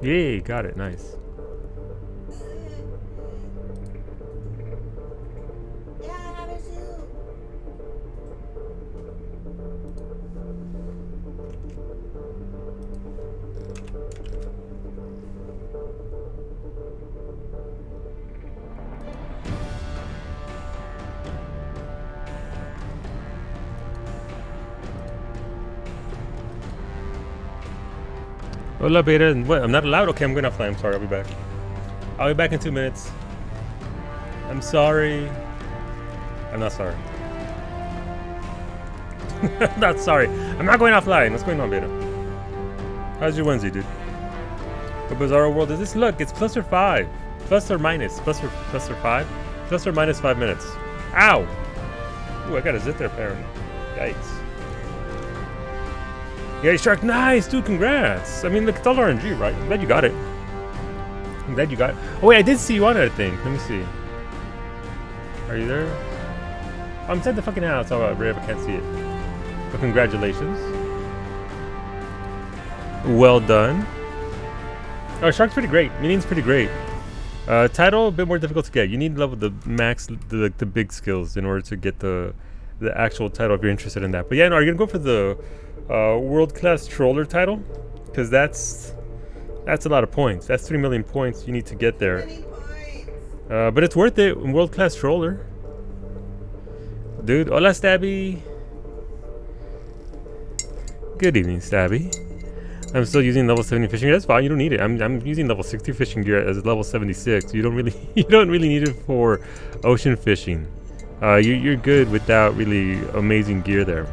Yay, got it. Nice. Hola, beta. What? I'm not allowed? Okay, I'm going offline. I'm sorry. I'll be back. I'll be back in 2 minutes. I'm sorry. I'm not sorry. I'm not sorry. I'm not going offline. What's going on, beta? How's your Wednesday, dude? What bizarro world is this? Look, it's plus or 5. Plus or minus. Plus or 5. Plus or minus 5 minutes. Ow! Ooh, I got a zit there, apparently. Yikes. Yeah, Shark, nice, dude, congrats. I mean, look, it's all RNG, right? I'm glad you got it. I'm glad you got it. Oh, wait, I did see you on it, I think. Let me see. Are you there? I'm inside the fucking house. Oh, Brave, I can't see it. But congratulations. Well done. Oh, Shark's pretty great. Minion's pretty great. Title, a bit more difficult to get. You need level the max, the big skills in order to get the actual title if you're interested in that. But yeah, no, are you going to go for the world-class troller title? Because that's a lot of points. That's 3 million points you need to get there. But it's worth it. World-class troller, dude. Hola, Stabby. Good evening, Stabby. I'm still using level 70 fishing gear. That's fine. You don't need it. I'm using level 60 fishing gear as level 76. You don't really need it for ocean fishing. You're good without really amazing gear there.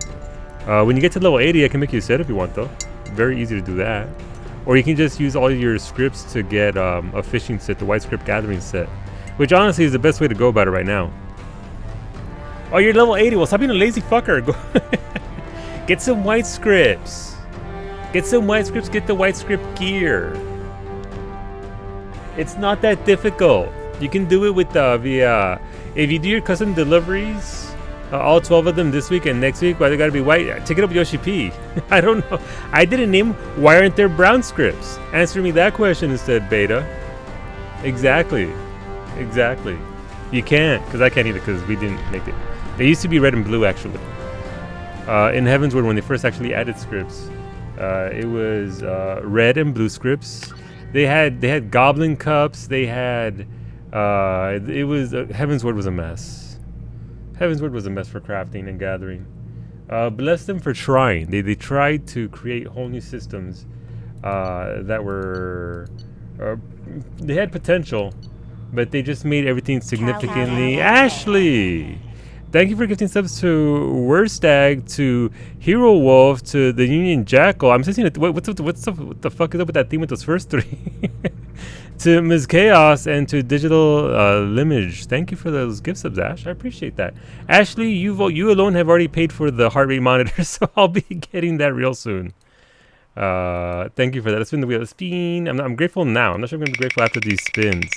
When you get to level 80, I can make you a set if you want, though. Very easy to do that. Or you can just use all your scripts to get a fishing set, the white script gathering set, which honestly is the best way to go about it right now. Oh, you're level 80. Well, stop being a lazy fucker. Go get some white scripts. Get some white scripts. Get the white script gear. It's not that difficult. You can do it with via. If you do your custom deliveries, all 12 of them this week and next week, why they gotta be white? Take it up with Yoshi P. I don't know. I didn't name. Why aren't there brown scripts? Answer me that question instead, Beta. Exactly. You can't, because I can't either, because we didn't make it. They used to be red and blue actually. In Heavensward, when they first actually added scripts, it was red and blue scripts. They had goblin cups. They had it was Heavensward was a mess. Heavensward was a mess for crafting and gathering. Bless them for trying. They tried to create whole new systems that were they had potential, but they just made everything significantly. Ashley, thank you for gifting subs to Werstag, to Hero Wolf, to the Union Jackal. I'm just seeing it. What the fuck is up with that theme with those first three? To Ms. Chaos and to Digital Limage. Thank you for those gift subs, Ash. I appreciate that. Ashley, you alone have already paid for the heart rate monitor, so I'll be getting that real soon. Thank you for that. Let's spin the wheel. Spin. I'm grateful now. I'm not sure I'm gonna be grateful after these spins.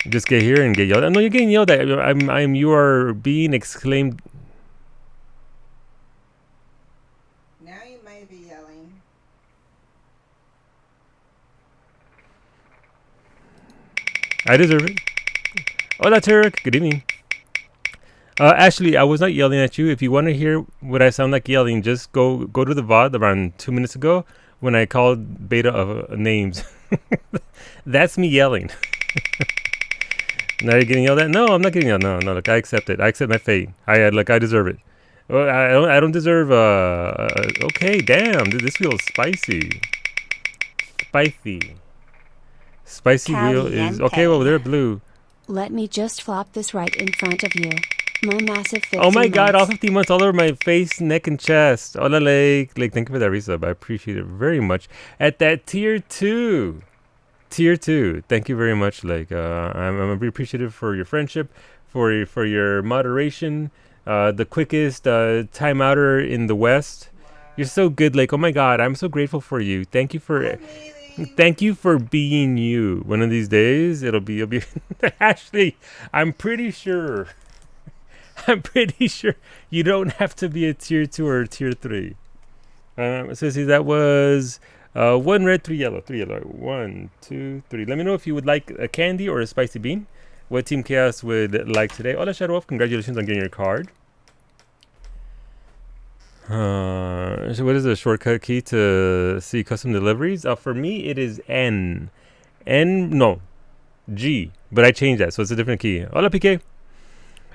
Just get here and get yelled at. No, you're getting yelled at. You are being exclaimed. Now you may be yelling. I deserve it. Hola, Turek. Good evening. Ashley, I was not yelling at you. If you want to hear what I sound like yelling, just go to the VOD around 2 minutes ago when I called Beta of names. That's me yelling. Now you're getting yelled at? No, I'm not getting yelled. No. Look, I accept it. I accept my fate. I deserve it. Well, I don't deserve. Okay, damn, dude, this feels spicy. Spicy wheel is okay. Well, they're blue. Let me just flop this right in front of you. My massive 15 Oh my god, all months. 50 months all over my face, neck, and chest. Hola, Lake, thank you for that resub. I appreciate it very much. At that tier 2. Thank you very much, Lake. I'm very appreciative for your friendship, for your moderation, the quickest timeouter in the West. You're so good, Lake. Oh my god, I'm so grateful for you. Thank you for being you. One of these days, you'll be Ashley, I'm pretty sure I'm pretty sure you don't have to be a tier 2 or a tier 3. So see, that was 1 red, 3 yellow, 3 yellow. 1, 2, 3. Let me know if you would like a candy or a spicy bean. What Team Chaos would like today. Hola, Shadow Wolf. Congratulations on getting your card. So what is the shortcut key to see custom deliveries? For me, it is N. No, G. But I changed that, so it's a different key. Hola, PK.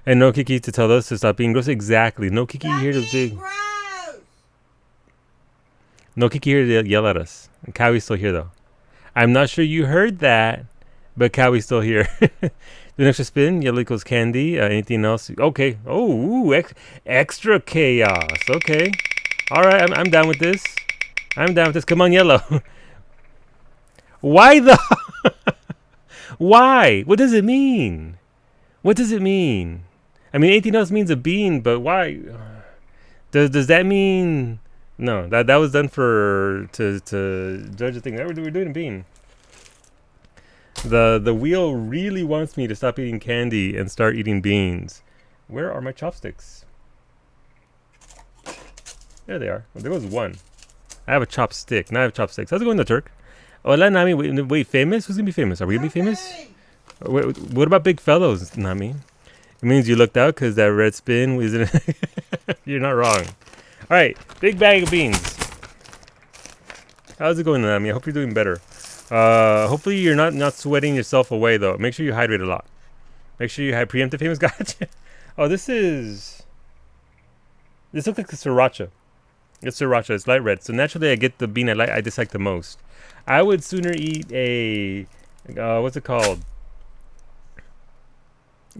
And no Kiki to tell us to stop being gross. Exactly. No Kiki here to dig. No Kiki here to yell at us. And Kowie's still here, though. I'm not sure you heard that, but Kowie's still here. Do an extra spin. Yellow equals candy. Anything else? Okay. Oh, extra chaos. Okay. All right. I'm down with this. I'm down with this. Come on, yellow. Why the? Why? What does it mean? What does it mean? I mean, anything else means a bean, but why? Does that mean? No, that was done to judge the thing. We're doing a bean. The wheel really wants me to stop eating candy and start eating beans. Where are my chopsticks? There they are. Well, there goes one. I have a chopstick. Now I have chopsticks. How's it going, the Turk? Hola, Nami. Wait, famous? Who's gonna be famous? Are we gonna be famous? Wait, what about big fellows, Nami? It means you looked out because that red spin was in. You're not wrong. All right, big bag of beans. How's it going, Nami? I hope you're doing better. Hopefully you're not sweating yourself away though. Make sure you hydrate a lot. Make sure you have preemptive famous. Gotcha. Oh, this looks like a sriracha. It's sriracha. It's light red. So naturally, I get the bean I dislike the most. I would sooner eat a what's it called?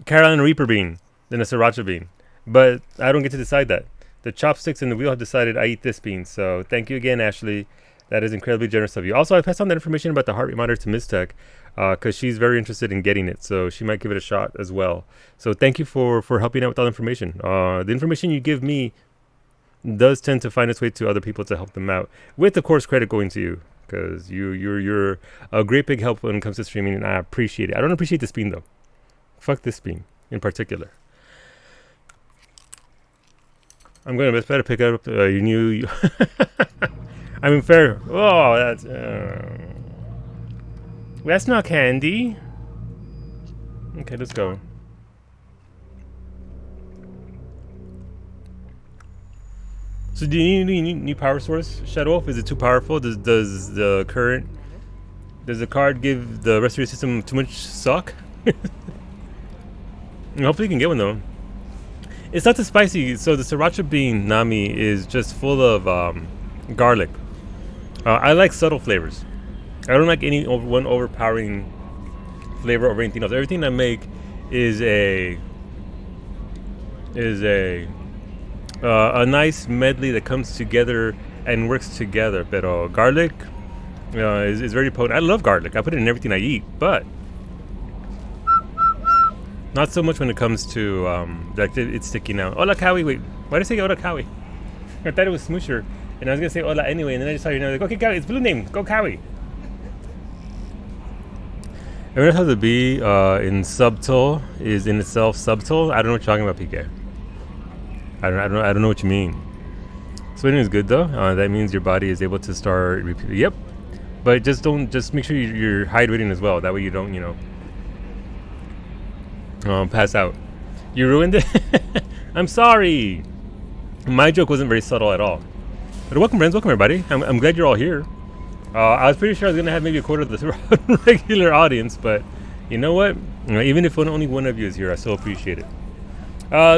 Carolina Reaper bean than a sriracha bean. But I don't get to decide that. The chopsticks and the wheel have decided I eat this bean. So thank you again, Ashley. That is incredibly generous of you. Also, I passed on that information about the heart rate monitor to Ms. Tech because she's very interested in getting it. So she might give it a shot as well. So thank you for helping out with all the information. The information you give me does tend to find its way to other people to help them out. With, of course, credit going to you. Because you're a great big help when it comes to streaming, and I appreciate it. I don't appreciate this bean, though. Fuck this bean in particular. I'm going to better pick up your new... I mean, fair. Oh, that's not candy. Okay, let's go. So do you need a new power source, Shadow Wolf? Is it too powerful? Does the card give the rest of your system too much suck? Hopefully you can get one though. It's not too spicy. So the sriracha bean, Nami, is just full of garlic. I like subtle flavors. I don't like any one overpowering flavor over anything else. Everything I make is a nice medley that comes together and works together. But garlic is very potent. I love garlic. I put it in everything I eat, but not so much when it comes to like it's sticking out. Hola, Cowie. Wait, why did I say hola, Cowie? I thought it was Smoosher, and I was gonna say hola anyway, and then I just saw your name. Like, okay, Cowie, it's blue name. Go, Cowie. I realize how the B in subtle is in itself subtle. I don't know what you're talking about, PK. I don't know what you mean. Sweating is good though. That means your body is able to start repeating. Yep, but just make sure you're hydrating as well. That way you don't pass out. You ruined it. I'm sorry. My joke wasn't very subtle at all. But welcome, friends. Welcome, everybody. I'm glad you're all here. I was pretty sure I was gonna have maybe a quarter of the regular audience, but you know what? Even if only one of you is here, I still appreciate it.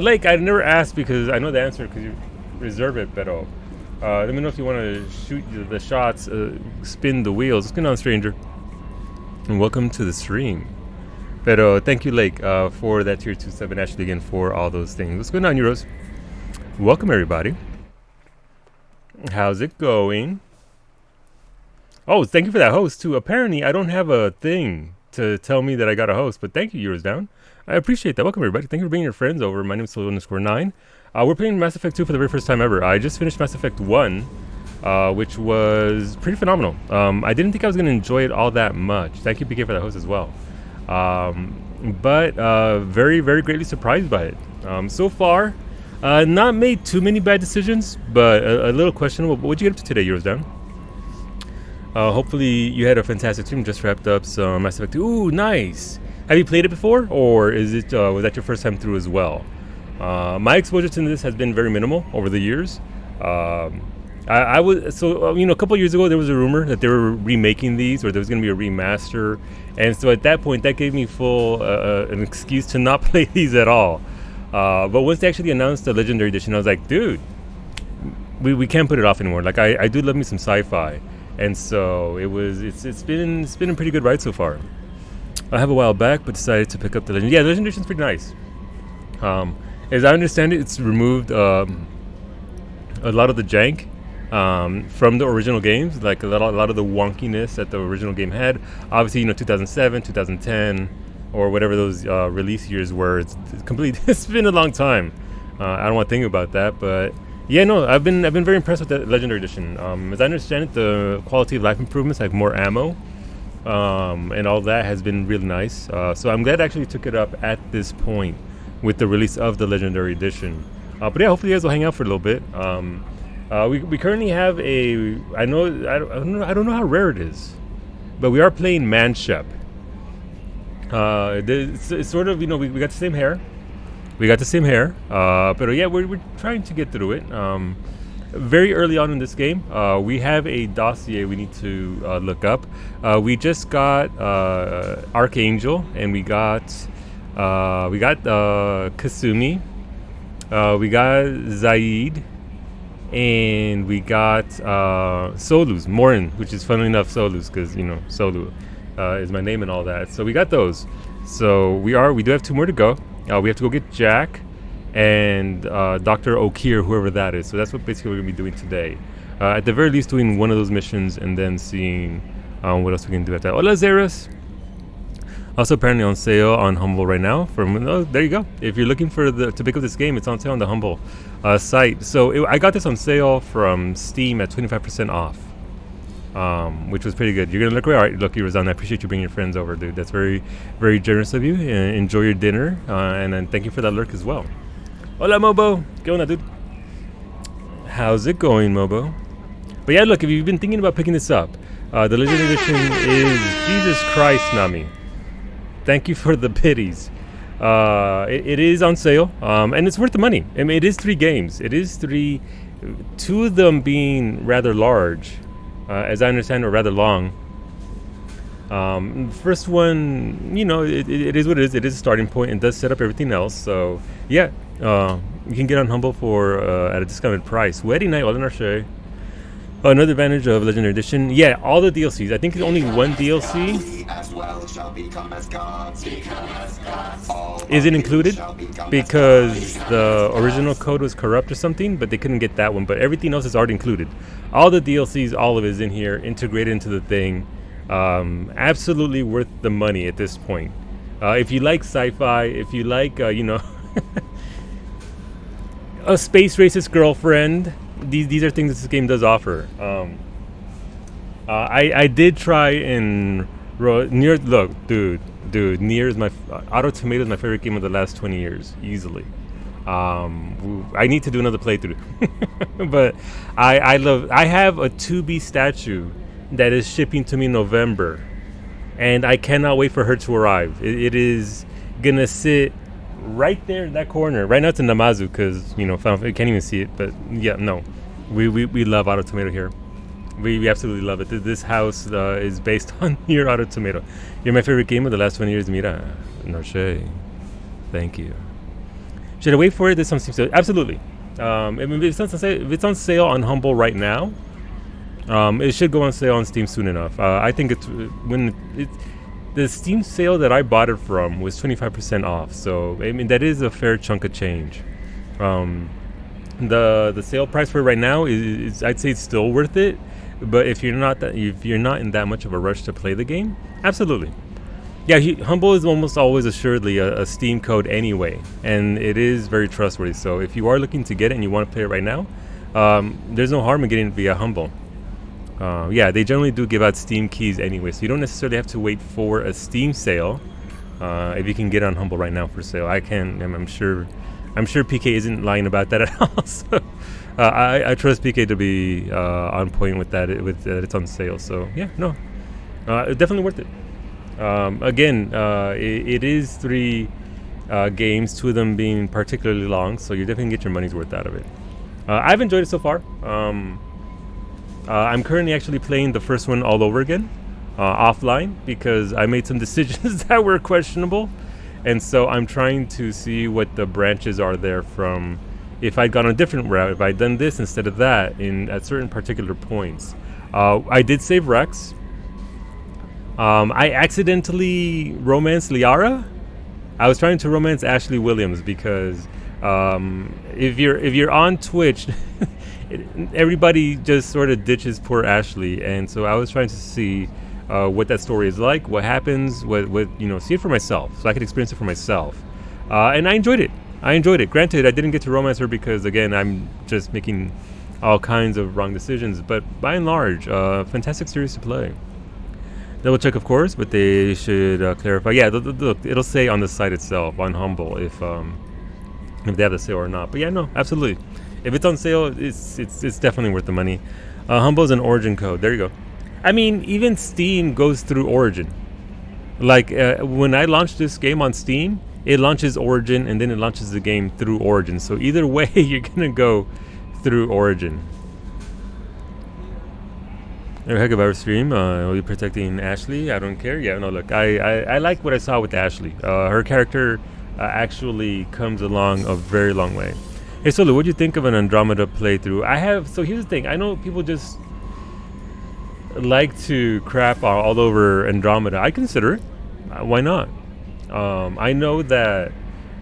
Lake, I never asked because I know the answer because you reserve it, but let me know if you want to shoot the shots, spin the wheels. What's going on, stranger? And welcome to the stream. But thank you, Lake, for that tier 2 sub, and Ashley again for all those things. What's going on, Euros? Welcome, everybody. How's it going? Oh, thank you for that host too. Apparently, I don't have a thing to tell me that I got a host, but thank you, Euros Down. I appreciate that. Welcome, everybody. Thank you for bringing your friends over. My name is Solo_9. We're playing Mass Effect 2 for the very first time ever. I just finished Mass Effect 1, which was pretty phenomenal. I didn't think I was going to enjoy it all that much. Thank you, PK, for that host as well. but very, very greatly surprised by it. So far, not made too many bad decisions, but a little questionable. But what'd you get up to today, Euros Down? Hopefully you had a fantastic stream. Just wrapped up some Mass Effect 2. Ooh, nice. Have you played it before, or is it was that your first time through as well? My exposure to this has been very minimal over the years. I was a couple of years ago there was a rumor that they were remaking these, or there was going to be a remaster, and so at that point that gave me full an excuse to not play these at all. But once they actually announced the Legendary Edition, I was like, dude, we can't put it off anymore. Like I do love me some sci-fi, and so it's been a pretty good ride so far. I have a while back, but decided to pick up the Legend. Yeah, the Legendary Edition's pretty nice. As I understand it, it's removed a lot of the jank from the original games, like a lot of the wonkiness that the original game had. Obviously, 2007, 2010, or whatever those release years were. It's complete. It's been a long time. I don't want to think about that, but yeah, no, I've been very impressed with the Legendary Edition. As I understand it, the quality of life improvements, like more ammo, and all that, has been really nice. So I'm glad I actually took it up at this point with the release of the Legendary Edition. But yeah, hopefully you guys will hang out for a little bit. We currently have I don't know how rare it is, but we are playing Manshep. It's sort of, we got the same hair. But yeah, we're trying to get through it. Very early on in this game, we have a dossier we need to look up. We just got Archangel, and we got Kasumi, we got Zaid, and we got Solus, Morin, which is funnily enough Solus, because Solu is my name and all that. So we got those. So we do have 2 more to go. We have to go get Jack and Dr. Okir, whoever that is. So that's what basically we're gonna be doing today. At the very least, doing one of those missions and then seeing what else we can do after that. Hola, Zeros. Also apparently on sale on Humble right now. There you go. If you're looking to pick up this game, it's on sale on the Humble site. So I got this on sale from Steam at 25% off, which was pretty good. You're gonna look right. All right, look, Razan, I appreciate you bringing your friends over, dude. That's very, very generous of you. Enjoy your dinner, and then thank you for that lurk as well. Hola, Mobo. ¿Qué onda, dude? How's it going, Mobo? But yeah, look, if you've been thinking about picking this up, the Legendary Edition is Jesus Christ, Nami. Thank you for the pities. It is on sale, and it's worth the money. I mean, it is 3 games. It is 3, 2 of them being rather large, as I understand, or rather long. First one, it is what it is. It is a starting point and does set up everything else. So yeah, you can get on Humble for at a discounted price. Wedding Night, All in our Shay. Another advantage of Legendary Edition, yeah, all the DLCs. I think only one DLC isn't included because the original code was corrupt or something, but they couldn't get that one. But everything else is already included. All the DLCs, all of it is in here, integrated into the thing. Absolutely worth the money at this point. If you like sci-fi, if you like, a space racist girlfriend, these are things this game does offer. I did try and Nier. Look, dude, Nier is Auto Tomato is my favorite game of the last 20 years, easily. I need to do another playthrough, but I have a 2B statue that is shipping to me in November, and I cannot wait for her to arrive. It is gonna sit right there in that corner. Right now it's in Namazu because I can't even see it. But yeah, no, we love Auto Tomato here. We absolutely love it. This house is based on your Auto Tomato. You're my favorite game of the last 20 years, Mira. Noche. Thank you. Should I wait for it? This one seems to absolutely. I mean, if it's on sale on Humble right now, it should go on sale on Steam soon enough. I think the Steam sale that I bought it from was 25% off, so I mean that is a fair chunk of change. The sale price for it right now is I'd say it's still worth it, but if you're not in that much of a rush to play the game, absolutely. Yeah, Humble is almost always assuredly a Steam code anyway, and it is very trustworthy. So if you are looking to get it and you want to play it right now, there's no harm in getting it via Humble. Yeah, they generally do give out Steam keys anyway, so you don't necessarily have to wait for a Steam sale if you can get it on Humble right now for sale. I can. I'm sure PK isn't lying about that at all. So, I trust PK to be on point with that. With that it's on sale. So yeah, no, definitely worth it. Again, it is 3 games, 2 of them being particularly long, so you definitely can get your money's worth out of it. I've enjoyed it so far. I'm currently actually playing the first one all over again, offline, because I made some decisions that were questionable, and so I'm trying to see what the branches are there from. If I'd gone a different route, if I'd done this instead of that at certain particular points. I did save Rex. I accidentally romanced Liara. I was trying to romance Ashley Williams because if you're on Twitch, everybody just sort of ditches poor Ashley, and so I was trying to see what that story is like, what happens, what see it for myself, so I could experience it for myself, and I enjoyed it. Granted, I didn't get to romance her because again, I'm just making all kinds of wrong decisions, but by and large, fantastic series to play. Double check, of course, but they should clarify. Yeah, look, it'll say on the site itself on Humble if they have the sale or not. But yeah, no, absolutely. If it's on sale, it's definitely worth the money. Humble is an Origin code. There you go. I mean, even Steam goes through Origin. Like when I launched this game on Steam, it launches Origin and then it launches the game through Origin. So either way, you're gonna go through Origin. Heck of our stream. Will you protecting Ashley? I don't care. Yeah, no, look, I like what I saw with Ashley. Her character actually comes along a very long way. Hey, Solo, what do you think of an Andromeda playthrough? So here's the thing. I know people just like to crap all over Andromeda. I consider it. Why not? I know that.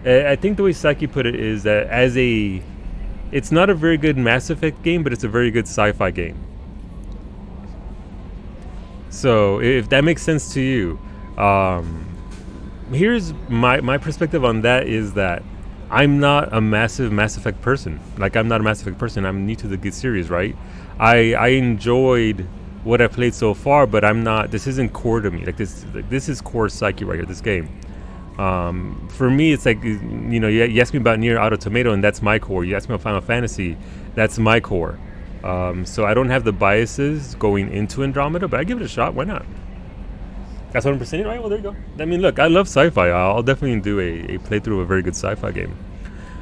I think the way Saki put it is that it's not a very good Mass Effect game, but it's a very good sci-fi game. So if that makes sense to you, here's my perspective on that is that I'm not a massive Mass Effect person. Like, I'm not a Mass Effect person. I'm new to the series, right? I enjoyed what I played so far, but this isn't core to me. Like this is core Psyche right here, this game. For me, it's like, you ask me about Nier Automata, and that's my core. You ask me about Final Fantasy, that's my core. So I don't have the biases going into Andromeda, but I give it a shot. Why not? That's 100%, right? Well, there you go. I mean, look, I love sci-fi. I'll definitely do a playthrough of a very good sci-fi game.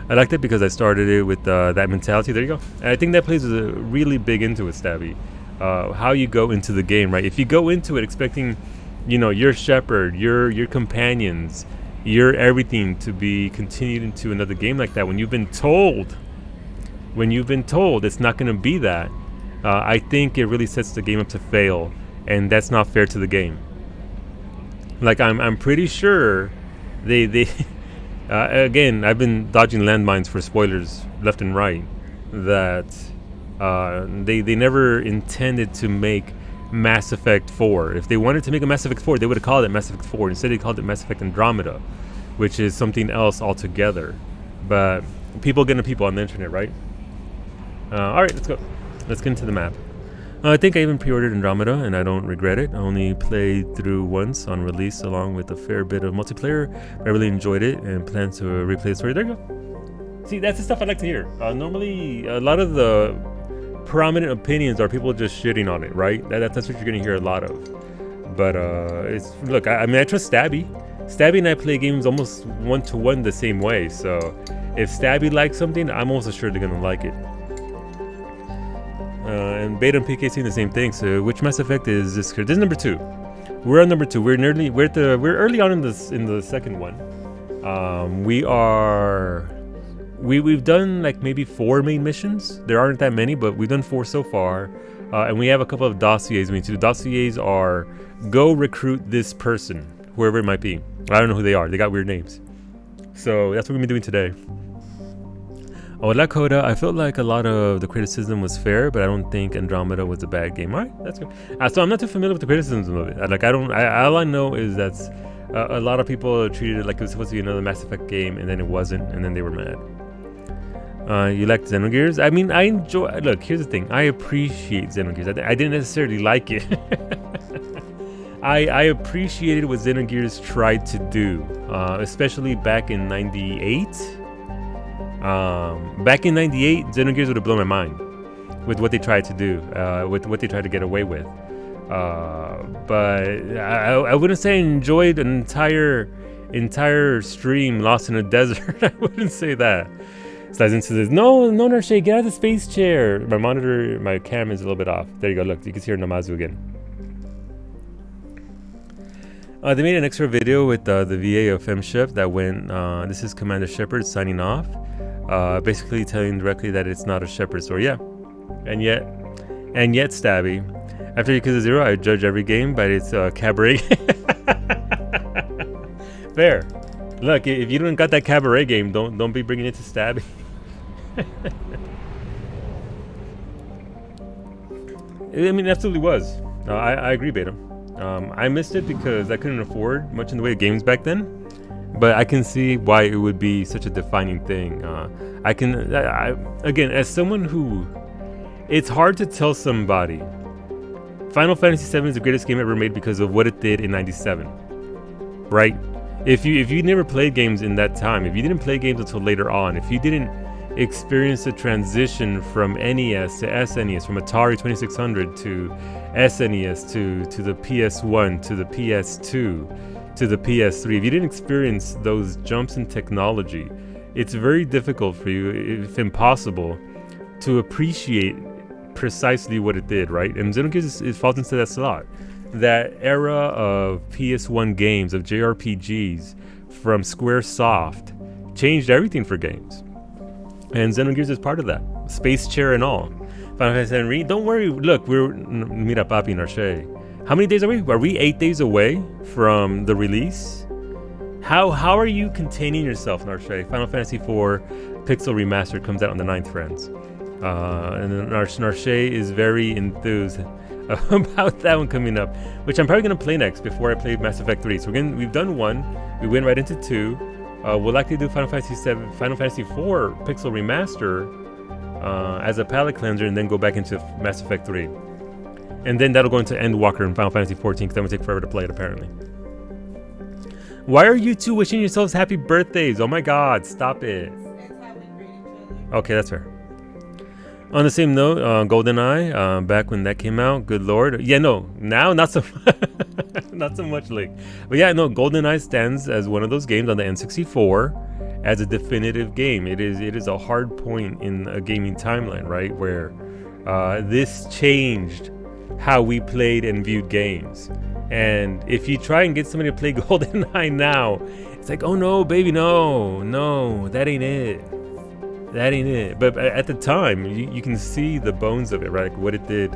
I liked it because I started it with that mentality. There you go. And I think that plays really big into it, Stabby. How you go into the game, right? If you go into it expecting, your shepherd, your companions, your everything to be continued into another game like that, when you've been told it's not going to be that, I think it really sets the game up to fail, and that's not fair to the game. Like, I'm pretty sure they again, I've been dodging landmines for spoilers left and right, that they never intended to make Mass Effect 4. If they wanted to make a Mass Effect 4, they would have called it Mass Effect 4. Instead, they called it Mass Effect Andromeda, which is something else altogether. But people getting people on the internet, right? Alright, let's go. Let's get into the map. I think I even pre-ordered Andromeda, and I don't regret it. I only played through once on release, along with a fair bit of multiplayer. I really enjoyed it, and plan to replay the story. There you go. See, that's the stuff I like to hear. Normally, a lot of the prominent opinions are people just shitting on it, right? That's what you're going to hear a lot of. But, look, I trust Stabby. Stabby and I play games almost one-to-one the same way, so if Stabby likes something, I'm almost assured they're going to like it. And Beta and PK saying the same thing. So which Mass Effect is this? This is number 2. We're on number 2. We're early on in the second one. We've done like maybe 4 main missions. There aren't that many, but we've done 4 so far. And we have a couple of dossiers we need to do. Dossiers are go recruit this person, whoever it might be. I don't know who they are. They got weird names. So that's what we're gonna be doing today. Hola Coda, I felt like a lot of the criticism was fair, but I don't think Andromeda was a bad game. Alright, that's good. So I'm not too familiar with the criticism of it. All I know is that a lot of people treated it like it was supposed to be another Mass Effect game, and then it wasn't, and then they were mad. You like Xenogears? I mean, I enjoy. Look, here's the thing. I appreciate Xenogears. I didn't necessarily like it. I appreciated what Xenogears tried to do, especially back in '98. Back in '98, Xenogears would have blown my mind with what they tried to do, with what they tried to get away with. But I wouldn't say I enjoyed an entire stream lost in a desert. I wouldn't say that. Slides into this. No, Narshe, get out of the space chair. My monitor, my cam is a little bit off. There you go. Look, you can see her Namazu again. They made an extra video with the VA of FemShip that went, this is Commander Shepard signing off, basically telling directly that it's not a Shepard story. Yeah, and yet, Stabby, after Yakuza 0, I judge every game by its cabaret. Fair. Look, if you don't got that cabaret game, don't be bringing it to Stabby. I mean, it absolutely was. I agree, Beta. I missed it because I couldn't afford much in the way of games back then, but I can see why it would be such a defining thing. Again, as someone who, it's hard to tell somebody Final Fantasy VII is the greatest game ever made because of what it did in '97, right? If you never played games in that time, if you didn't play games until later on, if you didn't experience the transition from NES to SNES, from Atari 2600 to SNES to the PS1 to the PS2 to the PS3, if you didn't experience those jumps in technology, it's very difficult for you, if impossible, to appreciate precisely what it did, right? And Xenogears it falls into that slot. That era of PS1 games, of JRPGs from Squaresoft, changed everything for games. And Xenogears is part of that. Space chair and all. Final Fantasy Henry, don't worry. Look, we're Mira Papi Narshe. How many days are we? Are we 8 days away from the release? How are you containing yourself, Narshe? Final Fantasy IV Pixel Remastered comes out on the 9th, friends. And then Narshe is very enthused about that one coming up, which I'm probably going to play next before I play Mass Effect 3. So we've done 1, we went right into 2. We'll likely do Final Fantasy IV Pixel Remaster as a palate cleanser, and then go back into Mass Effect 3. And then that'll go into Endwalker and Final Fantasy 14, because that would take forever to play it, apparently. Why are you two wishing yourselves happy birthdays? Oh my god, stop it. That's how we greet each other. Okay, that's fair. On the same note, GoldenEye, back when that came out, good lord. Yeah, no, now not so not so much like. But yeah, no, GoldenEye stands as one of those games on the N64 as a definitive game. It is a hard point in a gaming timeline, right? Where this changed how we played and viewed games. And if you try and get somebody to play GoldenEye now, it's like, oh no, baby, no, that ain't it. That ain't it. But at the time, you can see the bones of it, right? Like what it did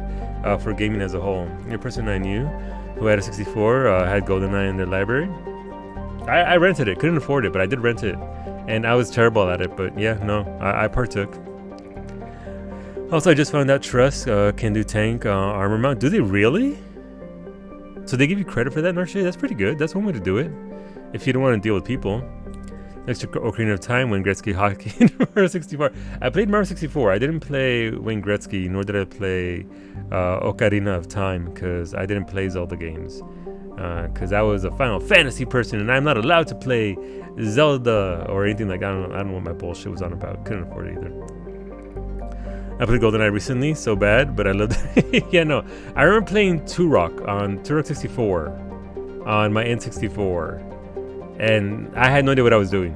for gaming as a whole. Your person I knew who had a 64 had GoldenEye in their library. I rented it, couldn't afford it, but I did rent it. And I was terrible at it, but yeah, no, I partook. Also, I just found out Trust can do tank armor mount. Do they really? So they give you credit for that, Narshe? That's pretty good. That's one way to do it. If you don't want to deal with people. Next to Ocarina of Time, Wayne Gretzky hockey in Mario 64. I played Mario 64. I didn't play Wayne Gretzky, nor did I play Ocarina of Time, because I didn't play Zelda games. Because I was a Final Fantasy person, and I'm not allowed to play Zelda or anything like that. I don't know what my bullshit was on about. Couldn't afford it either. I played GoldenEye recently, so bad, but I loved it. Yeah, no. I remember playing Turok on Turok 64 on my N64. And I had no idea what I was doing.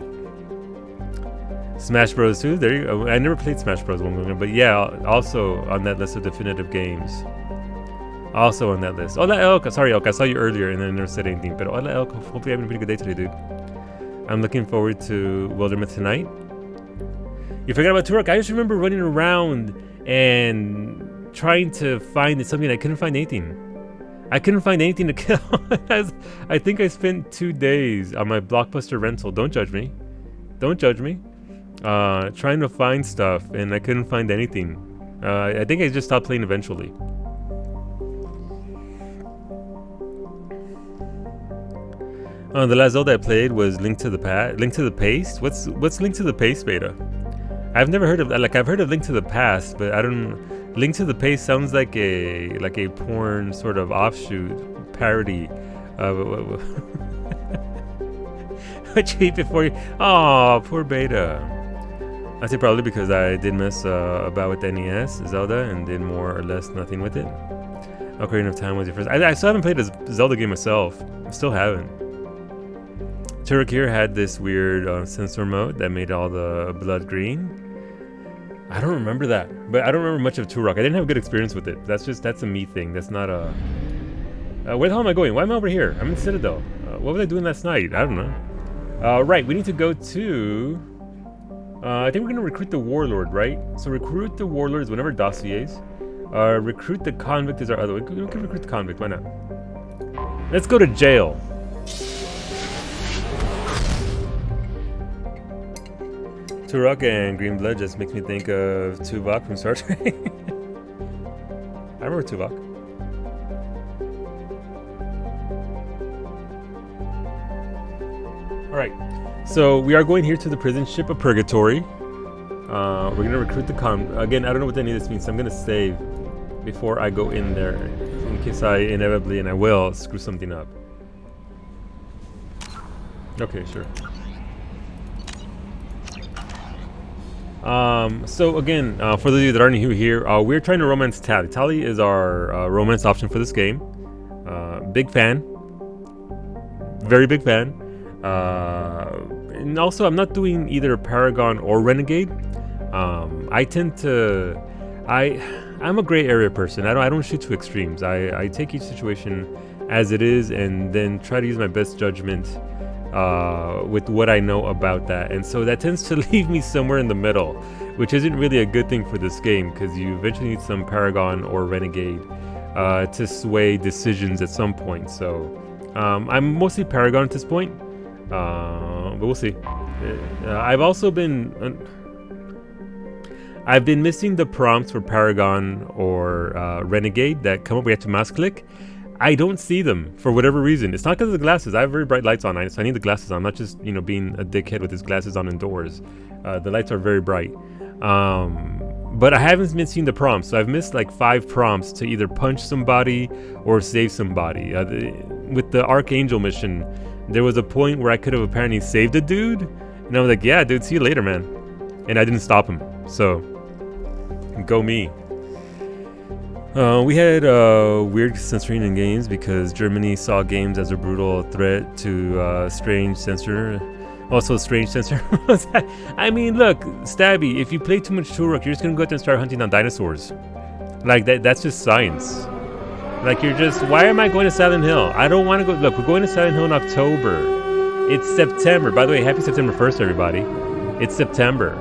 Smash Bros 2, there you go. I never played Smash Bros 1, but yeah, also on that list of definitive games. Also on that list. Hola Elk, sorry Elk, I saw you earlier and I never said anything, but hola Elk, hopefully you're having a pretty good day today, dude. I'm looking forward to Wildermyth tonight. You forgot about Turok? I just remember running around and trying to find something. I couldn't find anything. I couldn't find anything to kill. I think I spent 2 days on my Blockbuster rental. Don't judge me. Don't judge me. Trying to find stuff, and I couldn't find anything. I think I just stopped playing eventually. The last Zelda I played was Link to the Past. What's Link to the Past beta? I've never heard of that. Like I've heard of Link to the Past, but I don't. Link to the Past sounds like a porn sort of offshoot parody of what you eat before you. Oh, poor Beta. I say probably because I did mess about with the NES Zelda and did more or less nothing with it. Ocarina of Time was your first. I still haven't played a Zelda game myself. I still haven't. Turok here had this weird sensor mode that made all the blood green. I don't remember that, but I don't remember much of Turok. I didn't have a good experience with it. That's a me thing. That's not a. Where the hell am I going? Why am I over here? I'm in Citadel. What was I doing last night? I don't know. Right, we need to go to. I think we're gonna recruit the warlord, right? So recruit the warlord is one of our dossiers. Recruit the convict is our other one. We can recruit the convict. Why not? Let's go to jail. Turok and Green Blood just makes me think of Tuvok from Star Trek. I remember Tuvok. Alright, so we are going here to the prison ship of Purgatory. We're going to recruit the again, I don't know what any of this means, so I'm going to save before I go in there in case I inevitably, and I will, screw something up. Okay, sure. So again, for those of you that aren't new here, we're trying to romance Tali. Tali is our romance option for this game. Big fan. Very big fan. And also, I'm not doing either Paragon or Renegade. I tend to... I'm a gray area person. I don't shoot to extremes. I take each situation as it is and then try to use my best judgment with what I know about that. And so that tends to leave me somewhere in the middle, which isn't really a good thing for this game because you eventually need some Paragon or Renegade to sway decisions at some point. So I'm mostly Paragon at this point, but we'll see. I've also been... I've been missing the prompts for Paragon or Renegade that come up. We have to mouse click. I don't see them for whatever reason. It's not because of the glasses. I have very bright lights on, so I need the glasses on. I'm not just being a dickhead with his glasses on indoors. The lights are very bright. But I haven't been seeing the prompts. So I've missed like 5 prompts to either punch somebody or save somebody. With the Archangel mission, there was a point where I could have apparently saved a dude. And I was like, yeah, dude, see you later, man. And I didn't stop him. So... go me. We had weird censoring in games because Germany saw games as a brutal threat to strange censor. Also, strange censor. I mean, look, Stabby, if you play too much Turok, you're just gonna go out there and start hunting down dinosaurs. Like that's just science. Like you're just, why am I going to Silent Hill? I don't want to go. Look, we're going to Silent Hill in October. It's September. By the way, happy September 1st, everybody. It's September.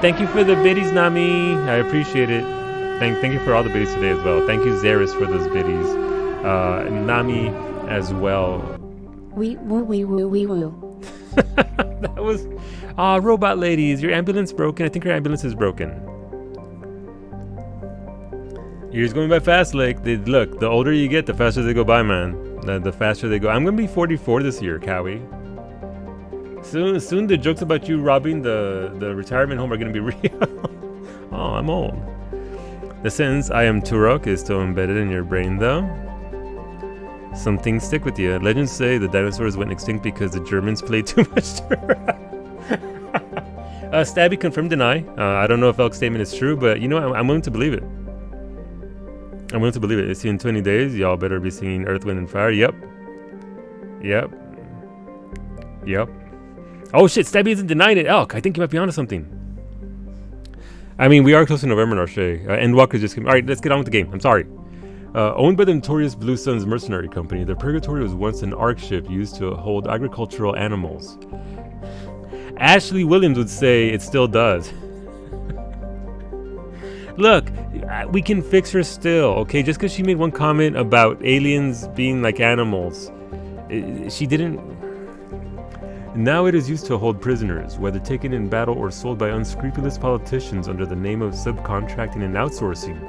Thank you for the biddies, Nami. I appreciate it. Thank you for all the biddies today as well. Thank you, Zaris, for those biddies. Nami as well. Wee woo wee woo wee woo. That was... robot ladies, your ambulance broken. I think your ambulance is broken. Years going by fast, Lake. Look, the older you get, the faster they go by, man. The faster they go. I'm going to be 44 this year, Cowie. Soon the jokes about you robbing the retirement home are going to be real. Oh, I'm old. The sentence, I am Turok, is still embedded in your brain, though. Some things stick with you. Legends say the dinosaurs went extinct because the Germans played too much Turok. Stabby, confirm, deny. I don't know if Elk's statement is true, but you know, I'm willing to believe it. I'm willing to believe it. It's in 20 days. Y'all better be singing Earth, Wind, and Fire. Yep. Oh shit, Stabby isn't denying it. Elk, I think you might be onto something. I mean, we are close to November, Narshay. Endwalker just came. Alright, let's get on with the game. I'm sorry. Owned by the notorious Blue Suns mercenary company, the Purgatory was once an ARC ship used to hold agricultural animals. Ashley Williams would say it still does. Look, we can fix her still, okay? Just because she made one comment about aliens being like animals, she didn't... Now it is used to hold prisoners, whether taken in battle or sold by unscrupulous politicians under the name of subcontracting and outsourcing.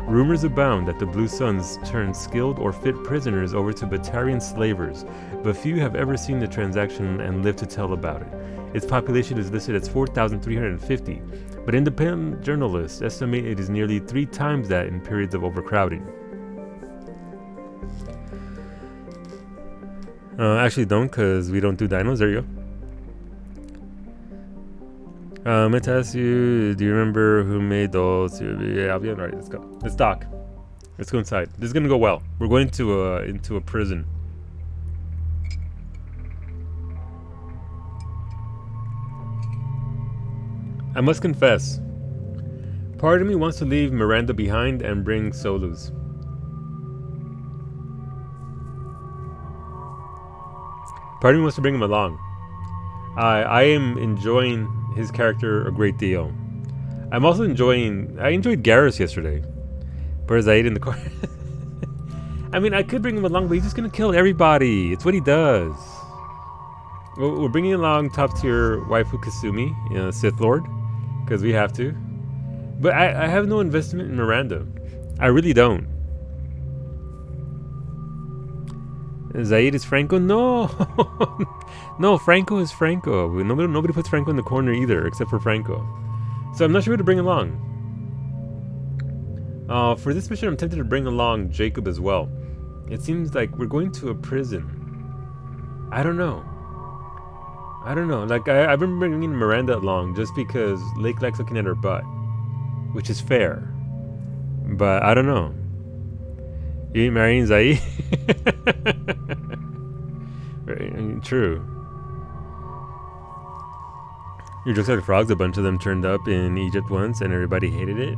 Rumors abound that the Blue Suns turn skilled or fit prisoners over to Batarian slavers, but few have ever seen the transaction and lived to tell about it. Its population is listed as 4,350, but independent journalists estimate it is nearly 3 times that in periods of overcrowding. Actually, don't, because we don't do dinos. There you go. I meant to ask you, do you remember who made those? Yeah, I'll be all right. Let's go. Let's dock. Let's go inside. This is gonna go well. We're going into a prison. I must confess, part of me wants to leave Miranda behind and bring Solus. Part of me wants to bring him along. I am enjoying his character a great deal. I'm also enjoying... I enjoyed Garrus yesterday. Zaid in the car. I mean, I could bring him along, but he's just gonna kill everybody. It's what he does. We're bringing along top tier waifu Kasumi, Sith Lord, because we have to. But I have no investment in Miranda. I really don't. Zaid is Franco? No! No, Franco is Franco. Nobody puts Franco in the corner either, except for Franco. So I'm not sure who to bring along. For this mission, I'm tempted to bring along Jacob as well. It seems like we're going to a prison. I don't know. Like, I've been bringing Miranda along just because Lake likes looking at her butt. Which is fair. But I don't know. You ain't marrying Zaid? True. Your jokes like frogs, a bunch of them turned up in Egypt once and everybody hated it.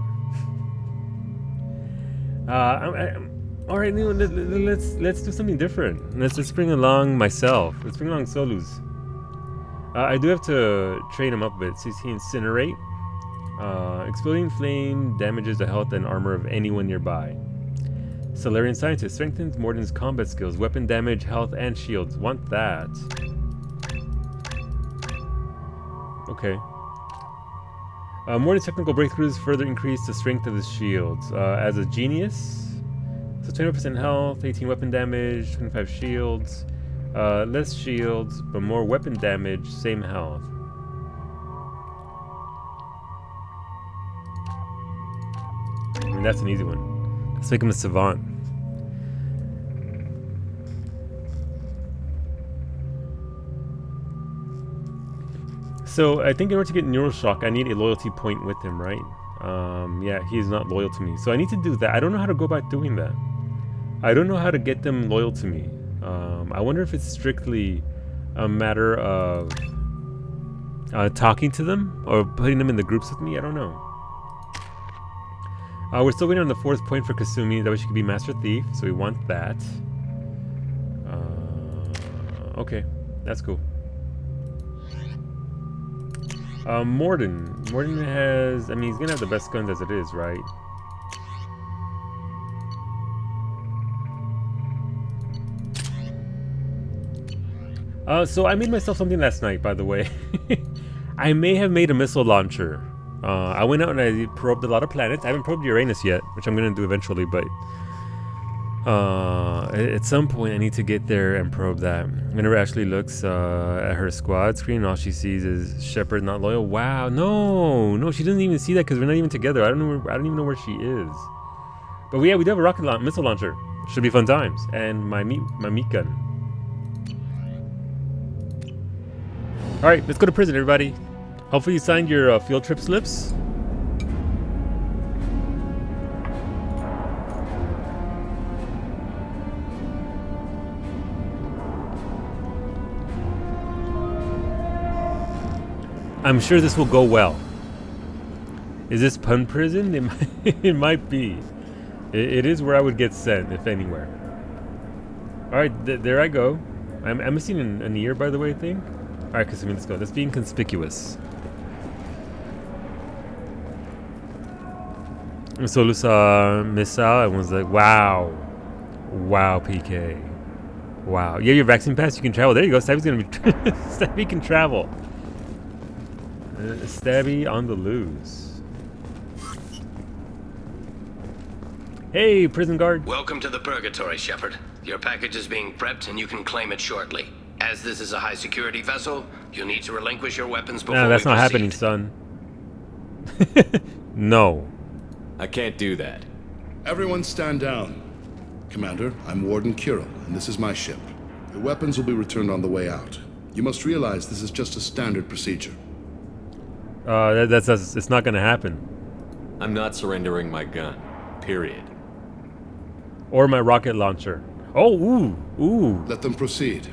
Alright, let's do something different. Let's bring along myself. Let's bring along Solus. I do have to train him up a bit. CC Incinerate. Exploding flame damages the health and armor of anyone nearby. Solarian Scientist strengthens Morden's combat skills, weapon damage, health, and shields. Want that. Okay. Morden's technical breakthroughs further increase the strength of his shields. As a genius, so 20% health, 18 weapon damage, 25 shields. Less shields, but more weapon damage, same health. I mean, that's an easy one. Let's make him a savant. So I think in order to get Neural Shock, I need a loyalty point with him, right? Yeah, he's not loyal to me. So I need to do that. I don't know how to go about doing that. I don't know how to get them loyal to me. I wonder if it's strictly a matter of talking to them or putting them in the groups with me. I don't know. We're still waiting on the 4th point for Kasumi. That way she could be Master Thief, so we want that. Okay, that's cool. Morden has... I mean, he's gonna have the best guns as it is, right? So I made myself something last night, by the way. I may have made a missile launcher. I went out and I probed a lot of planets. I haven't probed Uranus yet, which I'm going to do eventually, but at some point I need to get there and probe that. Whenever Ashley looks at her squad screen, all she sees is Shepard not loyal. Wow, no, she doesn't even see that because we're not even together. I don't even know where she is. But we do have a missile launcher. Should be fun times. And my meat gun. All right, let's go to prison, everybody. Hopefully you signed your field trip slips. I'm sure this will go well. Is this pun prison? It might be. It is where I would get sent, if anywhere. Alright, there I go. I'm missing an ear, by the way, I think. Alright, Kasumi, let's go. That's being conspicuous. Solus saw missile and was like, wow. Wow, PK. Wow. You have your vaccine pass, you can travel. There you go. Stabby's gonna be... Stabby can travel. Stabby on the loose. Hey, prison guard. Welcome to the Purgatory, Shepard. Your package is being prepped and you can claim it shortly. As this is a high security vessel, you'll need to relinquish your weapons before Nah, that's we not proceed. happening, son. No. I can't do that. Everyone stand down. Commander, I'm Warden Kirill, and this is my ship. The weapons will be returned on the way out. You must realize this is just a standard procedure. That's it's not gonna happen. I'm not surrendering my gun. Period. Or my rocket launcher. Oh, ooh. Let them proceed.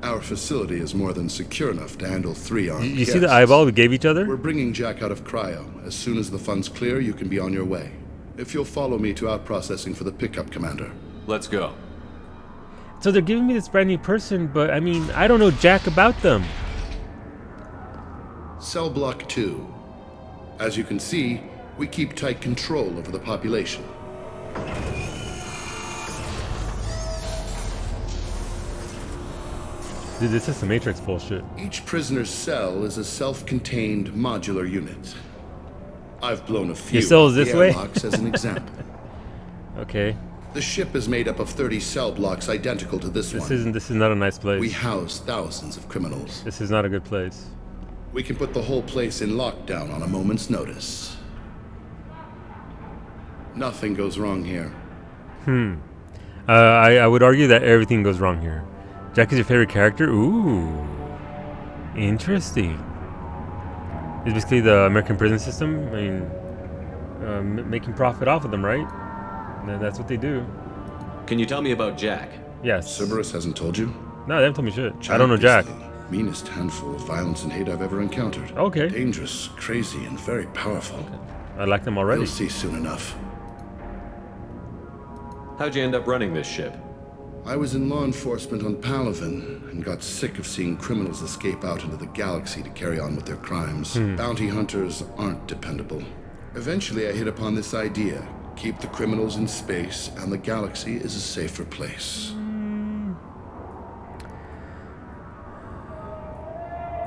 Our facility is more than secure enough to handle 3 armed You see the guests. eyeball we gave each other? We're bringing Jack out of cryo. As soon as the funds clear, you can be on your way. If you'll follow me to out processing for the pickup, Commander. Let's go. So they're giving me this brand new person, but I mean, I don't know jack about them. Cell Block 2. As you can see, we keep tight control over the population. Dude, this is some Matrix bullshit. Each prisoner's cell is a self-contained modular unit. I've blown a few Your cell is off the this way? airlocks as an example. Okay. The ship is made up of 30 cell blocks identical to this one. This is not a nice place. We house thousands of criminals. This is not a good place. We can put the whole place in lockdown on a moment's notice. Nothing goes wrong here. I would argue that everything goes wrong here. Jack is your favorite character? Ooh. Interesting. It's basically the American prison system. I mean, making profit off of them, right? That's what they do. Can you tell me about Jack? Yes. Cerberus hasn't told you? No, they haven't told me shit. I don't know is Jack. the meanest handful of violence and hate I've ever encountered. Okay. Dangerous, crazy, and very powerful. I like them already. You'll see soon enough. How'd you end up running this ship? I was in law enforcement on Palaven and got sick of seeing criminals escape out into the galaxy to carry on with their crimes. Bounty hunters aren't dependable. Eventually, I hit upon this idea. Keep the criminals in space, and the galaxy is a safer place.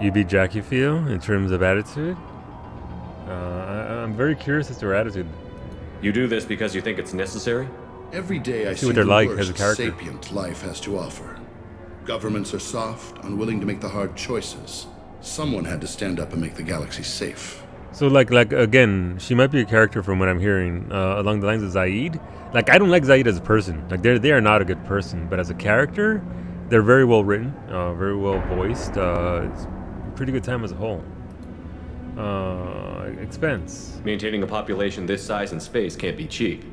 You beat Jack, you feel, in terms of attitude? I'm very curious as to her attitude. You do this because you think it's necessary? Every day I see what they're the like worst as a character. sapient life has to offer. Governments are soft, unwilling to make the hard choices. Someone had to stand up and make the galaxy safe. So, like again, she might be a character from what I'm hearing along the lines of Zaid. Like, I don't like Zaid as a person. Like, they are not a good person, but as a character, they're very well written, very well voiced. It's a pretty good time as a whole. Expense. Maintaining a population this size in space can't be cheap.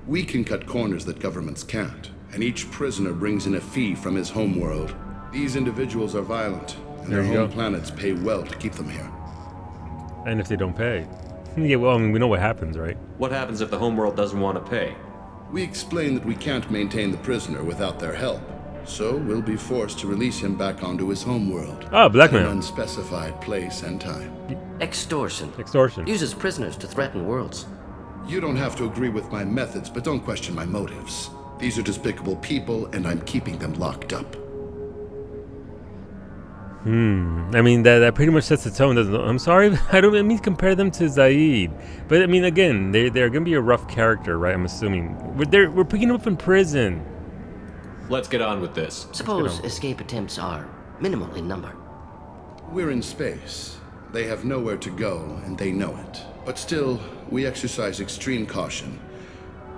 We can cut corners that governments can't, and each prisoner brings in a fee from his homeworld. These individuals are violent, and There their you home go. planets pay well to keep them here. And if they don't pay, yeah, well, I mean, we know what happens, right? What happens if the homeworld doesn't want to pay? We explain that we can't maintain the prisoner without their help, so we'll be forced to release him back onto his homeworld. Ah, At an blackmail, unspecified place and time. Extortion. extortion. Uses prisoners to threaten worlds. You don't have to agree with my methods, but don't question my motives. These are despicable people, and I'm keeping them locked up. I mean, that pretty much sets the tone, doesn't it? I'm sorry, I don't mean to compare them to Zaid, but I mean, again, they're gonna be a rough character, right? I'm assuming we're picking them up in prison. Let's get on with this. Suppose escape attempts are minimal in number. We're in space. They have nowhere to go, and they know it. But still, we exercise extreme caution.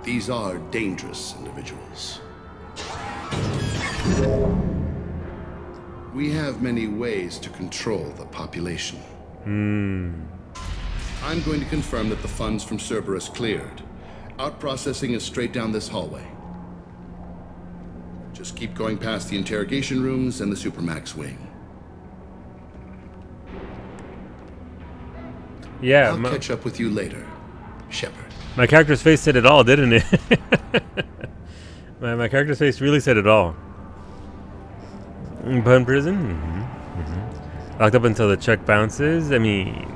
These are dangerous individuals. We have many ways to control the population. I'm going to confirm that the funds from Cerberus cleared. Out processing is straight down this hallway. Just keep going past the interrogation rooms and the Supermax wing. Yeah, I'll catch up with you later, Shepard. my character's face said it all, didn't it? my character's face really said it all. But in prison, locked up until the check bounces. I mean,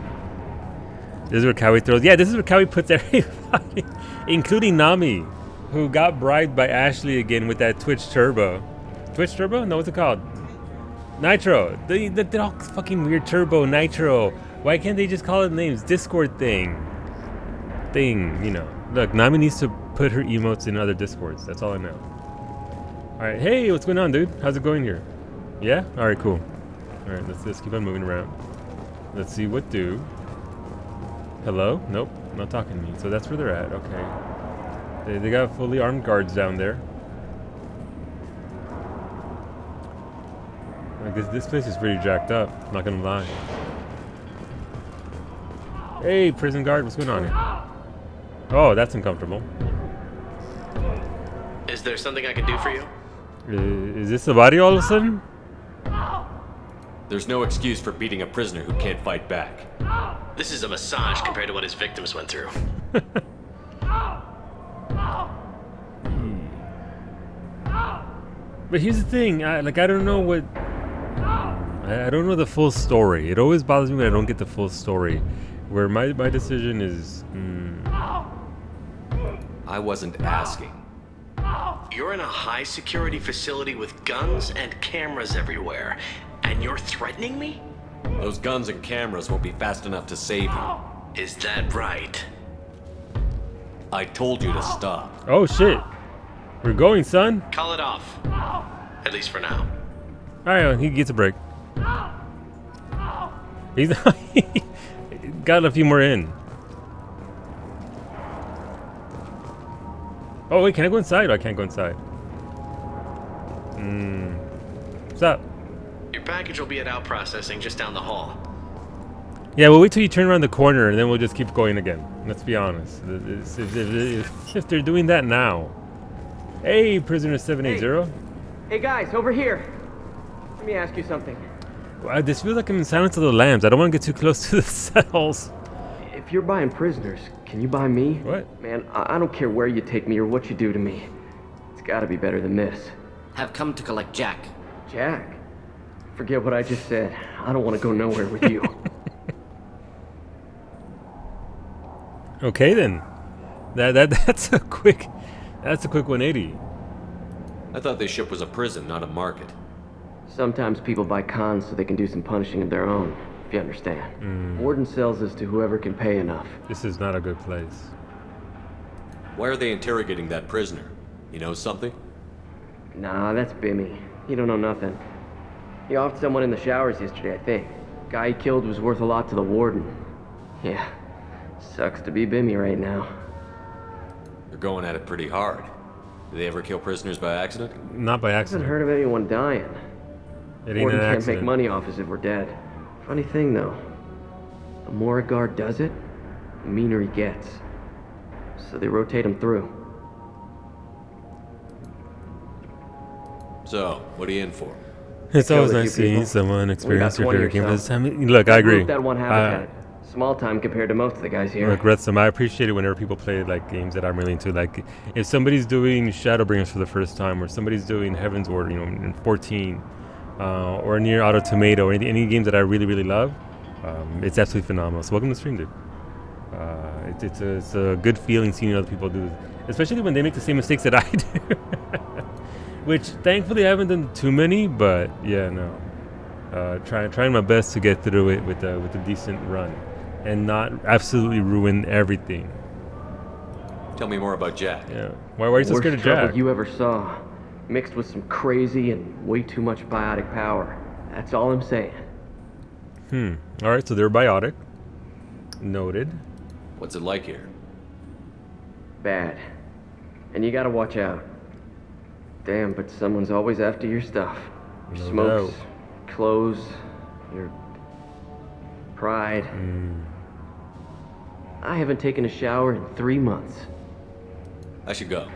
this is where Kawi throws. Yeah, this is where Kawi puts everybody, including Nami, who got bribed by Ashley again with that Twitch Turbo. Twitch Turbo? No, what's it called? Nitro. They're all fucking weird. Turbo, Nitro. Why can't they just call it names? Discord thing, you know. Look, Nami needs to put her emotes in other Discords. That's all I know. All right, hey, what's going on, dude? How's it going here? Yeah? All right, cool. All right, let's keep on moving around. Let's see what do. Hello? Nope, not talking to me. So that's where they're at. Okay. They got fully armed guards down there. Like this place is pretty jacked up. Not gonna lie. Hey, prison guard, what's going on here? Oh, that's uncomfortable. Is there something I can do for you? Is this the body all of a sudden? There's no excuse for beating a prisoner who can't fight back. This is a massage compared to what his victims went through. But here's the thing, I don't know what... I don't know the full story. It always bothers me when I don't get the full story. Where my decision is... I wasn't asking. You're in a high security facility with guns and cameras everywhere, and you're threatening me? Those guns and cameras won't be fast enough to save you. Is that right? I told you to stop. Oh shit. We're going, son. Call it off. At least for now. Alright, he gets a break. He's got a few more in. Oh wait, can I go inside? Oh, I can't go inside. What's up? Your package will be at out processing just down the hall. Yeah, we'll wait till you turn around the corner and then we'll just keep going again. Let's be honest. If they're doing that now. Hey, prisoner 780. Hey guys, over here. Let me ask you something. Wow, this feels like I'm in Silence of the Lambs. I don't want to get too close to the cells. If you're buying prisoners, can you buy me? What? Man, I don't care where you take me or what you do to me. It's gotta be better than this. Have come to collect Jack. Jack? Forget what I just said. I don't want to go nowhere with you. Okay then. That's a quick 180. I thought this ship was a prison, not a market. Sometimes people buy cons so they can do some punishing of their own, if you understand. Warden sells this to whoever can pay enough. This is not a good place. Why are they interrogating that prisoner? You know something? Nah, that's Bimmy. He don't know nothing. He offed someone in the showers yesterday, I think. Guy he killed was worth a lot to the warden. Yeah, sucks to be Bimmy right now. They're going at it pretty hard. Do they ever kill prisoners by accident? Not by I haven't accident. heard of anyone dying. It ain't Warden an can't accident. make money off us if we're dead. Funny thing though, the more a guard does it, the meaner he gets. So they rotate him through. So, what are you in for? It's Kill always a few nice seeing people. someone experience your 20 favorite or game so. this time. Look, I agree. Moved that one habitat. Small time compared to most of the guys here. Look, Retsum, I appreciate it whenever people play like games that I'm really into. Like, if somebody's doing Shadowbringers for the first time, or somebody's doing Heaven's Ward, in 14, or Near Auto Tomato, or any games that I really, really love, it's absolutely phenomenal. So welcome to the stream, dude. It's a good feeling seeing other people do, especially when they make the same mistakes that I do. Which thankfully I haven't done too many, but yeah, no. Trying my best to get through it with a decent run, and not absolutely ruin everything. Tell me more about Jack. Yeah. Why are you so Worst scared of trouble Jack? you ever saw, mixed with some crazy and way too much biotic power. That's all I'm saying. All right, so they're biotic. Noted. What's it like here? Bad. And you gotta watch out. Damn, but someone's always after your stuff. Your No smokes, doubt. clothes, your pride. I haven't taken a shower in 3 months. I should go.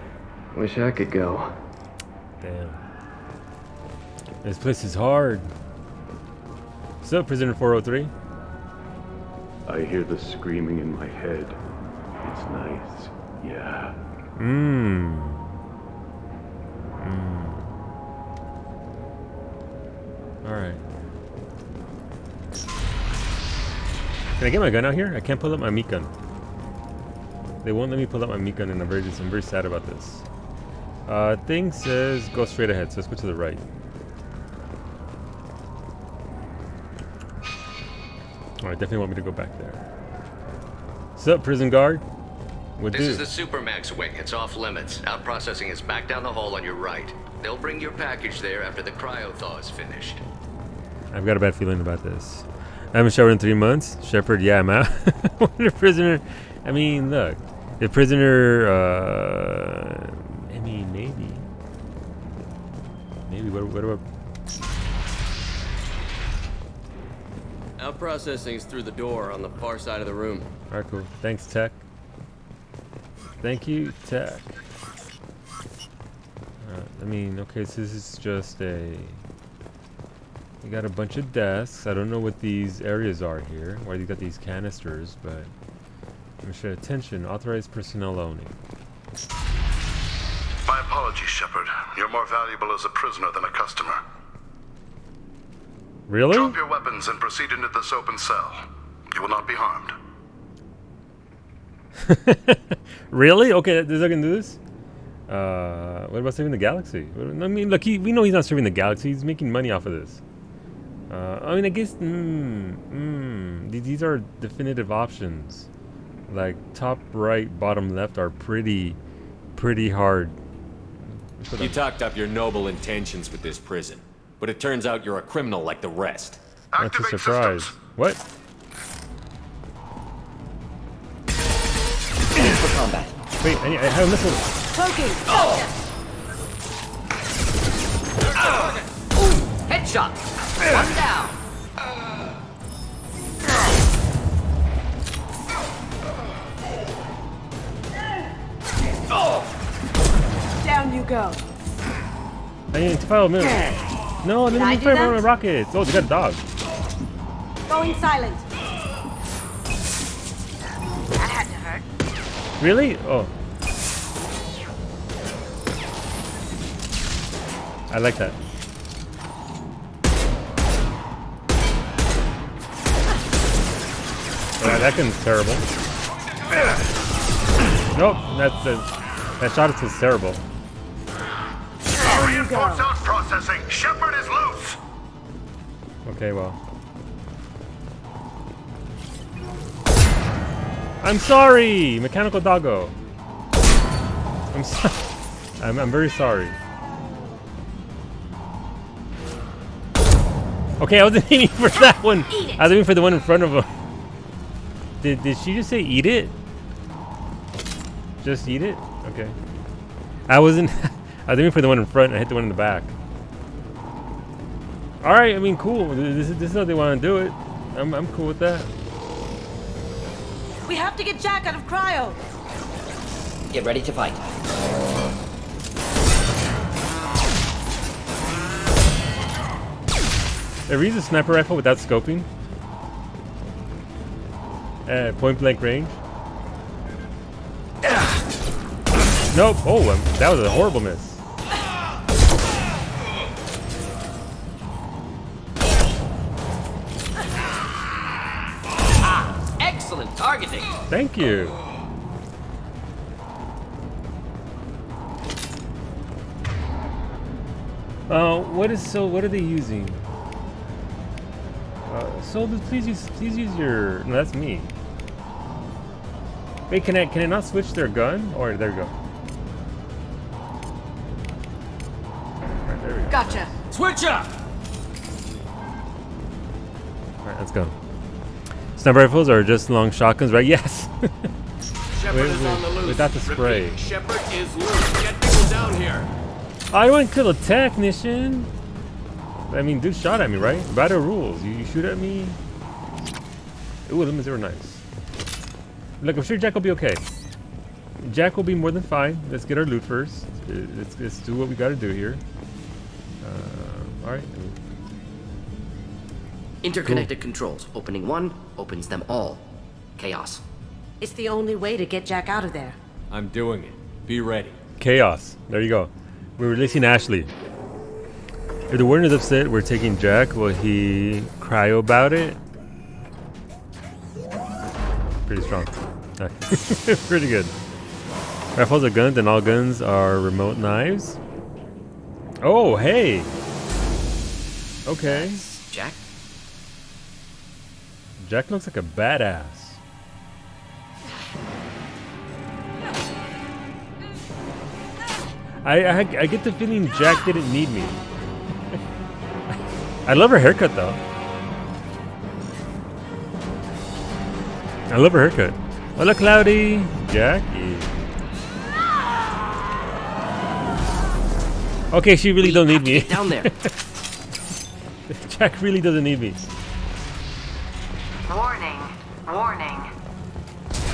Wish I could go. Damn. This place is hard. What's up, Prisoner 403? I hear the screaming in my head. It's nice. Yeah. Alright. Can I get my gun out here? I can't pull up my meat gun. They won't let me pull up my meat gun, and I'm very sad about this. Thing says go straight ahead, so let's go to the right. Alright, definitely want me to go back there. What's up, prison guard? What This do? is the Supermax wing. It's off limits. Out processing is back down the hall on your right. They'll bring your package there after the cryo-thaw is finished. I've got a bad feeling about this. I haven't showered in 3 months. Shepard, yeah, I'm out. The prisoner. I mean, look. The prisoner, I mean, maybe. Maybe, what about... Out processing's through the door on the far side of the room. All right, cool. Thanks, Tech. Thank you, Tech. I mean, okay, so this is just a... We got a bunch of desks. I don't know what these areas are here. Why you got these canisters, but... Attention, authorized personnel only. My apologies, Shepard. You're more valuable as a prisoner than a customer. Really? Drop your weapons and proceed into this open cell. You will not be harmed. Really? Okay, this I can do this? What about saving the galaxy? I mean, look, we know he's not serving the galaxy. He's making money off of this. I mean, I guess... these are definitive options. Like, top right, bottom left are pretty hard. You talked up your noble intentions with this prison, but it turns out you're a criminal like the rest. That's a surprise. What? For combat. Wait, I have a missile. Cloaking! Headshot! One down! Down you go. I need to fire a minute. No, let me fire one of the rockets. Oh, they got a dog. Going silent. That had to hurt. Really? Oh. I like that. Yeah, that gun's terrible. Nope, that shot is just terrible. Reinforced out processing. Shepard is loose. Okay, well. I'm sorry, Mechanical Doggo. I'm sorry. I'm very sorry. Okay, I wasn't aiming for that one. I was aiming for the one in front of him. Did she just say eat it? Just eat it? Okay. I wasn't. I was aiming for the one in front. I hit the one in the back. All right. I mean, cool. This is how they want to do it. I'm cool with that. We have to get Jack out of cryo. Get ready to fight. Ever use a sniper rifle without scoping? Point blank range? Nope. Oh, that was a horrible miss. Excellent targeting. Thank you. What are they using? Soldiers, please use your. No, that's me. Wait, can I not switch their gun? Or there we go. Alright, there we go. Gotcha. Switch up! Alright, let's go. Sniper rifles are just long shotguns, right? Yes. Shepard is on the loose. Without the spray. Repeat, Shepard is loose. Get people down here. I want to kill a technician. I mean, dude shot at me, right? Battle rules. You shoot at me. Ooh, lemons are nice. Look, I'm sure Jack will be okay. Jack will be more than fine. Let's get our loot first. Let's do what we got to do here. All right. Interconnected controls. Opening one opens them all. Chaos. It's the only way to get Jack out of there. I'm doing it. Be ready. Chaos. There you go. We're releasing Ashley. If the warden is upset, we're taking Jack. Will he cry about it? Pretty strong. Pretty good. Rifles are guns, and all guns are remote knives. Oh, hey. Okay. Jack? Jack looks like a badass. I get the feeling Jack didn't need me. I love her haircut though. I love her haircut. Hola, Cloudy. Jackie. Okay, she really don't need me. Down there. Jack really doesn't need me. Warning. Warning.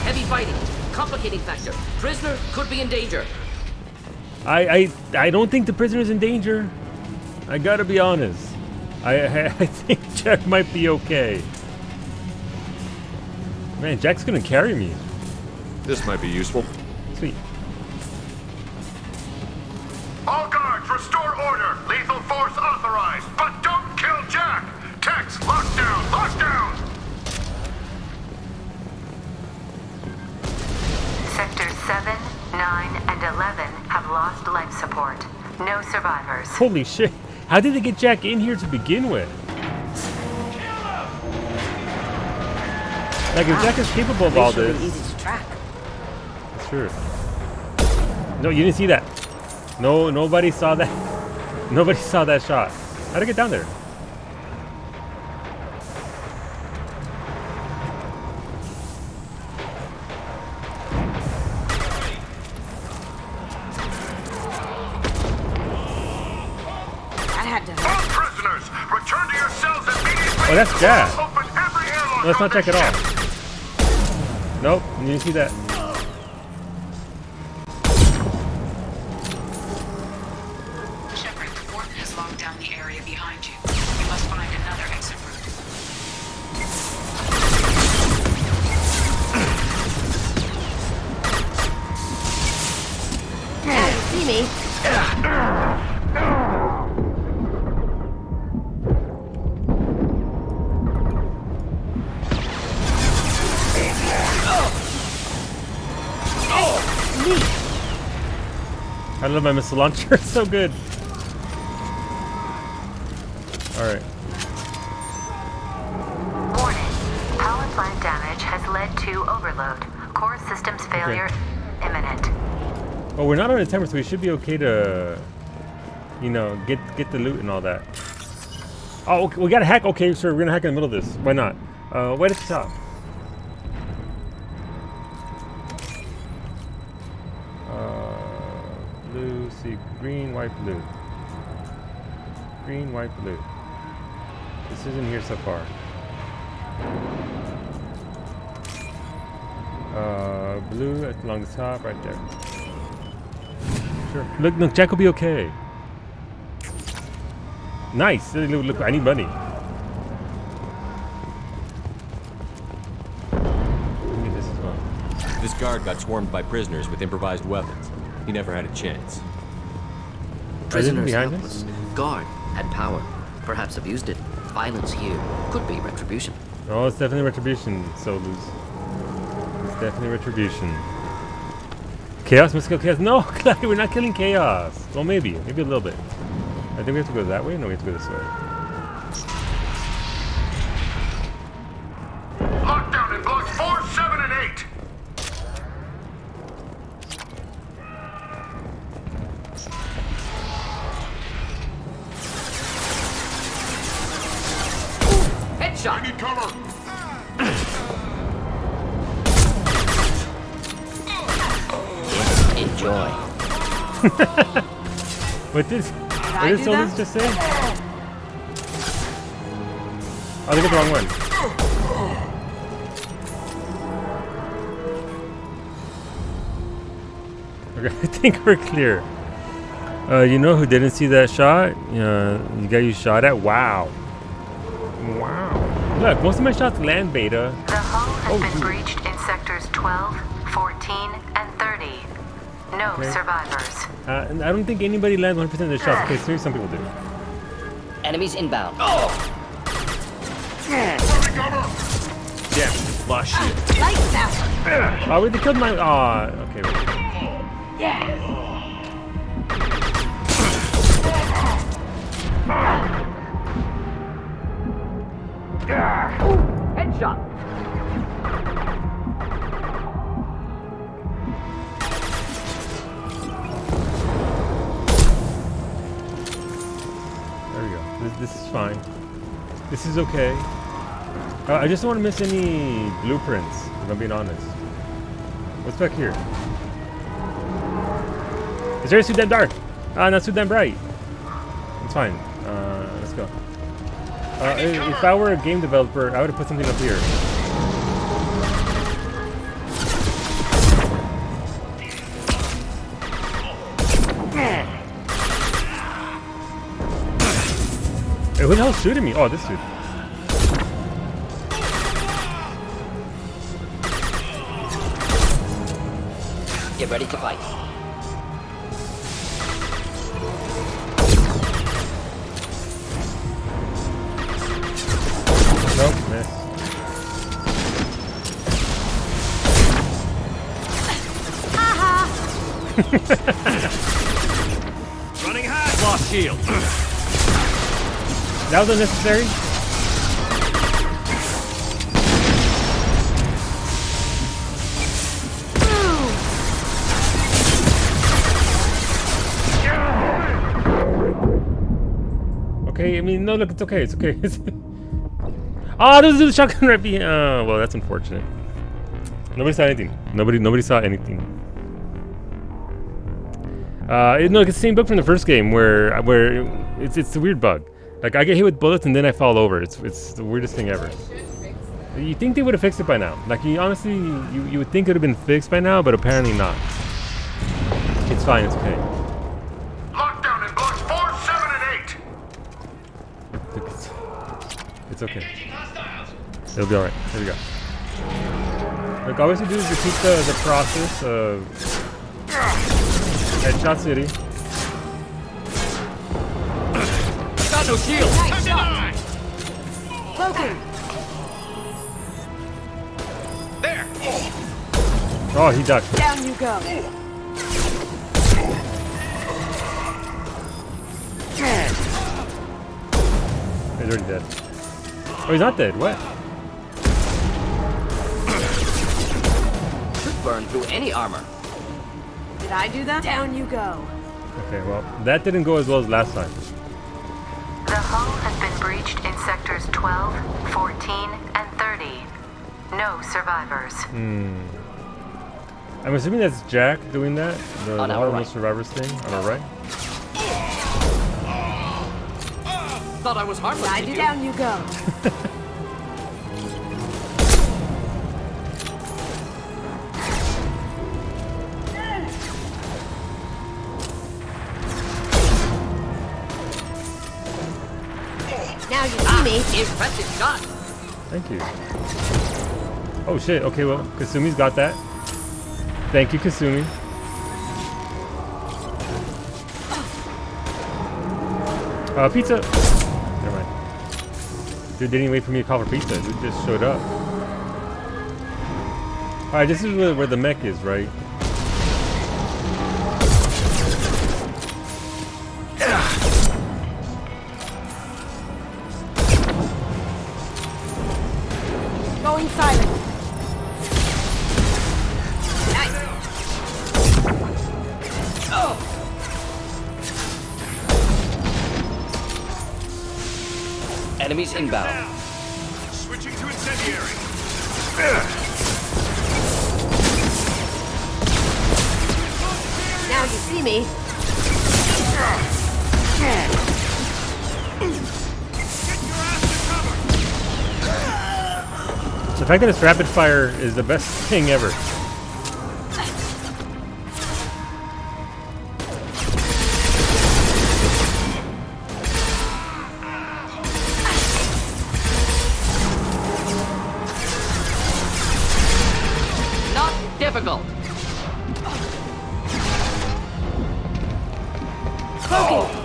Heavy fighting. Complicating factor. Prisoner could be in danger. I don't think the prisoner's in danger. I gotta be honest. I think Jack might be okay. Man, Jack's gonna carry me. This might be useful. Sweet. All guards, restore order. Lethal force authorized, but don't kill Jack. Tex, lockdown, lockdown. Sectors 7, 9, and 11 have lost life support. No survivors. Holy shit. How did they get Jack in here to begin with? Like, if Jack is capable of all this. Easy to track. Sure. No, you didn't see that. No, nobody saw that. Nobody saw that shot. How'd I get down there? That had to All prisoners, return to your cells immediately. Oh, that's Jack. Open every airlock. No, that's not Jack at all. Nope, you didn't see that. Shepard, the warden has locked down the area behind you. You must find another exit route. Now you see me. I love my missile launcher. It's so good. Alright. Warning. Power plant damage has led to overload. Core systems failure imminent. Well, we're not on a timer, so we should be okay to, you know, get the loot and all that. Oh, okay, we gotta hack. Okay, sure, we're gonna hack in the middle of this. Why not? Right at the top. Blue, see, green, white, blue. Green, white, blue. This isn't here so far. Blue along the top, right there. Sure. Look, Jack will be okay. Nice. Look, I need money. Let me get this as well. This guard got swarmed by prisoners with improvised weapons. He never had a chance. Prisoners behind helpless. Guard had power. Perhaps abused it. Violence here could be retribution. Oh, it's definitely retribution, Solus. It's definitely retribution. Chaos must kill Chaos. No, Clyde, we're not killing Chaos. Well, maybe a little bit. I think we have to go that way. No, we have to go this way. Lockdown in blocks 4, 7, and 8. Headshot! I need cover! Enjoy. What did Solus just say? Oh, they got the wrong one. Okay, I think we're clear. You know who didn't see that shot? You got you shot at? Wow. Wow. Look, most of my shots land, Beta. The hull has been breached in sectors 12, 14, and 30. No survivors. And I don't think anybody lands 100% of the shots. Okay, so some people do. Enemies inbound. Yeah, flush. Lights out. Oh, wait, they killed my. Aw, okay. Wait. Headshot! There we go. This is fine. This is okay. I just don't want to miss any blueprints, if I'm being honest. What's back here? Is there too damn dark? Ah, not too damn bright. It's fine. Let's go. If I were a game developer, I would have put something up here. Hey, who the hell's shooting me? Oh, this dude. Get ready to fight. Nope, miss. Running high. Lost shield. That was unnecessary. Okay, I mean, no, look, it's okay, it's okay. Oh, there's a shotgun right behind. Oh, well, that's unfortunate. Nobody saw anything. Nobody saw anything. No, it's the same bug from the first game where it's a weird bug. Like, I get hit with bullets and then I fall over. It's the weirdest thing ever. You think they would have fixed it by now? Like, you honestly, you would think it would have been fixed by now, but apparently not. It's fine. It's okay. Lockdown in blocks 4, 7, and 8. It's okay. It'll be alright. Here we go. Look, all we have to do is repeat the process of Headshot City. Got no shield. Nice shot. Cloaking. There. Oh, he ducked. Down you go. He's already dead. Oh, he's not dead. What? Could burn through any armor. Did I do that? Down you go. Okay, well, that didn't go as well as last time. The hull has been breached in sectors 12, 14, and 30. No survivors. I'm assuming that's Jack doing that. The On our Harmless right. Survivors thing on our right. Thought I was harmless. Did I do down you go. Now you see me. Impressive shot. Thank you. Oh shit. Okay, well, Kasumi's got that. Thank you, Kasumi. Pizza. Never mind. Dude didn't even wait for me to call for pizza. Dude just showed up. All right, this is where the mech is, right? Going silent. Nice. Oh. Enemies inbound. Switching to incendiary. Now you see me. The fact that it's rapid fire is the best thing ever. Not difficult. Cloaking.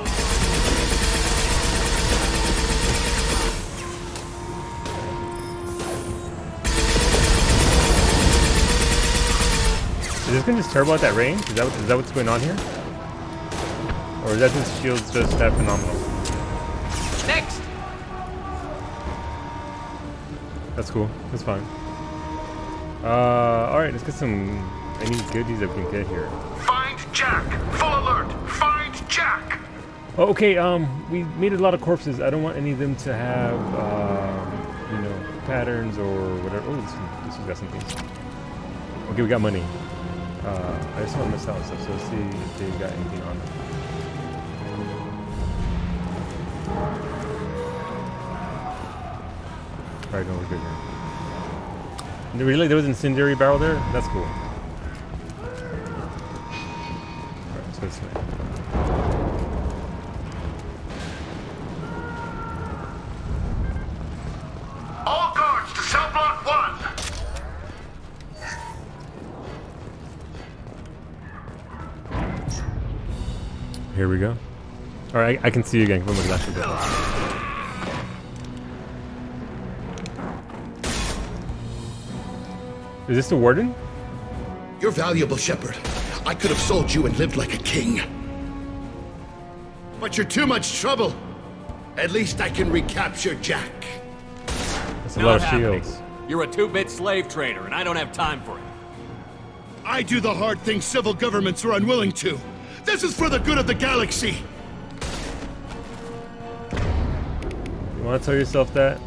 Is this gun just turbo at that range? Is that what's going on here? Or is that this shield's just that phenomenal? Next. That's cool. That's fine. Alright, let's get any goodies that we can get here. Find Jack. Full alert. Find Jack. Oh, okay, we made a lot of corpses. I don't want any of them to have, you know, patterns or whatever. Oh, this has got some things. Okay, we got money. I just want to miss out stuff, so let's see if they got anything on them. Probably no good here. Really? There was an incendiary barrel there? That's cool. Alright, so this way. All guards to cell block 1. Here we go. Alright, I can see you again. Come on, look at that. Is this the warden? You're valuable, Shepard. I could have sold you and lived like a king. But you're too much trouble. At least I can recapture Jack. That's a lot of shields. You're a 2-bit slave trader, and I don't have time for it. I do the hard things civil governments are unwilling to. This is for the good of the galaxy. You want to tell yourself that?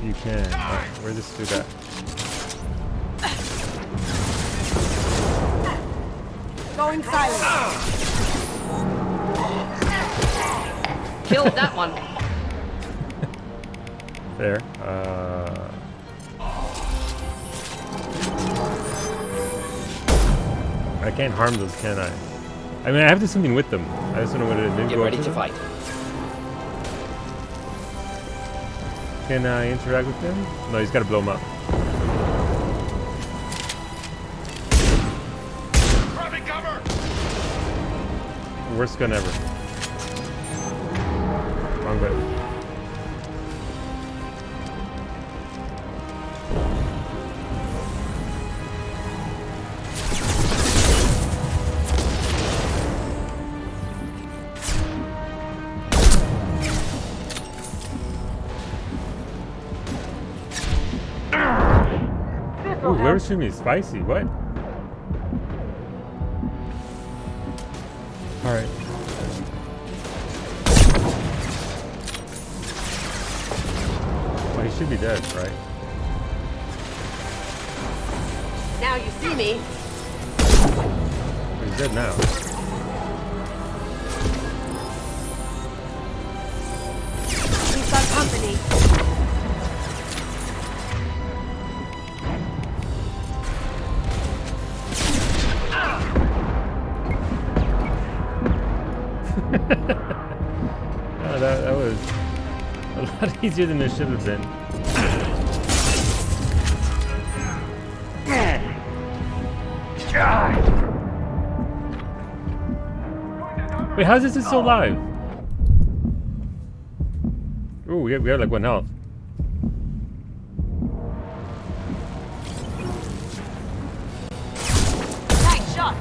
You can. Alright, where's this dude at? Going silent. Killed that one. There. I can't harm those, can I? I mean, I have to do something with them. I just don't know what it is. Maybe Get go ready up to them? fight. Can I interact with him? No, he's got to blow him up. Grabbing cover! Worst gun ever. Wrong button. Ooh, whoever's shooting me is spicy. What? Alright. Well, he should be dead, right? Now you see me. He's dead now. We've got company. Oh, that was a lot easier than it should have been. Wait, how is this still alive? Ooh, we have like 1 health. Nice shot.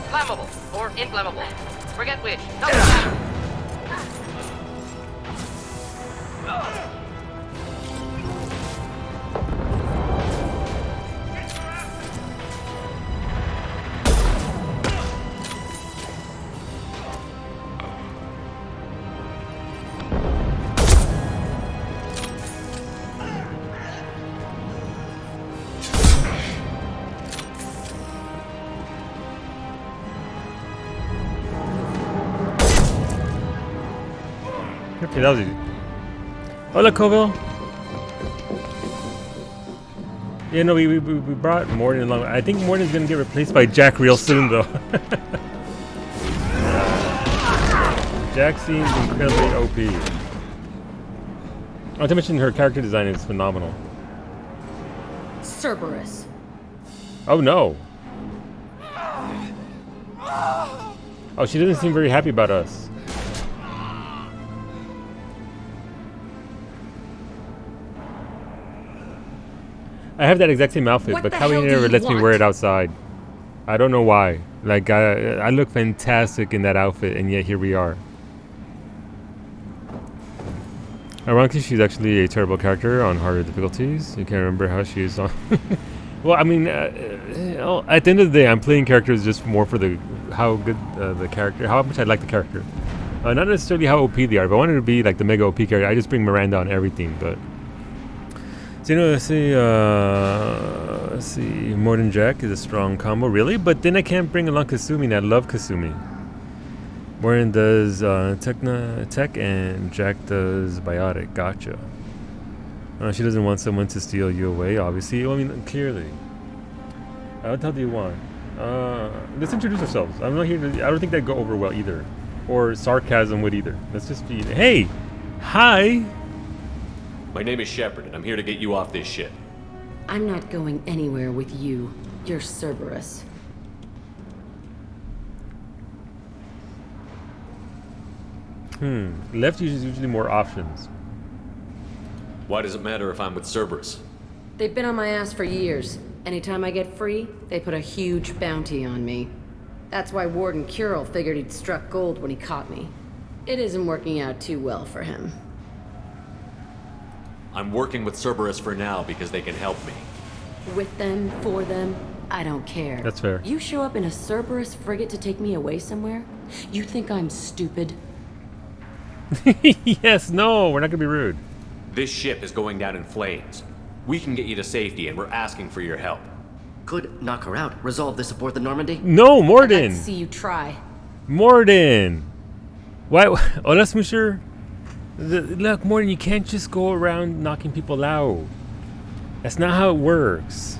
Flammable or inflammable. Forget which. No. Okay, that was easy. Hola, Coville. Yeah, no, we brought Morden along. I think Morden's gonna get replaced by Jack real soon, though. Jack seems incredibly OP. Not to mention her character design is phenomenal. Cerberus. Oh no. Oh, she doesn't seem very happy about us. I have that exact same outfit, but Callie never lets me wear it outside. I don't know why. Like, I look fantastic in that outfit, and yet here we are. Ironically, she's actually a terrible character on harder difficulties. You can't remember how she is on... Well, I mean, at the end of the day, I'm playing characters just more for how good the character, how much I like the character. Not necessarily how OP they are. If I wanted to be like the mega OP character, I just bring Miranda on everything, but... So, you know, let's see, Morden Jack is a strong combo, really? But then I can't bring along Kasumi, and I love Kasumi. Morden does tech, and Jack does biotic. Gotcha. She doesn't want someone to steal you away, obviously. Well, I mean, clearly. What the hell do you want? Let's introduce ourselves. I'm not here to... I don't think that'd go over well either. Or sarcasm would either. Let's just be... Hey! Hi! My name is Shepard, and I'm here to get you off this ship. I'm not going anywhere with you. You're Cerberus. Left is usually more options. Why does it matter if I'm with Cerberus? They've been on my ass for years. Anytime I get free, they put a huge bounty on me. That's why Warden Curel figured he'd struck gold when he caught me. It isn't working out too well for him. I'm working with Cerberus for now because they can help me. With them, for them, I don't care. That's fair. You show up in a Cerberus frigate to take me away somewhere? You think I'm stupid? Yes, no, we're not gonna be rude. This ship is going down in flames. We can get you to safety, and we're asking for your help. Could knock her out. Resolve this aboard the Normandy? No, Morden! Let's see you try. Morden! Why? Hola, Smoosher. Look, Morden, you can't just go around knocking people out. That's not how it works.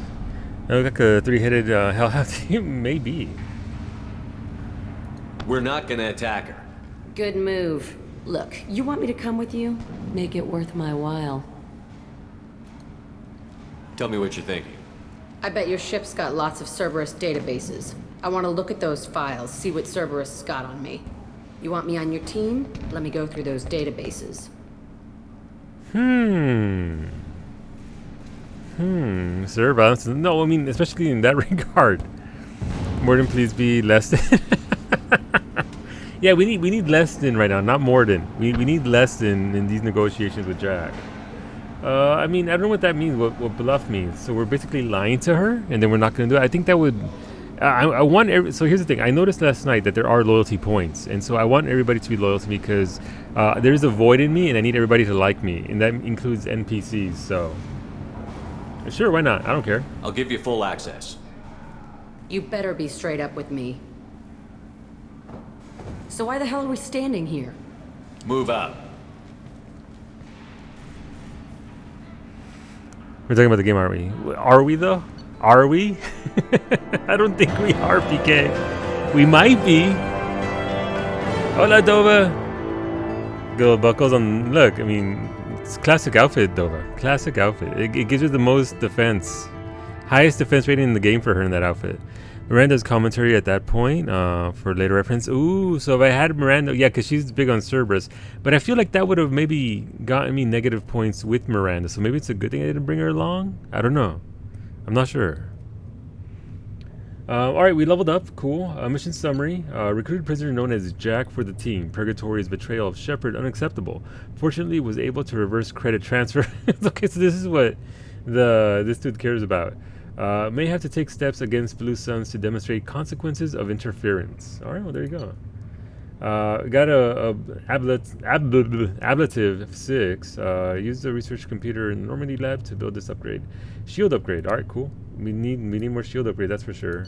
I look like a three-headed hellhound. Maybe. We're not gonna attack her. Good move. Look, you want me to come with you? Make it worth my while. Tell me what you're thinking. I bet your ship's got lots of Cerberus databases. I want to look at those files, see what Cerberus has got on me. You want me on your team? Let me go through those databases. Cerberus. No, I mean, especially in that regard. Morden, please be less than... Yeah, we need less than right now, not more than. We need less than in these negotiations with Jack. I mean, I don't know what that means, what bluff means. So we're basically lying to her, and then we're not going to do it. I think that would... I want... So here's the thing. I noticed last night that there are loyalty points, and so I want everybody to be loyal to me because there is a void in me, and I need everybody to like me, and that includes NPCs, so... Sure, why not? I don't care. I'll give you full access. You better be straight up with me. So why the hell are we standing here? Move out. We're talking about the game, aren't we? Are we, though? Are we? I don't think we are, PK. We might be. Hola, Dova. Gold buckles on... Look, I mean, it's classic outfit, Dova. Classic outfit. It gives you the most defense. Highest defense rating in the game for her in that outfit. Miranda's commentary at that point for later reference. Ooh, so if I had Miranda... Yeah, because she's big on Cerberus. But I feel like that would have maybe gotten me negative points with Miranda. So maybe it's a good thing I didn't bring her along? I don't know. I'm not sure. Alright, we leveled up. Cool. Mission summary. Recruited prisoner known as Jack for the team. Purgatory's betrayal of Shepard unacceptable. Fortunately, was able to reverse credit transfer. Okay, so this is what this dude cares about. May have to take steps against Blue Suns to demonstrate consequences of interference. Alright, well there you go. Got a ablative 6. Use the research computer in the Normandy lab to build this upgrade. Shield upgrade. Alright, cool. We need more shield upgrade, that's for sure.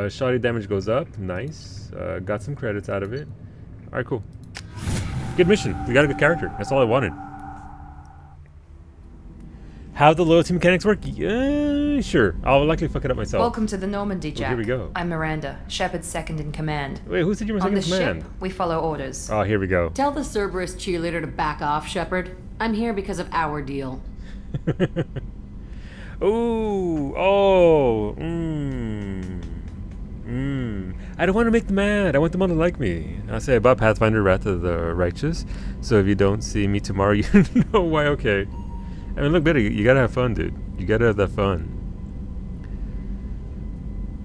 Shoddy damage goes up. Nice. Got some credits out of it. Alright, cool. Good mission. We got a good character. That's all I wanted. How the loyalty mechanics work? Yeah, sure. I'll likely fuck it up myself. Welcome to the Normandy, Jack. Here we go. I'm Miranda, Shepard's second in command. Wait, who said you were second in command? On the ship, we follow orders. Oh, here we go. Tell the Cerberus cheerleader to back off, Shepard. I'm here because of our deal. Ooh, oh, I don't want to make them mad. I want them all to like me. I say about Pathfinder Wrath of the Righteous. So if you don't see me tomorrow, you know why. Okay. I mean, look better. You gotta have fun, dude. You gotta have that fun.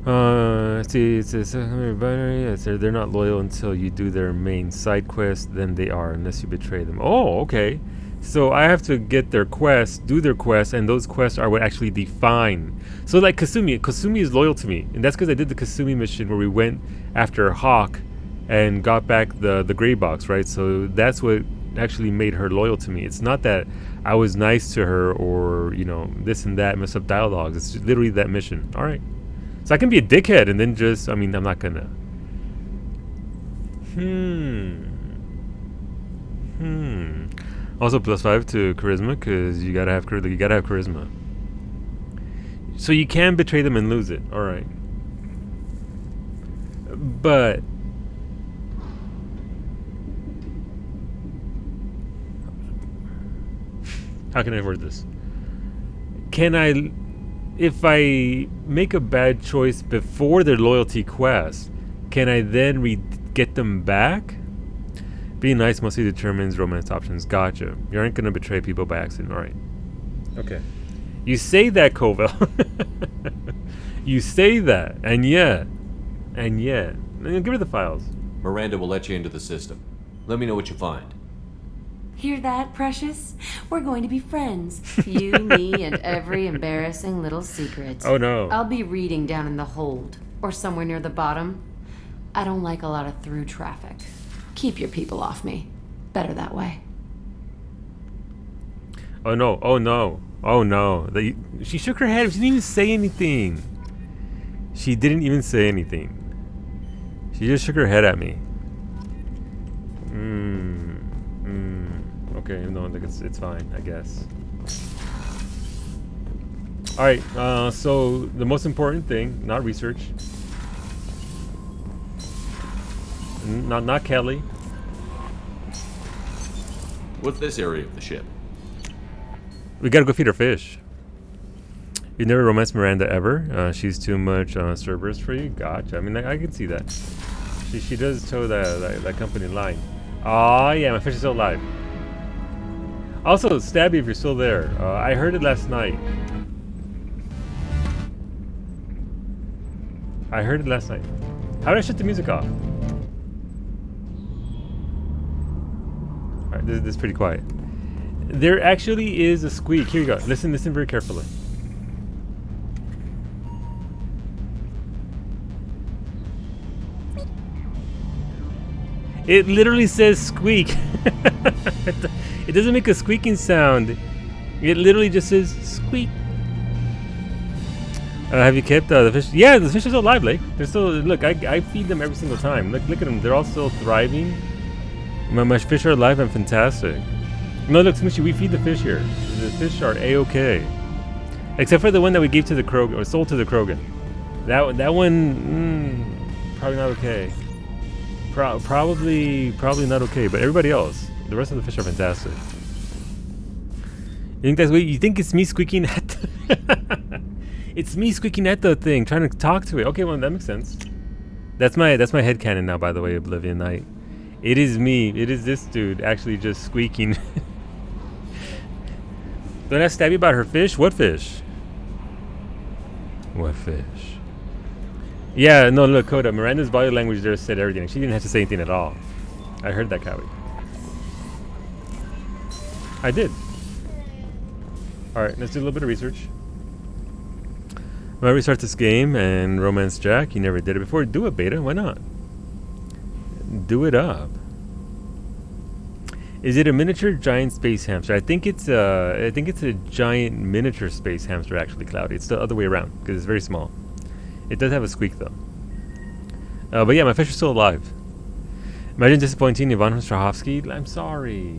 Let's see. It says they're not loyal until you do their main side quest. Then they are, unless you betray them. Oh, okay. So I have to get their quests, do their quests, and those quests are what actually define. So like Kasumi is loyal to me, and that's because I did the Kasumi mission where we went after Hawk and got back the gray box, right? So that's what actually made her loyal to me. It's not that I was nice to her or, you know, this and that, mess up dialogues. It's just literally that mission. All right. So I can be a dickhead and then just, I mean, I'm not gonna. Also +5 to charisma because you gotta have charisma. So you can betray them and lose it. All right. But how can I word this? Can I, if I make a bad choice before their loyalty quest, can I then get them back? Being nice mostly determines romance options. Gotcha. You aren't going to betray people by accident. All right. Okay. You say that, Koval. You say that. And yet. Give her the files. Miranda will let you into the system. Let me know what you find. Hear that, Precious? We're going to be friends. You, me, and every embarrassing little secret. Oh, no. I'll be reading down in the hold, or somewhere near the bottom. I don't like a lot of through traffic. Keep your people off me. Better that way. Oh, no. Oh, no. Oh, no. She shook her head. She didn't even say anything. She didn't even say anything. She just shook her head at me. Okay, no, it's fine, I guess. Alright, so the most important thing, not research. Not Kelly. What's this area of the ship? We gotta go feed her fish. You never romanced Miranda ever? She's too much Cerberus for you? Gotcha. I mean, I can see that. She does toe that company line. Oh yeah, my fish is still alive. Also, Stabby, if you're still there. I heard it last night. How did I shut the music off? Alright, this is pretty quiet. There actually is a squeak. Here you go. Listen very carefully. It literally says squeak. It doesn't make a squeaking sound. It literally just says squeak. Have you kept the fish? Yeah, the fish are still alive, Blake. They're still, look, I feed them every single time. Look at them. They're all still thriving. My fish are alive and fantastic. No, look, Smushy, we feed the fish here. The fish are A-okay. Except for the one that we gave to the Krogan, or sold to the Krogan. That one, probably not okay. Probably not okay, but everybody else, the rest of the fish are fantastic. You think that's what you think? It's me squeaking at the it's me squeaking at the thing, trying to talk to it. Okay, well that makes sense. That's my headcanon now, by the way, Oblivion Knight. It is me. It is this dude actually just squeaking. Don't ask Stabby about her fish. What fish? What fish? Yeah, no, look, Coda. Miranda's body language there said everything. She didn't have to say anything at all. I heard that, Cowie. I did. Alright, let's do a little bit of research. When I restart this game and romance Jack, you never did it before, do it, Beta. Why not? Do it up. Is it a miniature giant space hamster? I think it's a giant miniature space hamster, actually, Cloudy. It's the other way around, because it's very small. It does have a squeak, though. But yeah, my fish are still alive. Imagine disappointing Ivan Strahovski. I'm sorry.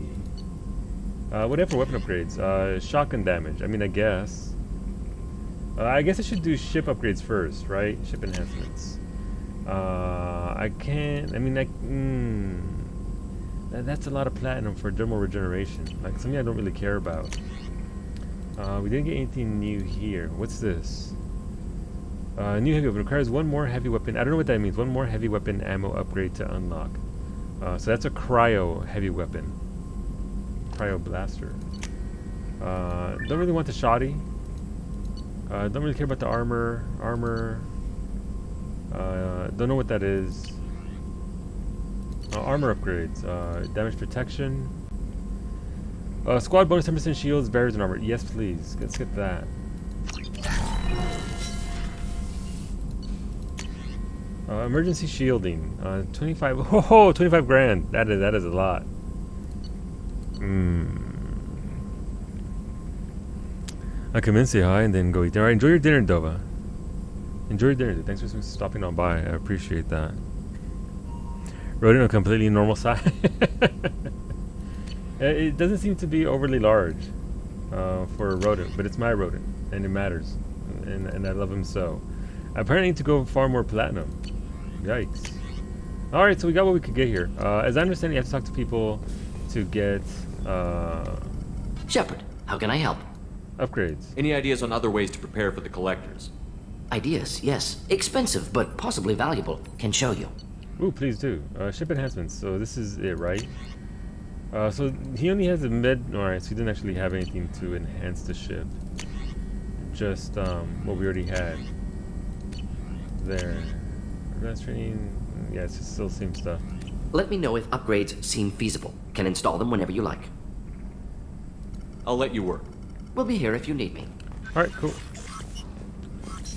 Whatever weapon upgrades. Shotgun damage. I mean, I guess. I guess I should do ship upgrades first, right? Ship enhancements. I can't. I mean, that's a lot of platinum for dermal regeneration. Like something I don't really care about. We didn't get anything new here. What's this? New heavy weapon requires one more heavy weapon. I don't know what that means. One more heavy weapon ammo upgrade to unlock. So that's a cryo heavy weapon. Cryo blaster. Don't really want the shoddy. Don't really care about the armor. Don't know what that is. Armor upgrades. Damage protection. Squad bonus 10% shields, barriers, and armor. Yes, please. Let's get that. Emergency shielding. 25. Oh, 25 grand. That is a lot. I come in, say hi, and then go eat dinner. All right, enjoy your dinner, Dova. Enjoy your dinner. Thanks for stopping on by. I appreciate that. Rodent a completely normal size. It doesn't seem to be overly large for a rodent, but it's my rodent, and it matters, and I love him so. I apparently need to go far more platinum. Yikes. All right, so we got what we could get here. As I understand, you have to talk to people to get Shepard, how can I help? Upgrades. Any ideas on other ways to prepare for the collectors? Ideas, yes. Expensive, but possibly valuable. Can show you. Ooh, please do. Ship enhancements. So this is it, right? So he only has a med. Alright, so he didn't actually have anything to enhance the ship. Just what we already had. There. Advanced training. Yeah, it's just still the same stuff. Let me know if upgrades seem feasible. Can install them whenever you like. I'll let you work. We'll be here if you need me. Alright, cool.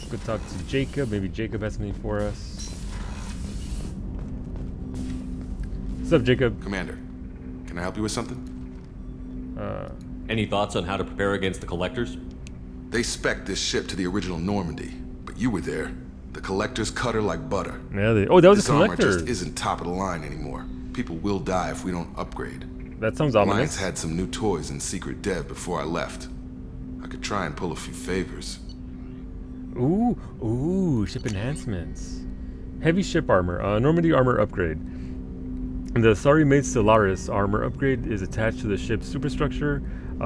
Go talk to Jacob. Maybe Jacob has something for us. What's up, Jacob? Commander, can I help you with something? Any thoughts on how to prepare against the collectors? They spec'd this ship to the original Normandy, but you were there. The collectors cut her like butter. Yeah, oh, that was this a collector. Armor just isn't top of the line anymore. People will die if we don't upgrade. That sounds Alliance ominous. had some new toys in secret dev before I left. I could try and pull a few favors. Ooh, ship enhancements. Heavy ship armor, Normandy armor upgrade. The Sorry Made Stellaris armor upgrade is attached to the ship's superstructure.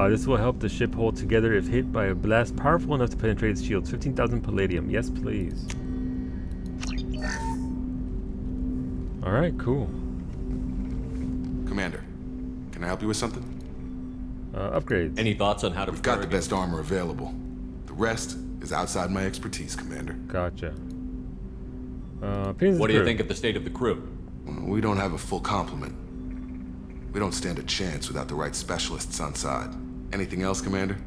This will help the ship hold together if hit by a blast powerful enough to penetrate its shields. 15,000 palladium. Yes, please. Alright, cool. Commander, can I help you with something? Upgrades. Any thoughts on how to We've got the best armor available. The rest is outside my expertise, Commander. Gotcha. What do you think of the state of the crew? We don't have a full complement. We don't stand a chance without the right specialists on side. Anything else, Commander?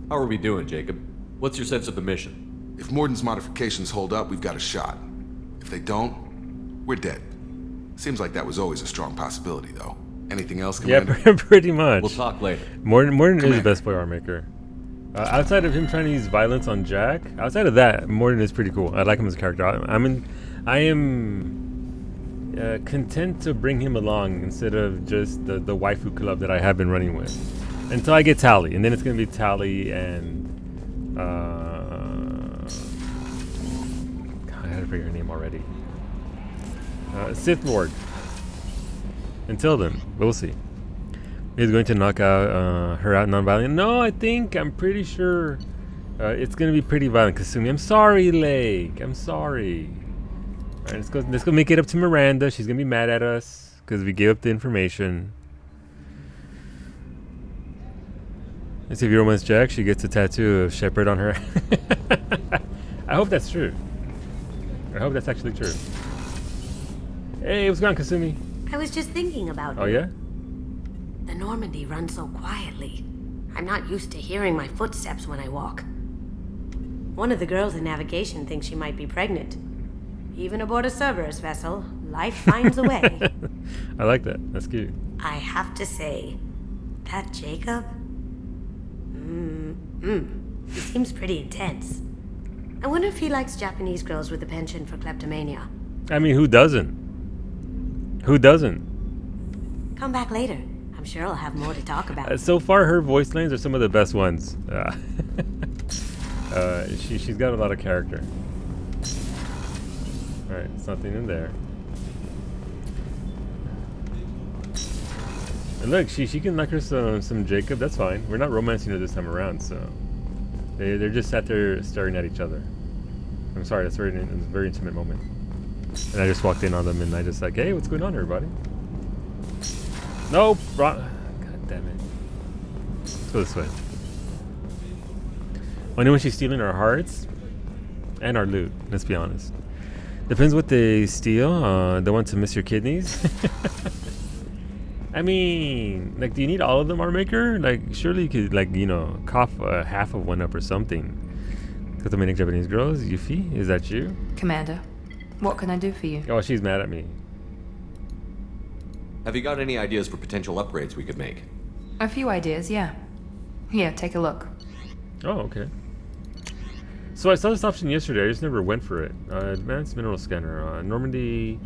How are we doing, Jacob? What's your sense of the mission? If Morden's modifications hold up, we've got a shot. If they don't, we're dead. Seems like that was always a strong possibility, though. Anything else, Commander? Yeah, pretty much. We'll talk later. Morden is the best boy arm maker. Outside of him trying to use violence on Jack, outside of that, Morden is pretty cool. I like him as a character. I am content to bring him along instead of just the waifu club that I have been running with. Until I get Tali, and then it's going to be Tali and... God, I had to forget her name already. Sith Lord. Until then, we'll see. He's going to knock out her out non-violent. No, I'm pretty sure it's going to be pretty violent. Kasumi, I'm sorry, Lake. I'm sorry. All right, let's go make it up to Miranda. She's going to be mad at us because we gave up the information. Let's see if you romance Jack. She gets a tattoo of Shepard on her. I hope that's true. I hope that's actually true. Hey, what's going on, Kasumi? I was just thinking about Oh, you. yeah? The Normandy runs so quietly. I'm not used to hearing my footsteps when I walk. One of the girls in navigation thinks she might be pregnant. Even aboard a Cerberus vessel, life finds a way. I like that. That's cute. I have to say, that Jacob? He seems pretty intense. I wonder if he likes Japanese girls with a penchant for kleptomania. I mean, who doesn't? Who doesn't? Come back later. I'm sure I'll have more to talk about. So far, her voice lines are some of the best ones. She's got a lot of character. Alright, there's nothing in there. And look, she can like her some Jacob, that's fine. We're not romancing her this time around, so... They're just sat there staring at each other. I'm sorry, that's a very intimate moment. And I just walked in on them and I just like, hey, what's going on, everybody? Nope! God damn it. Let's go this way. Wonder when she's stealing our hearts? And our loot, let's be honest. Depends what they steal. They want to miss your kidneys. I mean, like, do you need all of them, Armmaker? Like, surely you could, like, you know, cough half of one up or something. Cosmetic Japanese girls, Yuffie, is that you? Commander, what can I do for you? Oh, she's mad at me. Have you got any ideas for potential upgrades we could make? A few ideas, yeah. Here, take a look. Oh, okay. So I saw this option yesterday. I just never went for it. Advanced mineral scanner. Normandy,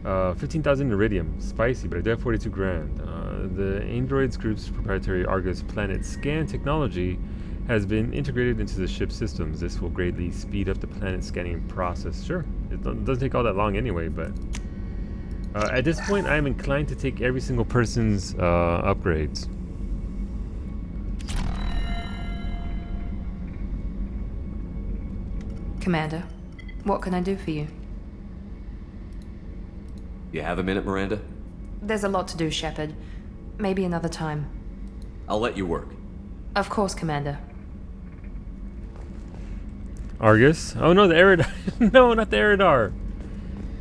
15,000 iridium. Spicy, but I do have 42 grand. The Androids Group's proprietary Argus planet scan technology has been integrated into the ship's systems. This will greatly speed up the planet scanning process. Sure, it doesn't take all that long anyway, but at this point, I am inclined to take every single person's upgrades. Commander, what can I do for you? You have a minute, Miranda? There's a lot to do, Shepard. Maybe another time. I'll let you work. Of course, Commander. Argus? Oh no, the Eridar. No, not the Eridar.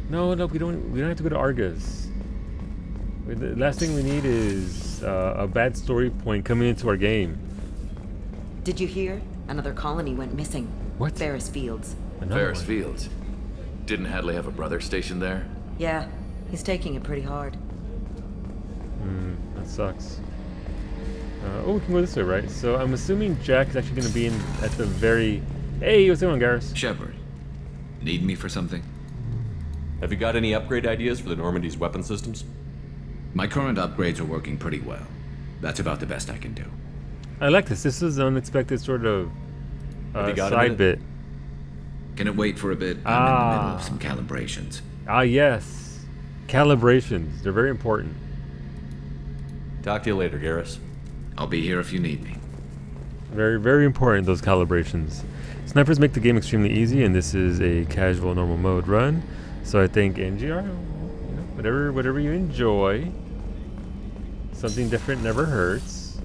No, we don't have to go to Argus. The last thing we need is a bad story point coming into our game. Did you hear? Another colony went missing. What? Ferris Fields. Ferris Fields? Didn't Hadley have a brother stationed there? Yeah, he's taking it pretty hard. That sucks. Oh, we can go this way, right? So I'm assuming Jack is actually going to be at the very... Hey, what's going on, Garrus? Shepard, need me for something? Have you got any upgrade ideas for the Normandy's weapon systems? My current upgrades are working pretty well. That's about the best I can do. I like this. This is an unexpected sort of side bit. Can it wait for a bit? I'm in the middle of some calibrations. Ah, yes. Calibrations. They're very important. Talk to you later, Garrus. I'll be here if you need me. Very, very important, those calibrations. Snipers make the game extremely easy, and this is a casual normal mode run. So I think NGR, whatever you enjoy. Something different never hurts.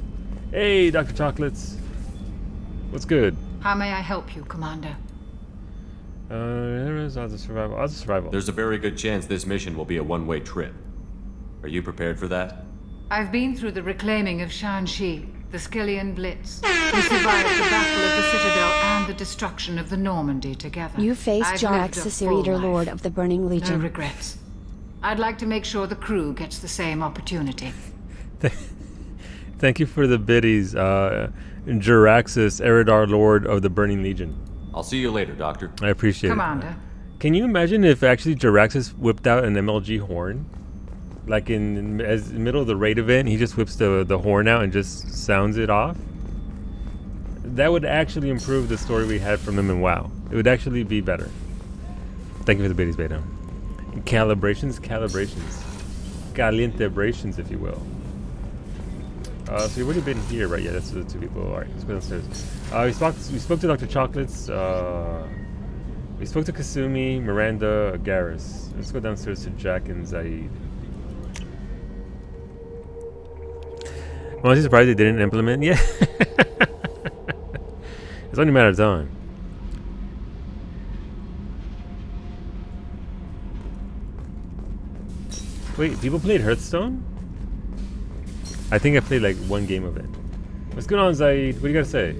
Hey, Dr. Chocolates. What's good? How may I help you, Commander? Odds of survival. Odds of survival. There's a very good chance this mission will be a one-way trip. Are you prepared for that? I've been through the reclaiming of Shan-Chi, the Skillian Blitz. We survived the Battle of the Citadel and the destruction of the Normandy together. You face I've Jarax, lived a the full Sereader life. Lord of the Burning Legion. No regrets. I'd like to make sure the crew gets the same opportunity. Thank you for the biddies, Jaraxxus, Eridar Lord of the Burning Legion. I'll see you later, Doctor. I appreciate Commander. it. Can you imagine if actually Jaraxxus whipped out an MLG horn? Like in the middle of the raid event, he just whips the horn out and just sounds it off? That would actually improve the story we had from him in WoW. It would actually be better. Thank you for the biddies, Beta. Calibrations? Calientebrations, if you will. So we've already been here, right? Yeah, that's the two people. Alright, let's go downstairs. We spoke to Dr. Chocolates. We spoke to Kasumi, Miranda, Garrus. Let's go downstairs to Jack and Zaid. I'm honestly surprised they didn't implement. Yeah. It's only a matter of time. Wait, people played Hearthstone? I think I played like one game of it. What's going on, Zaid? What do you gotta say?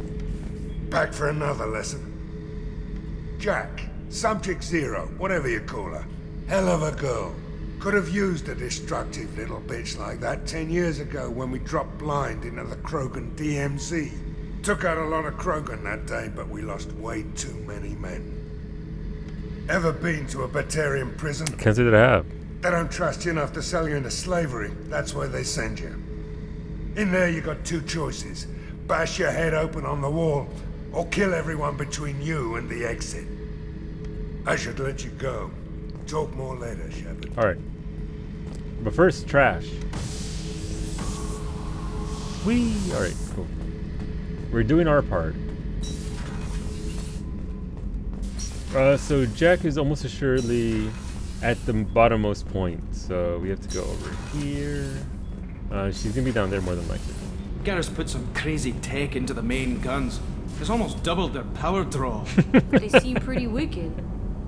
Back for another lesson. Jack, Subject Zero, whatever you call her. Hell of a girl. Could have used a destructive little bitch like that 10 years ago when we dropped blind into the Krogan DMZ. Took out a lot of Krogan that day, but we lost way too many men. Ever been to a Batarian prison? Can't say that I have. They don't trust you enough to sell you into slavery. That's where they send you. In there you got two choices. Bash your head open on the wall, or kill everyone between you and the exit. I should let you go. Talk more later, Shepard. Alright. But first, trash. Whee! Alright, cool. We're doing our part. So Jack is almost assuredly at the bottommost point. So we have to go over here. She's gonna be down there more than likely. Garrus put some crazy tech into the main guns. It's almost doubled their power draw. They seem pretty wicked.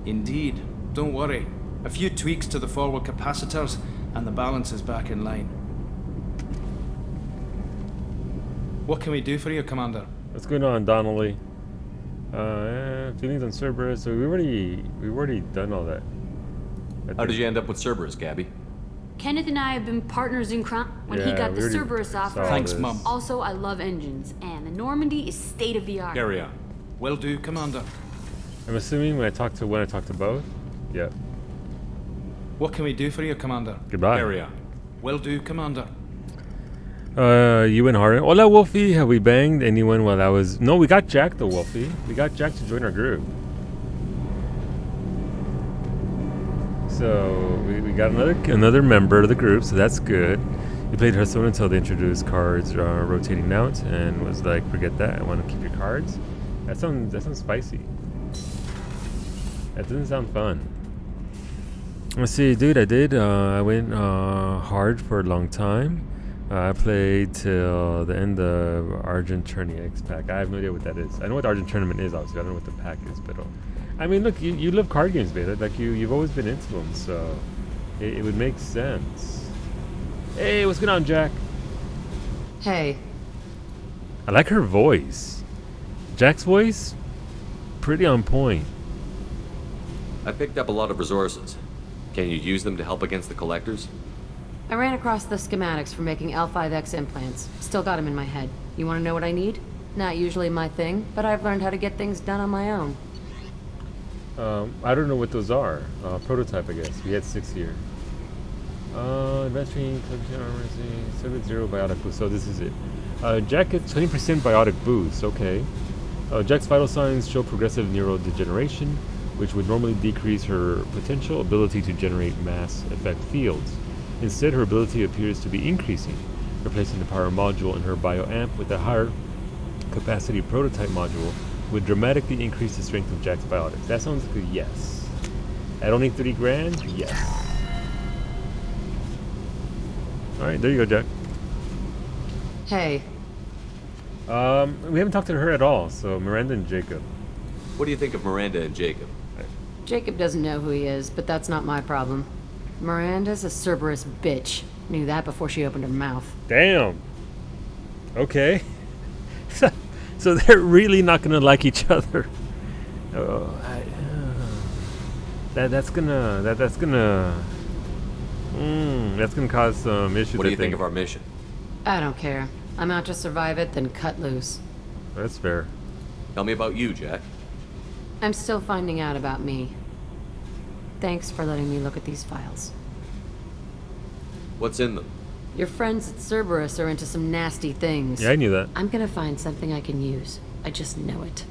Indeed. Don't worry. A few tweaks to the forward capacitors, and the balance is back in line. What can we do for you, Commander? What's going on, Donnelly? Feelings on Cerberus. So we've already done all that. How did you end up with Cerberus, Gabby? Kenneth and I have been partners in crime when he Yeah, got we the already Cerberus offer. saw Thanks, this. Mum. Also, I love engines, and the Normandy is state of the art. Carry on. Will do, Commander. I'm assuming when I talk to both. Yeah. What can we do for you, Commander? Goodbye. Carry on. Will do, Commander. You and Harden. Hola, Wolfie. Have we banged anyone while I was? No, we got Jack though, Wolfie. We got Jack to join our group. So we got another member of the group, so that's good. We played Hearthstone until they introduced cards rotating out, and was like, forget that. I want to keep your cards. That sounds spicy. That doesn't sound fun. Let's see, dude. I went hard for a long time. I played till the end of Argent Tourney X pack. I have no idea what that is. I know what the Argent Tournament is, obviously. I don't know what the pack is, but I mean, look, you love card games, Beta. Like you've always been into them, so it would make sense. Hey, what's going on, Jack? Hey. I like her voice. Jack's voice, pretty on point. I picked up a lot of resources. Can you use them to help against the collectors? I ran across the schematics for making L5X implants. Still got them in my head. You want to know what I need? Not usually my thing, but I've learned how to get things done on my own. I don't know what those are. Prototype, I guess. We had 6 here. Advanced training, 7-0 biotic boost. So this is it. Jack gets 20% biotic boost. Okay. Jack's vital signs show progressive neurodegeneration, which would normally decrease her potential ability to generate mass effect fields. Instead, her ability appears to be increasing, replacing the power module in her bioamp with a higher capacity prototype module would dramatically increase the strength of Jack's biotics. That sounds like a yes. At only 30 grand? Yes. Alright, there you go, Jack. Hey. We haven't talked to her at all, so Miranda and Jacob. What do you think of Miranda and Jacob? Jacob doesn't know who he is, but that's not my problem. Miranda's a Cerberus bitch. Knew that before she opened her mouth. Damn. Okay. So they're really not gonna like each other. That's gonna cause some issues. What do you think of our mission? I don't care. I'm out to survive it, then cut loose. That's fair. Tell me about you, Jack. I'm still finding out about me. Thanks for letting me look at these files. What's in them? Your friends at Cerberus are into some nasty things. Yeah, I knew that. I'm gonna find something I can use. I just know it.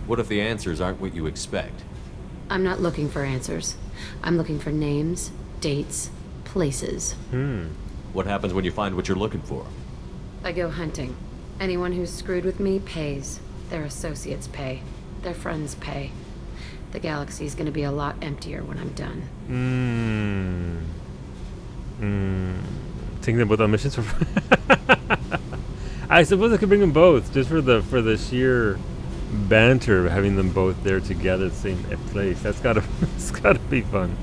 What if the answers aren't what you expect? I'm not looking for answers. I'm looking for names, dates, places. What happens when you find what you're looking for? I go hunting. Anyone who's screwed with me pays. Their associates pay. Their friends pay. The galaxy's gonna be a lot emptier when I'm done. Taking them both on missions for I suppose I could bring them both just for the sheer banter of having them both there together at the same place. It's gotta be fun.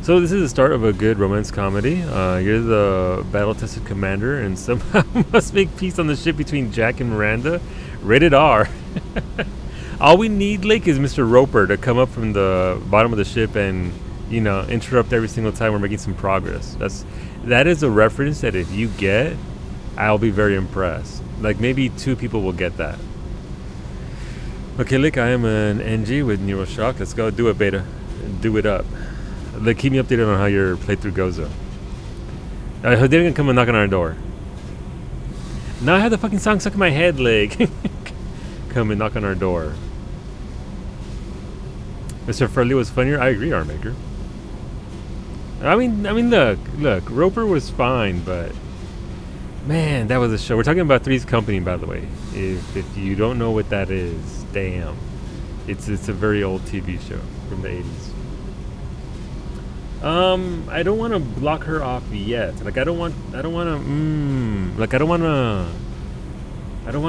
So this is the start of a good romance comedy. You're the battle-tested commander and somehow must make peace on the ship between Jack and Miranda. Rated R. All we need, Lake, is Mr. Roper to come up from the bottom of the ship and, you know, interrupt every single time we're making some progress. That is a reference that if you get, I'll be very impressed. Like, maybe 2 people will get that. Okay, Lake, I am an NG with Neuroshock. Let's go do it, Beta. Do it up. Like, keep me updated on how your playthrough goes, though. They're gonna come and knock on our door. Now I have the fucking song stuck in my head, Lake. Come and knock on our door. Mr. Furley was funnier. I agree, Armaker. I mean, look. Roper was fine, but man, that was a show. We're talking about Three's Company, by the way. If you don't know what that is, damn, it's a very old TV show from the 80s. I don't want to block her off yet. Like, I don't want to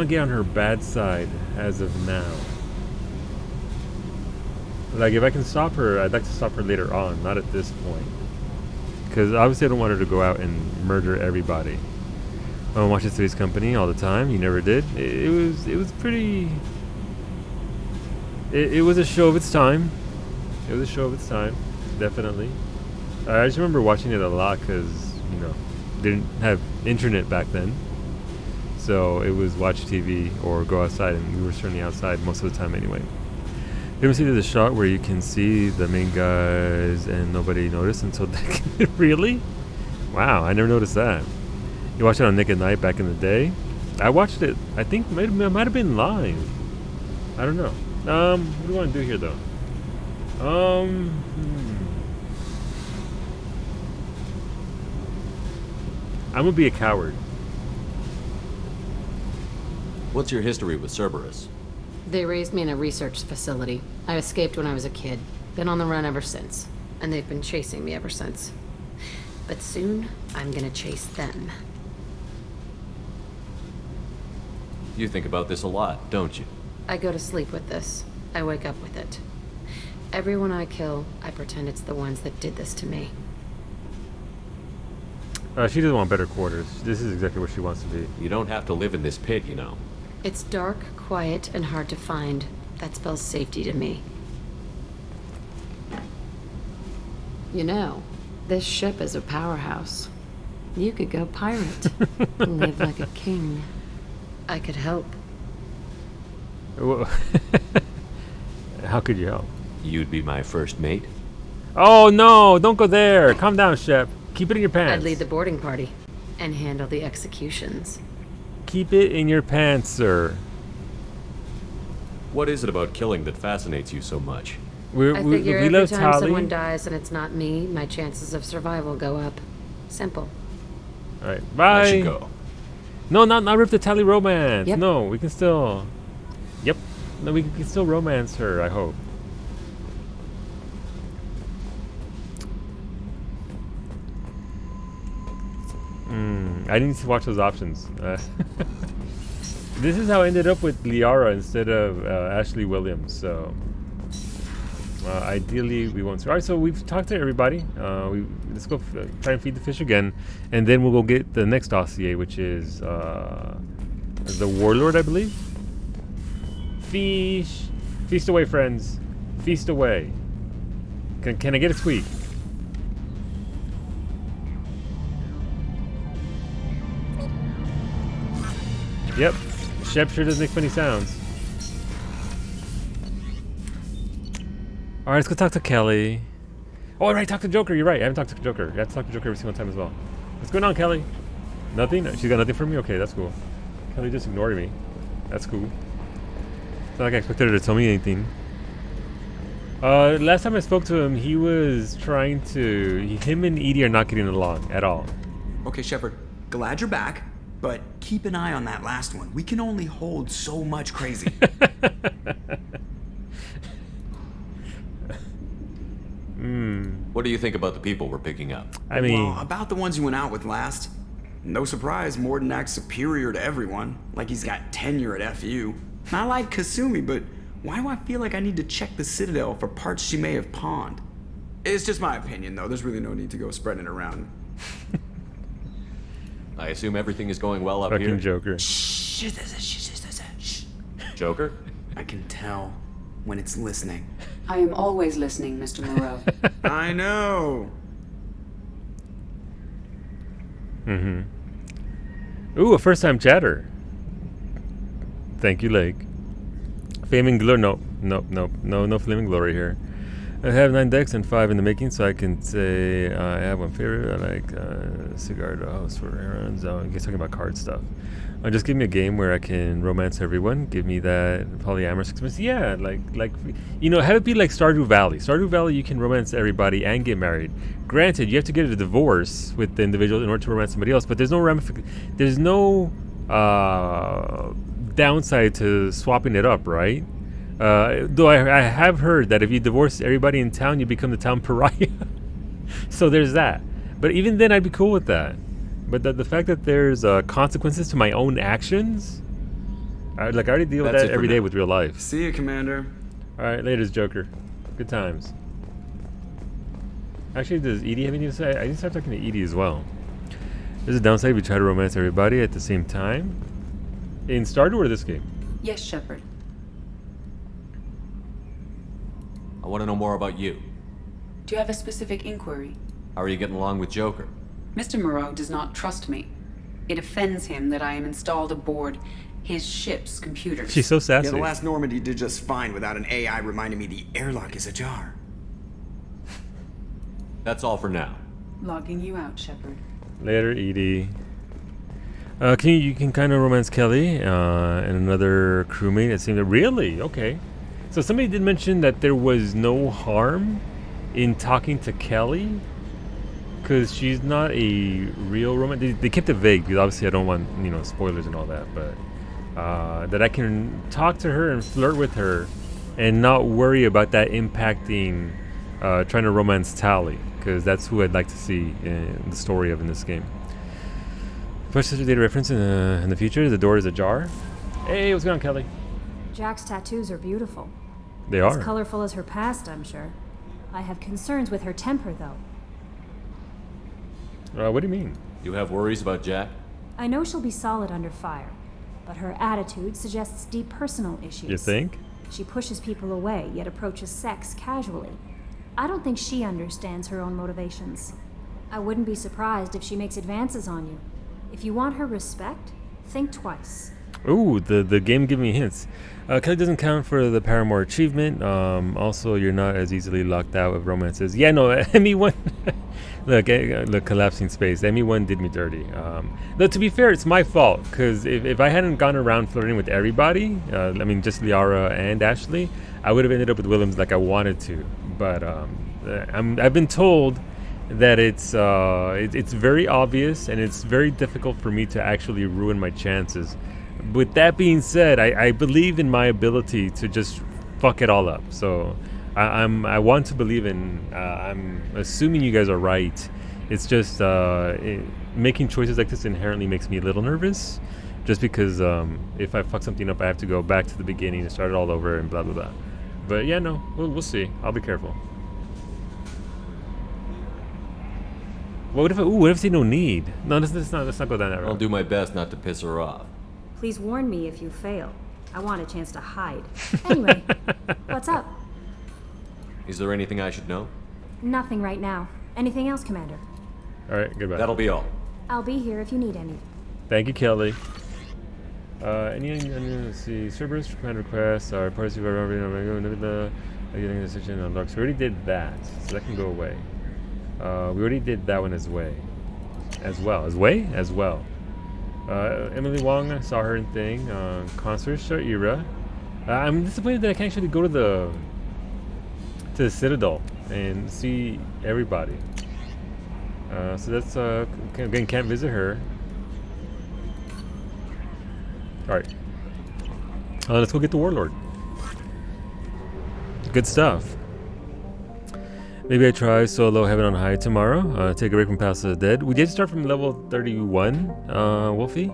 get on her bad side as of now. Like, if I can stop her, I'd like to stop her later on, not at this point. Because obviously I don't want her to go out and murder everybody. I watch Three's Company all the time. You never did. It was pretty. It was a show of its time. It was a show of its time. definitely. I just remember watching it a lot because, you know, didn't have internet back then. So it was watch TV or go outside, and we were certainly outside most of the time anyway. You ever see the shot where you can see the main guys and nobody noticed until they really? Wow, I never noticed that. You watched it on Nick at Night back in the day. I watched it, I think it might have been live. I don't know. What do you want to do here though? I'm gonna be a coward. What's your history with Cerberus? They raised me in a research facility. I escaped when I was a kid. Been on the run ever since. And they've been chasing me ever since. But soon, I'm gonna chase them. You think about this a lot, don't you? I go to sleep with this. I wake up with it. Everyone I kill, I pretend it's the ones that did this to me. She doesn't want better quarters. This is exactly where she wants to be. You don't have to live in this pit, you know. It's dark, quiet, and hard to find. That spells safety to me. You know, this ship is a powerhouse. You could go pirate. Live like a king. I could help. How could you help? You'd be my first mate. Oh no, don't go there. Calm down, Shep. Keep it in your pants. I'd lead the boarding party and handle the executions. Keep it in your pants, sir. What is it about killing that fascinates you so much? I figure every time someone dies and it's not me, my chances of survival go up. Simple. Alright, bye. I should go. No, not rip the Tally romance. Yep. No, we can still... Yep. No, we can still romance her, I hope. I need to watch those options. This is how I ended up with Liara instead of Ashley Williams, so... ideally, we won't... Alright, so we've talked to everybody. Let's go try and feed the fish again, and then we'll go get the next dossier, which is the Warlord, I believe? Fish! Feast away, friends. Feast away. Can I get a squeak? Yep, Shep sure does make funny sounds. Alright, let's go talk to Kelly. Oh, right, talk to Joker. You're right. I haven't talked to Joker. I have to talk to Joker every single time as well. What's going on, Kelly? Nothing? She's got nothing for me? Okay, that's cool. Kelly just ignored me. That's cool. It's not like I expected her to tell me anything. Last time I spoke to him, he was trying to... Him and Edie are not getting along at all. Okay, Shepard. Glad you're back, but keep an eye on that last one. We can only hold so much crazy. What do you think about the people we're picking up? I mean... Well, about the ones you went out with last. No surprise, Mordin acts superior to everyone. Like he's got tenure at FU. I like Kasumi, but why do I feel like I need to check the Citadel for parts she may have pawned? It's just my opinion, though. There's really no need to go spreading it around. I assume everything is going well up Fucking here. Joker. Shh. Joker? I can tell when it's listening. I am always listening, Mr. Moreau. I know. Ooh, a first-time chatter. Thank you, Lake. Flaming glory. No flaming glory here. I have 9 decks and 5 in the making, so I can say I have one favorite. I like Cigar to host for errands. I guess talking about card stuff. Just give me a game where I can romance everyone. Give me that polyamorous experience. Yeah, like you know, have it be like Stardew Valley. Stardew Valley, you can romance everybody and get married. Granted, you have to get a divorce with the individual in order to romance somebody else, but there's no downside to swapping it up, right? Though I have heard that if you divorce everybody in town, you become the town pariah. So there's that. But even then, I'd be cool with that. But the fact that there's consequences to my own actions, I already deal with that every day with real life. See you, Commander. All right, later, Joker. Good times. Actually, does Edie have anything to say? I need to start talking to Edie as well. There's a downside if we try to romance everybody at the same time. In Stardew or this game? Yes, Shepard. I want to know more about you. Do you have a specific inquiry? How are you getting along with Joker? Mr. Moreau does not trust me. It offends him that I am installed aboard his ship's computers. She's so sassy. Yeah, the last Normandy did just fine without an AI reminding me the airlock is ajar. That's all for now. Logging you out, Shepard. Later, Edie. You can kind of romance Kelly and another crewmate. It seemed really okay. So somebody did mention that there was no harm in talking to Kelly because she's not a real romance. They kept it vague because obviously I don't want spoilers and all that, but that I can talk to her and flirt with her and not worry about that impacting trying to romance Tali, because that's who I'd like to see in the story of in this game. First data reference in the future. The door is ajar. Hey, what's going on, Kelly? Jack's tattoos are beautiful. They are. As colorful as her past, I'm sure. I have concerns with her temper, though. What do you mean? You have worries about Jack? I know she'll be solid under fire, but her attitude suggests deep personal issues. You think? She pushes people away, yet approaches sex casually. I don't think she understands her own motivations. I wouldn't be surprised if she makes advances on you. If you want her respect, think twice. Ooh, the game giving me hints. Kelly doesn't count for the Paramore achievement. Also, you're not as easily locked out of romances. Yeah, no, ME1. Look, collapsing space. ME1 did me dirty. Though, to be fair, it's my fault, because if I hadn't gone around flirting with everybody, just Liara and Ashley, I would have ended up with Williams like I wanted to. But I've been told that it's very obvious and it's very difficult for me to actually ruin my chances. With that being said, I believe in my ability to just fuck it all up. So I want to believe in. I'm assuming you guys are right. It's just making choices like this inherently makes me a little nervous, just because if I fuck something up, I have to go back to the beginning and start it all over and blah blah blah. But yeah, no, we'll see. I'll be careful. What if they no need? No, let's not go down that road. I'll do my best not to piss her off. Please warn me if you fail. I want a chance to hide. Anyway, what's up? Is there anything I should know? Nothing right now. Anything else, Commander? All right, goodbye. That'll be all. I'll be here if you need anything. Thank you, Kelly. Let's see. Cerberus command requests are parts of our getting the section unlocked. So we already did that, so that can go away. We already did that one as well. Emily Wong, saw her in thing. Concert Era. I'm disappointed that I can't actually go to the Citadel and see everybody. So that's again, can't visit her. All right. Let's go get the Warlord. Good stuff. Maybe I try solo Heaven on High tomorrow. Take a break from Palace of the Dead. We did start from level 31, Wolfie.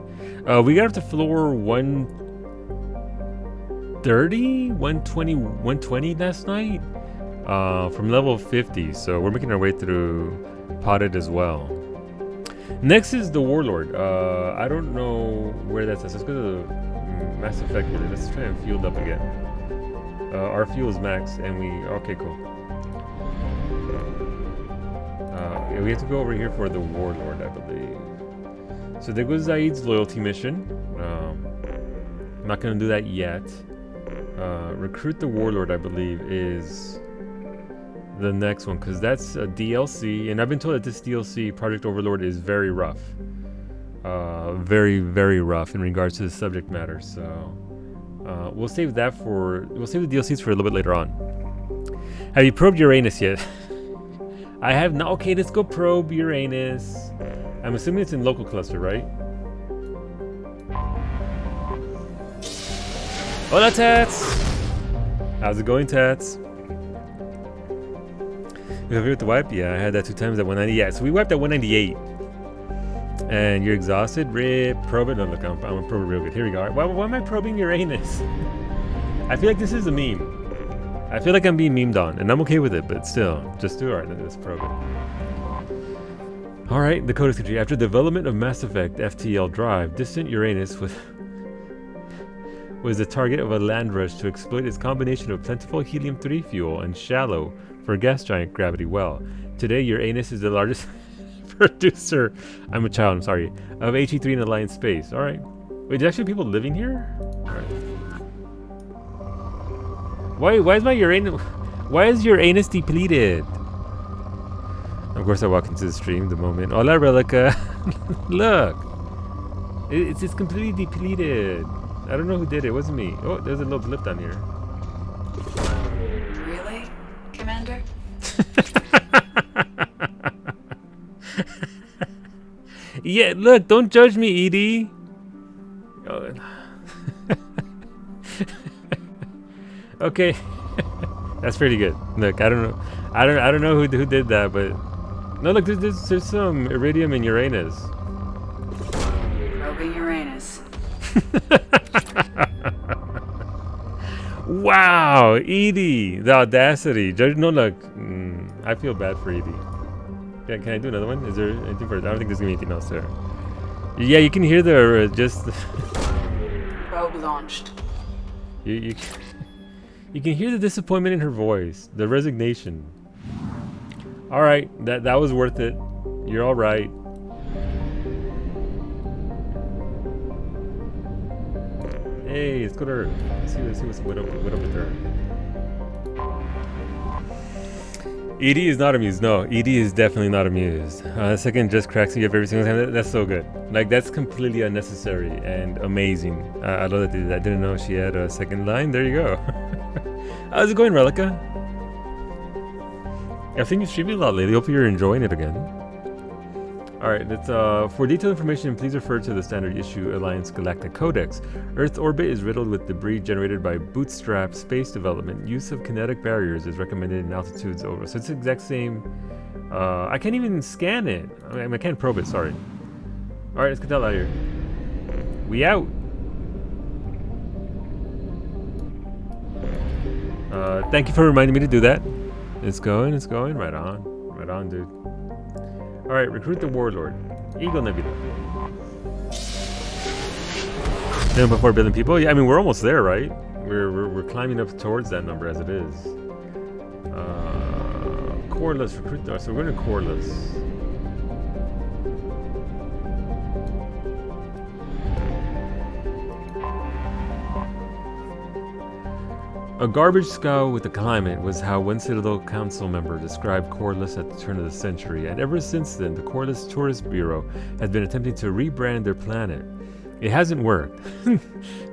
We got up to floor 130, 120, 120 last night. From level 50, so we're making our way through Potted as well. Next is the Warlord. I don't know where that's at. So let's go to the Mass Effect. Let's try and fuel up again. Our fuel is max, and okay, cool. We have to go over here for the Warlord, I believe. So there goes Zaid's loyalty mission. I'm not going to do that yet. Recruit the Warlord, I believe, is the next one, because that's a DLC, and I've been told that this DLC, Project Overlord, is very rough. Very, very rough in regards to the subject matter, so we'll save the DLCs for a little bit later on. Have you probed Uranus yet? I have not. Okay, let's go probe Uranus. I'm assuming it's in local cluster, right? Hola, Tats! How's it going, Tats? You have with the wipe? Yeah, I had that 2 times at 190. Yeah, so we wiped at 198. And you're exhausted? Rip, probe it. No, look, I'm gonna probe it real good. Here we go. Why am I probing Uranus? I feel like this is a meme. I feel like I'm being memed on, and I'm okay with it, but still, just do it. Alright, let's probe it. Alright, the Codex entry. After development of Mass Effect FTL Drive, distant Uranus with was the target of a land rush to exploit its combination of plentiful helium-3 fuel and shallow for a gas giant gravity well. Today, Uranus is the largest producer, I'm a child, I'm sorry, of HE3 in Alliance space. Alright. Wait, there's actually people living here? Alright. Why is my Uranus... Why is Uranus depleted? Of course, I walk into the stream the moment. Hola, Relica. Look. It's completely depleted. I don't know who did it. It wasn't me. Oh, there's a little blip down here. Really, Commander? Yeah, look, don't judge me, Edie. Oh. Okay. That's pretty good. Look, I don't know who did that, but no, look, there's some iridium in Uranus. Probing Uranus. Wow, Edie, the audacity. No, look, I feel bad for Edie. Yeah, can I do another one? Is there anything for? I don't think there's gonna be anything else there. Yeah, you can hear the just. Probe launched. You can hear the disappointment in her voice, the resignation. All right, that was worth it. You're all right. Hey, let's go to Earth. Let's see what up with her. Edie is not amused. No, Edie is definitely not amused. The second just cracks you up every single time. That's so good. Like, that's completely unnecessary and amazing. I love that they did that. I didn't know she had a second line. There you go. How's it going, Relica? I think you're streaming a lot lately. Hopefully you're enjoying it again. Alright, let's for detailed information, please refer to the standard issue Alliance Galactic Codex. Earth's orbit is riddled with debris generated by bootstrap space development. Use of kinetic barriers is recommended in altitudes over. So it's the exact same. I can't even scan it. I can't probe it, sorry. Alright, let's get the hell out of here. We out. Thank you for reminding me to do that. It's going. Right on, dude. Alright, recruit the Warlord. Eagle Nebula. 4 billion people? Yeah, I mean, we're almost there, right? We're climbing up towards that number as it is. Coreless, recruit. So we're going to Coreless. A garbage scow with a climate was how one Citadel Council member described Coreless at the turn of the century, and ever since then, the Coreless Tourist Bureau has been attempting to rebrand their planet. It hasn't worked,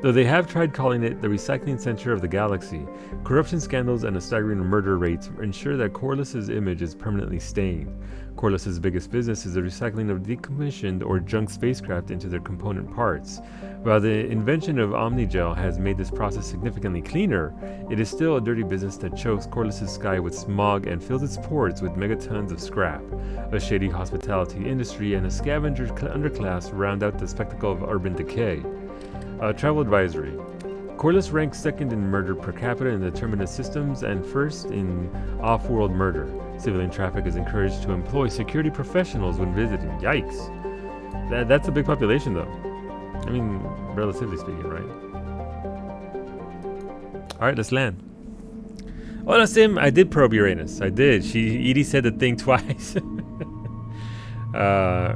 though they have tried calling it the recycling center of the galaxy. Corruption scandals and a staggering murder rates ensure that Coreless's image is permanently stained. Coreless's biggest business is the recycling of decommissioned or junk spacecraft into their component parts. While the invention of Omnigel has made this process significantly cleaner, it is still a dirty business that chokes Coreless's sky with smog and fills its ports with megatons of scrap. A shady hospitality industry and a scavenger underclass round out the spectacle of urban decay. Travel advisory. Coreless ranks second in murder per capita in the Terminus systems and first in off-world murder. Civilian traffic is encouraged to employ security professionals when visiting. Yikes. That's a big population, though. I mean, relatively speaking, right? Alright, let's land. Oh, no, Sim, I did probe Uranus. I did. Edie said the thing twice.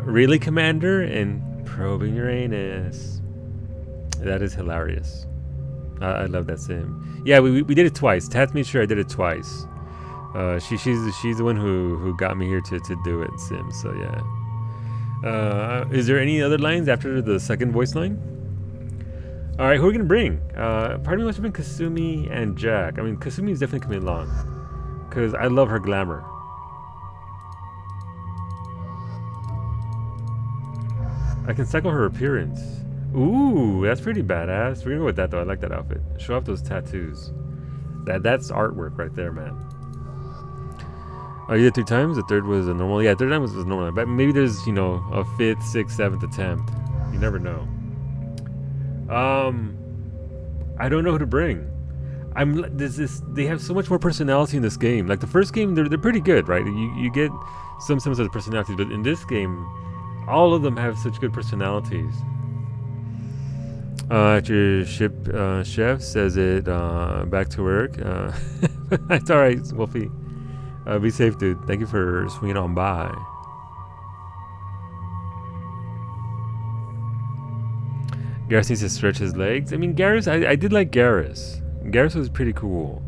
Really, Commander? And probing Uranus. That is hilarious. I love that Sim. Yeah, we did it twice. Tats made sure I did it twice. She's the one who got me here to do it, Sim. So yeah. Is there any other lines after the second voice line? All right, who are we gonna bring? Part of me wants to bring Kasumi and Jack. I mean, Kasumi is definitely coming along because I love her glamour. I can cycle her appearance. Ooh, that's pretty badass. We're gonna go with that though. I like that outfit. Show off those tattoos. That's artwork right there, man. Oh, you did 3 times? The third was a normal. Yeah, third time was normal. But maybe there's, you know, a 5th, 6th, 7th attempt. You never know. I don't know who to bring. They have so much more personality in this game. Like the first game, they're pretty good, right? You get some of the personalities, but in this game, all of them have such good personalities. At your ship, chef says it. Back to work. It's all right, Wolfie. Be safe, dude. Thank you for swinging on by. Garrus needs to stretch his legs. I mean, Garrus, I did like Garrus. Garrus was pretty cool.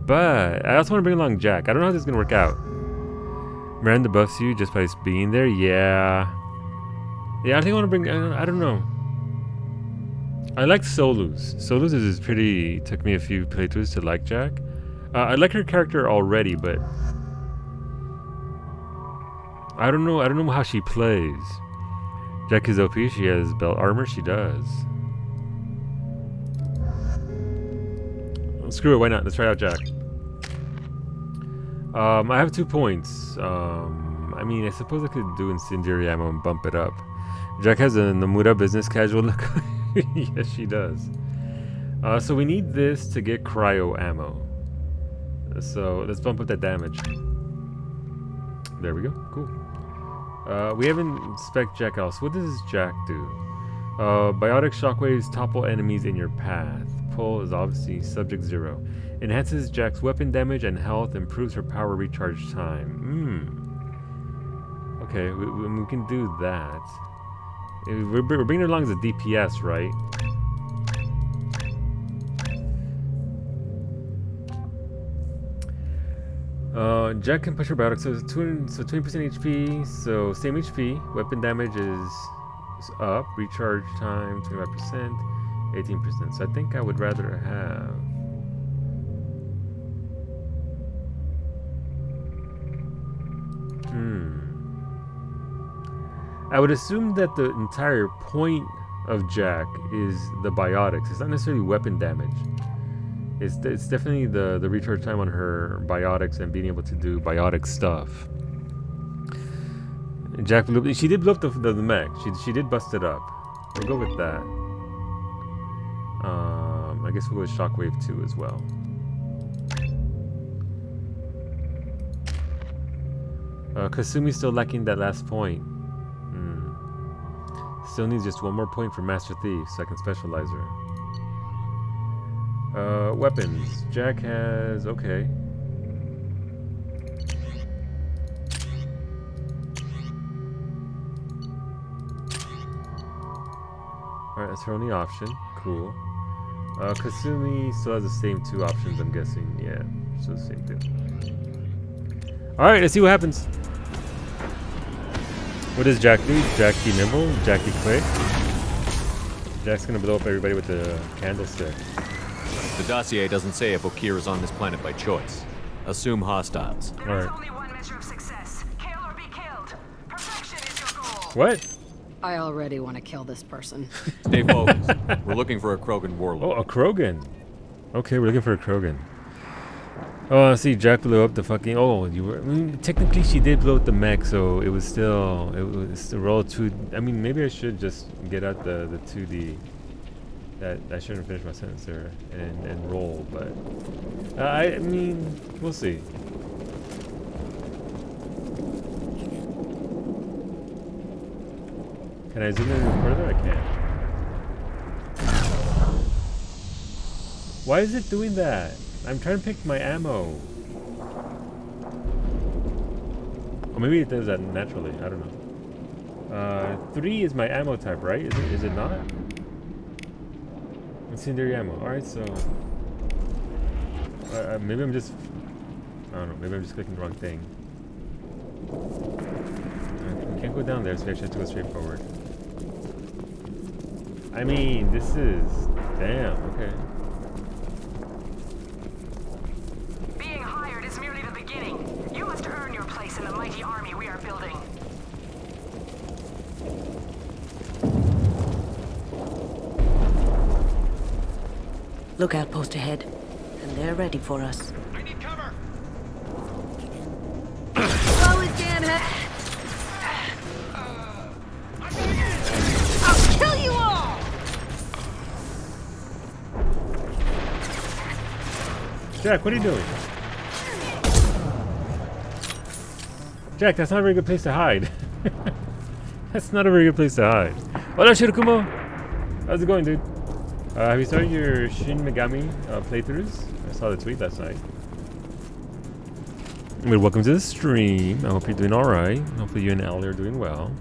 But I also want to bring along Jack. I don't know how this is going to work out. Miranda buffs you just by being there. Yeah. Yeah, I think I want to bring... I don't know. I like Solus. Solus is pretty... Took me a few playthroughs to like Jack. I like her character already, but... I don't know how she plays. Jack is OP. She has belt armor. She does. Screw it. Why not? Let's try out Jack. I have 2 points. I mean, I suppose I could do incendiary ammo and bump it up. Jack has a Nomura business casual look. Yes, she does. So we need this to get cryo ammo. So let's bump up that damage. There we go. Cool. We haven't spec Jack else. What does Jack do? Biotic shockwaves topple enemies in your path. Pull is obviously subject 0. Enhances Jack's weapon damage and health. Improves her power recharge time. Okay, we can do that. We're bringing her along as a DPS, right? Jack can push her biotic, so 20% HP, so same HP. Weapon damage is up. Recharge time 25%, 18%. So I think I would rather have. I would assume that the entire point of Jack is the biotics. It's not necessarily weapon damage. It's definitely the recharge time on her biotics and being able to do biotic stuff. Jack she did blow up the mech. She did bust it up. We'll go with that. I guess we'll go with Shockwave 2 as well. Kasumi's still lacking that last point. Still needs just 1 more point for Master Thief so I can specialize her. Weapons. Jack has... okay. Alright, that's her only option. Cool. Kasumi still has the same 2 options, I'm guessing. Yeah, so the same thing. Alright, let's see what happens. What does Jack do? Jack be nimble? Jack be quick? Jack's gonna blow up everybody with the candlestick. The dossier doesn't say if Okeer is on this planet by choice. Assume hostiles. Alright. What? I already want to kill this person. Stay focused. We're looking for a Krogan warlord. Oh, a Krogan. Okay, we're looking for a Krogan. Oh, I see. Jack blew up the fucking... oh, you were... I mean, technically she did blow up the mech, so it was still... it was the roll 2... I mean, maybe I should just get out the 2D. That I shouldn't finish my sentence there and roll, but... I mean, we'll see. Can I zoom in further? I can't. Why is it doing that? I'm trying to pick my ammo. Or maybe it does that naturally. I don't know. 3 is my ammo type, right? Is it not? Incendiary ammo. Alright, so... maybe I'm just... I don't know. Maybe I'm just clicking the wrong thing. We can't go down there, so we actually have to go straight forward. I mean, this is... damn, okay. Being hired is merely the beginning. You must earn your place in the mighty army we are building. Lookout post ahead, and they're ready for us. I need cover. Slow it down, I'll kill you all! Jack, what are you doing? Jack, that's not a very good place to hide. That's not a very good place to hide. Hola, Shirakumo! How's it going, dude? Have you started your Shin Megami playthroughs? I saw the tweet last night. Well, welcome to the stream. I hope you're doing alright. Hopefully you and Ellie are doing well.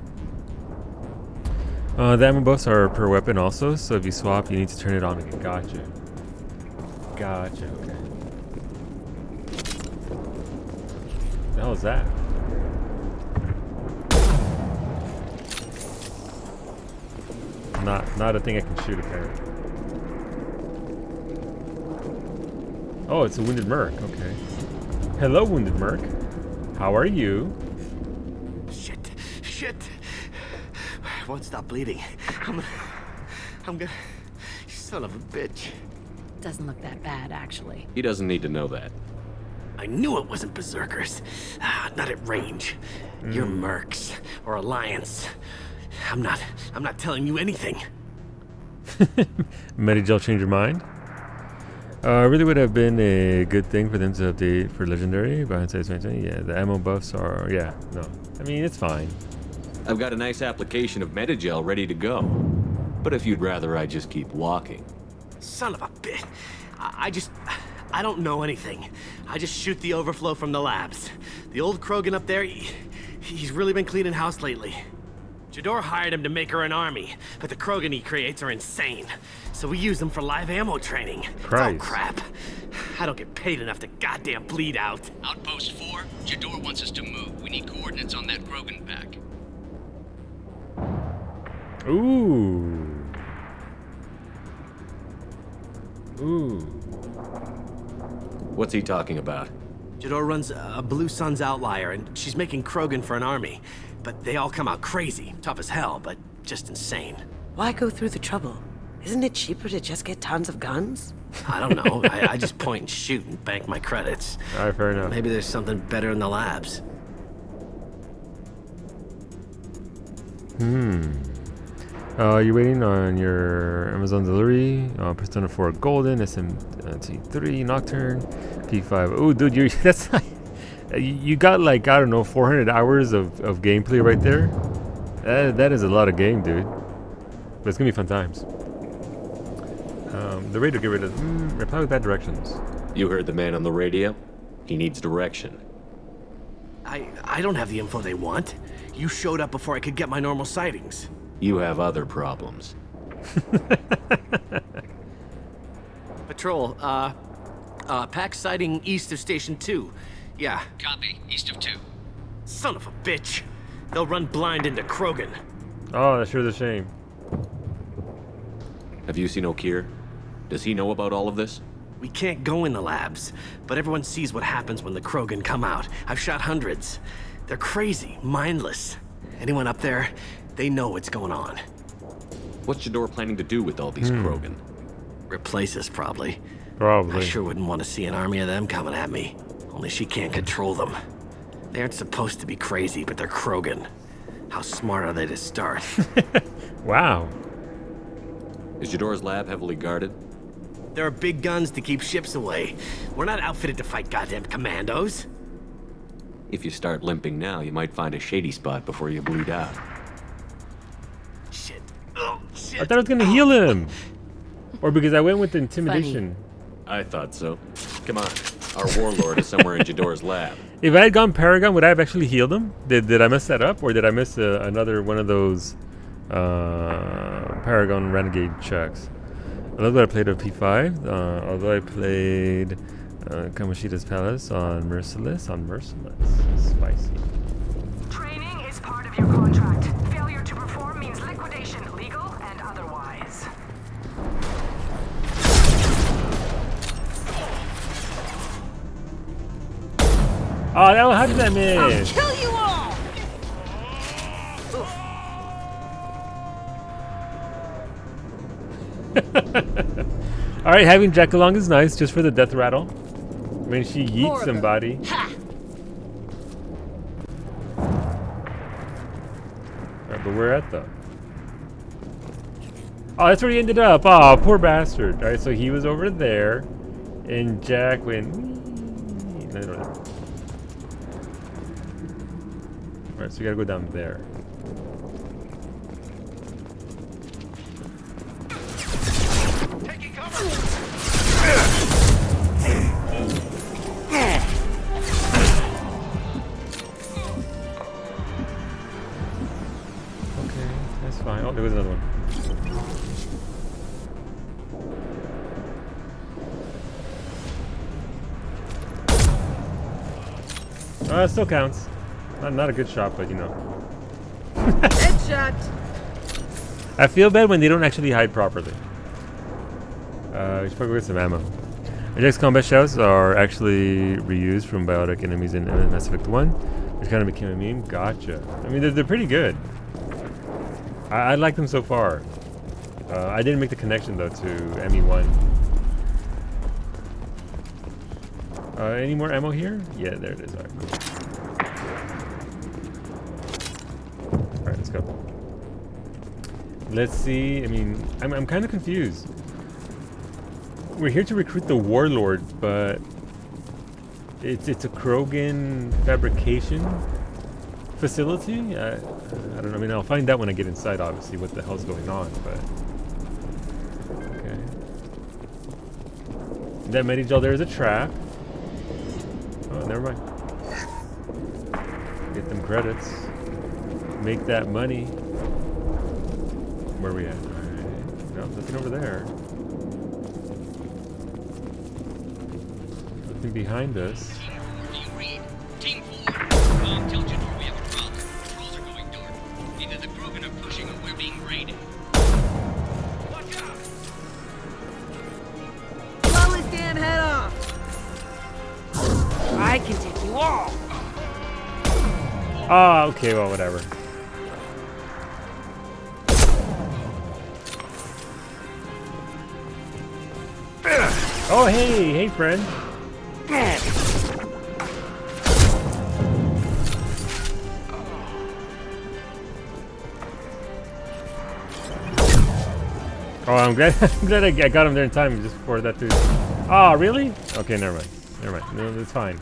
The ammo buffs are per weapon also, so if you swap, you need to turn it on again. Gotcha. Gotcha, okay. What the hell is that? Not a thing I can shoot, apparently. Oh, it's a wounded merc. Okay. Hello, wounded merc. How are you? Shit. I won't stop bleeding. I'm gonna. You son of a bitch. Doesn't look that bad, actually. He doesn't need to know that. I knew it wasn't berserkers. Not at range. You're mercs or Alliance. I'm not telling you anything. Medigel change your mind? Really would have been a good thing for them to update for Legendary, but hindsight 2020, yeah, the ammo buffs are, yeah, no. I mean, it's fine. I've got a nice application of Medigel ready to go. But if you'd rather I just keep walking. Son of a bitch. I don't know anything. I just shoot the overflow from the labs. The old Krogan up there, he's really been cleaning house lately. Jador hired him to make her an army, but the Krogan he creates are insane. So we use them for live ammo training. It's all crap. I don't get paid enough to goddamn bleed out. Outpost 4, Jador wants us to move. We need coordinates on that Krogan pack. Ooh. What's he talking about? Jador runs a Blue Suns outlier, and she's making Krogan for an army. But they all come out crazy, tough as hell, but just insane. Why go through the trouble? Isn't it cheaper to just get tons of guns? I don't know. I just point and shoot and bank my credits. Alright, fair enough. Maybe there's something better in the labs. You're waiting on your Amazon delivery. Persona 4 Golden, SMT3 Nocturne, P5. Oh, dude, that's like, you got like, I don't know, 400 hours of gameplay right there. That is a lot of game, dude. But it's gonna be fun times. The radio get rid of reply with bad directions. You heard the man on the radio? He needs direction. I don't have the info they want. You showed up before I could get my normal sightings. You have other problems. Patrol, pack sighting east of Station 2. Yeah. Copy. East of 2. Son of a bitch. They'll run blind into Krogan. Oh, that's sure a shame. Have you seen Okeer? Does he know about all of this? We can't go in the labs, but everyone sees what happens when the Krogan come out. I've shot hundreds. They're crazy, mindless. Anyone up there, they know what's going on. What's Jador planning to do with all these Krogan? Replace us, probably. Probably. I sure wouldn't want to see an army of them coming at me. Only she can't control them. They aren't supposed to be crazy, but they're Krogan. How smart are they to start? Wow. Is Jador's lab heavily guarded? There are big guns to keep ships away. We're not outfitted to fight goddamn commandos. If you start limping now, you might find a shady spot before you bleed out. Shit. Oh, shit. I thought I was gonna heal him. Or because I went with intimidation. I thought so. Come on. Our warlord is somewhere in Jador's lab. If I had gone Paragon, would I have actually healed him? Did I mess that up? Or did I miss another one of those Paragon Renegade checks? I love that I played a P5, although I played Kamoshida's Palace on Merciless. Spicy. Training is part of your contract. Failure to perform means liquidation, legal and otherwise. Oh, how did I miss? I'll kill you all! Alright, having Jack along is nice, just for the death rattle. When she yeets somebody. Alright, but where at though? Oh, that's where he ended up. Oh, poor bastard. Alright, so he was over there, and Jack went. Alright, so we gotta go down there. Okay, that's fine. Oh, there was another one. It still counts. Not a good shot, but you know. Headshot. I feel bad when they don't actually hide properly. We should probably get some ammo. Ajax combat shouts are actually reused from biotic enemies in Mass Effect 1, which kind of became a meme. Gotcha. I mean, they're pretty good. I like them so far. I didn't make the connection though to ME1. Any more ammo here? Yeah, there it is. Alright, cool. Alright, let's go. Let's see. I mean, I'm kind of confused. We're here to recruit the Warlord, but it's a Krogan fabrication facility? I don't know. I mean, I'll find out when I get inside, obviously, what the hell's going on, but... Okay. That Medijal there is a trap. Oh, never mind. Get them credits. Make that money. Where are we at? Alright. No, nothing over there. Nothing behind us. Team 4, tell Jador we have a problem. Patrols are going dark. Either the Krogan are pushing or we're being raided. Watch out! Blow his damn head off! I can take you all! Ah, okay, well, whatever. Oh, hey, friend. Oh, I'm glad I got him there in time just before that dude. Ah, really? Okay, never mind. No, it's fine.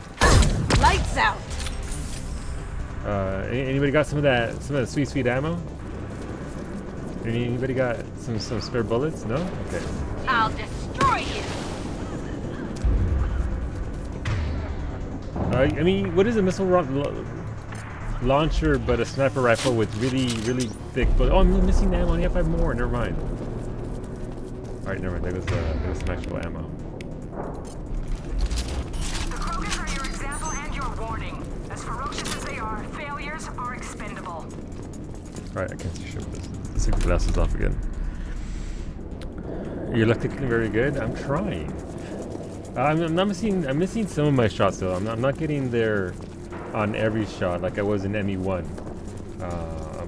Lights out! Anybody got some of that sweet ammo? Anybody got some spare bullets? No? Okay. I'll destroy you! I mean, what is a missile launcher but a sniper rifle with really thick bullets? Oh, I'm missing ammo. I only have 5 more. Never mind. Alright, never mind. There goes some actual ammo. The Krogans are your example and your warning. As ferocious as they are, failures are expendable. Alright, I can't see shit with this. Let's take the glasses off again. You're looking very good. I'm trying. I'm missing some of my shots though. I'm not getting there on every shot like I was in ME1.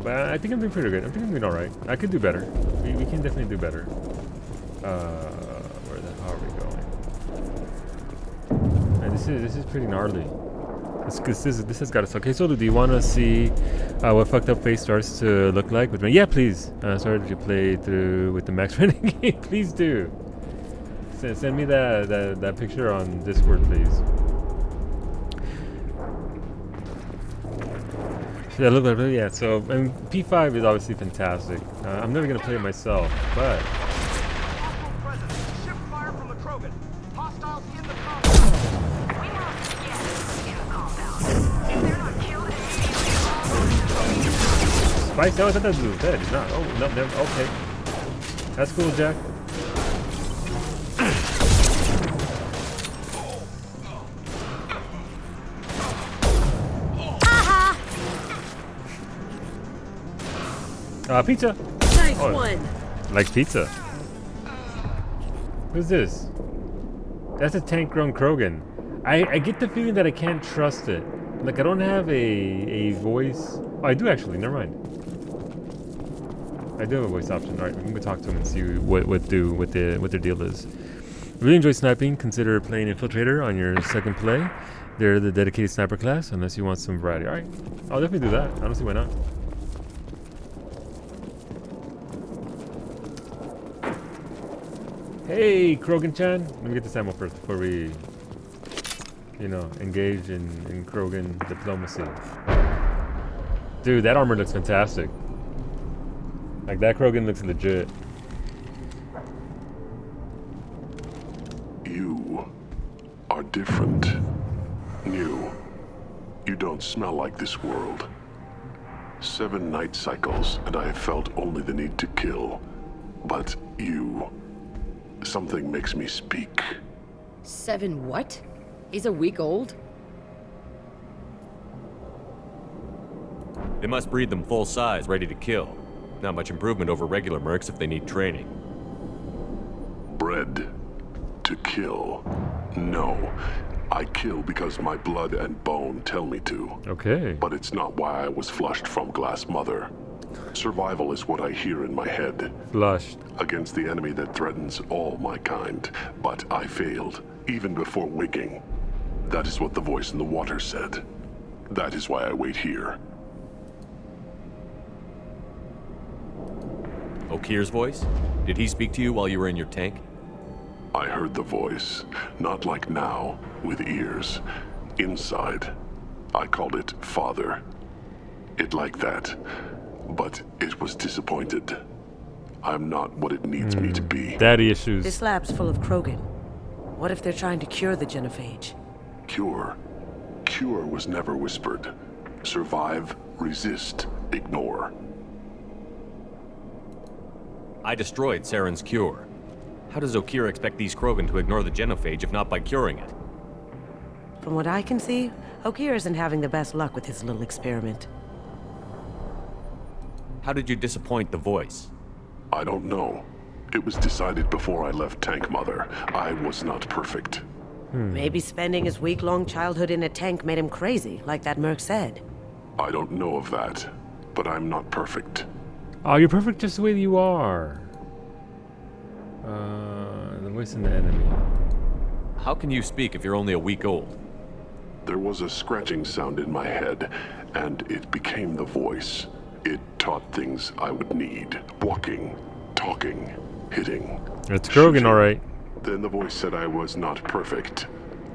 But I think I'm doing pretty good. I think I'm doing alright. I could do better. We can definitely do better. Where the hell are we going? Man, this is pretty gnarly. This has got us. Okay, so do you want to see what fucked up face starts to look like with me? Yeah, please. Sorry that you played through with the Max Renegade. Please do. Send me that picture on Discord, please. Yeah, so I mean, P5 is obviously fantastic. I'm never gonna play it myself, but Spice? Oh, I thought that was dead. He's not. Oh, no, never. Okay. That's cool, Jack. Pizza. Nice one. Likes pizza. Who's this? That's a tank-grown Krogan. I get the feeling that I can't trust it. Like I don't have a voice. Oh, I do actually. Never mind. I do have a voice option. All right, we can go talk to them and see what their deal is. Really enjoy sniping. Consider playing Infiltrator on your second play. They're the dedicated sniper class, unless you want some variety. All right, I'll definitely do that. I don't see why not. Hey, Krogan-chan. Let me get this ammo first before we, engage in Krogan diplomacy. Dude, that armor looks fantastic. Like, that Krogan looks legit. different. New. You don't smell like this world. 7 night cycles, and I have felt only the need to kill. But you... Something makes me speak. 7 what? He's a week old? They must breed them full size, ready to kill. Not much improvement over regular mercs if they need training. Bred to kill. No. I kill because my blood and bone tell me to. Okay. But it's not why I was flushed from Glass Mother. Survival is what I hear in my head. Flushed. Against the enemy that threatens all my kind. But I failed, even before waking. That is what the voice in the water said. That is why I wait here. Okeer's voice? Did he speak to you while you were in your tank? I heard the voice, not like now, with ears. Inside. I called it Father. It like that. But it was disappointed. I'm not what it needs me to be. Daddy issues. This lab's full of Krogan. What if they're trying to cure the genophage? Cure. Cure was never whispered. Survive, resist, ignore. I destroyed Saren's cure. How does Okeer expect these Krogan to ignore the genophage if not by curing it? From what I can see, Okeer isn't having the best luck with his little experiment. How did you disappoint the voice? I don't know. It was decided before I left Tank Mother. I was not perfect. Maybe spending his week-long childhood in a tank made him crazy, like that merc said. I don't know of that, but I'm not perfect. Oh, you're perfect just the way you are. The voice in the enemy. How can you speak if you're only a week old? There was a scratching sound in my head, and it became the voice. It taught things I would need. Walking, talking, hitting. It's Krogan, all right. Then the voice said I was not perfect,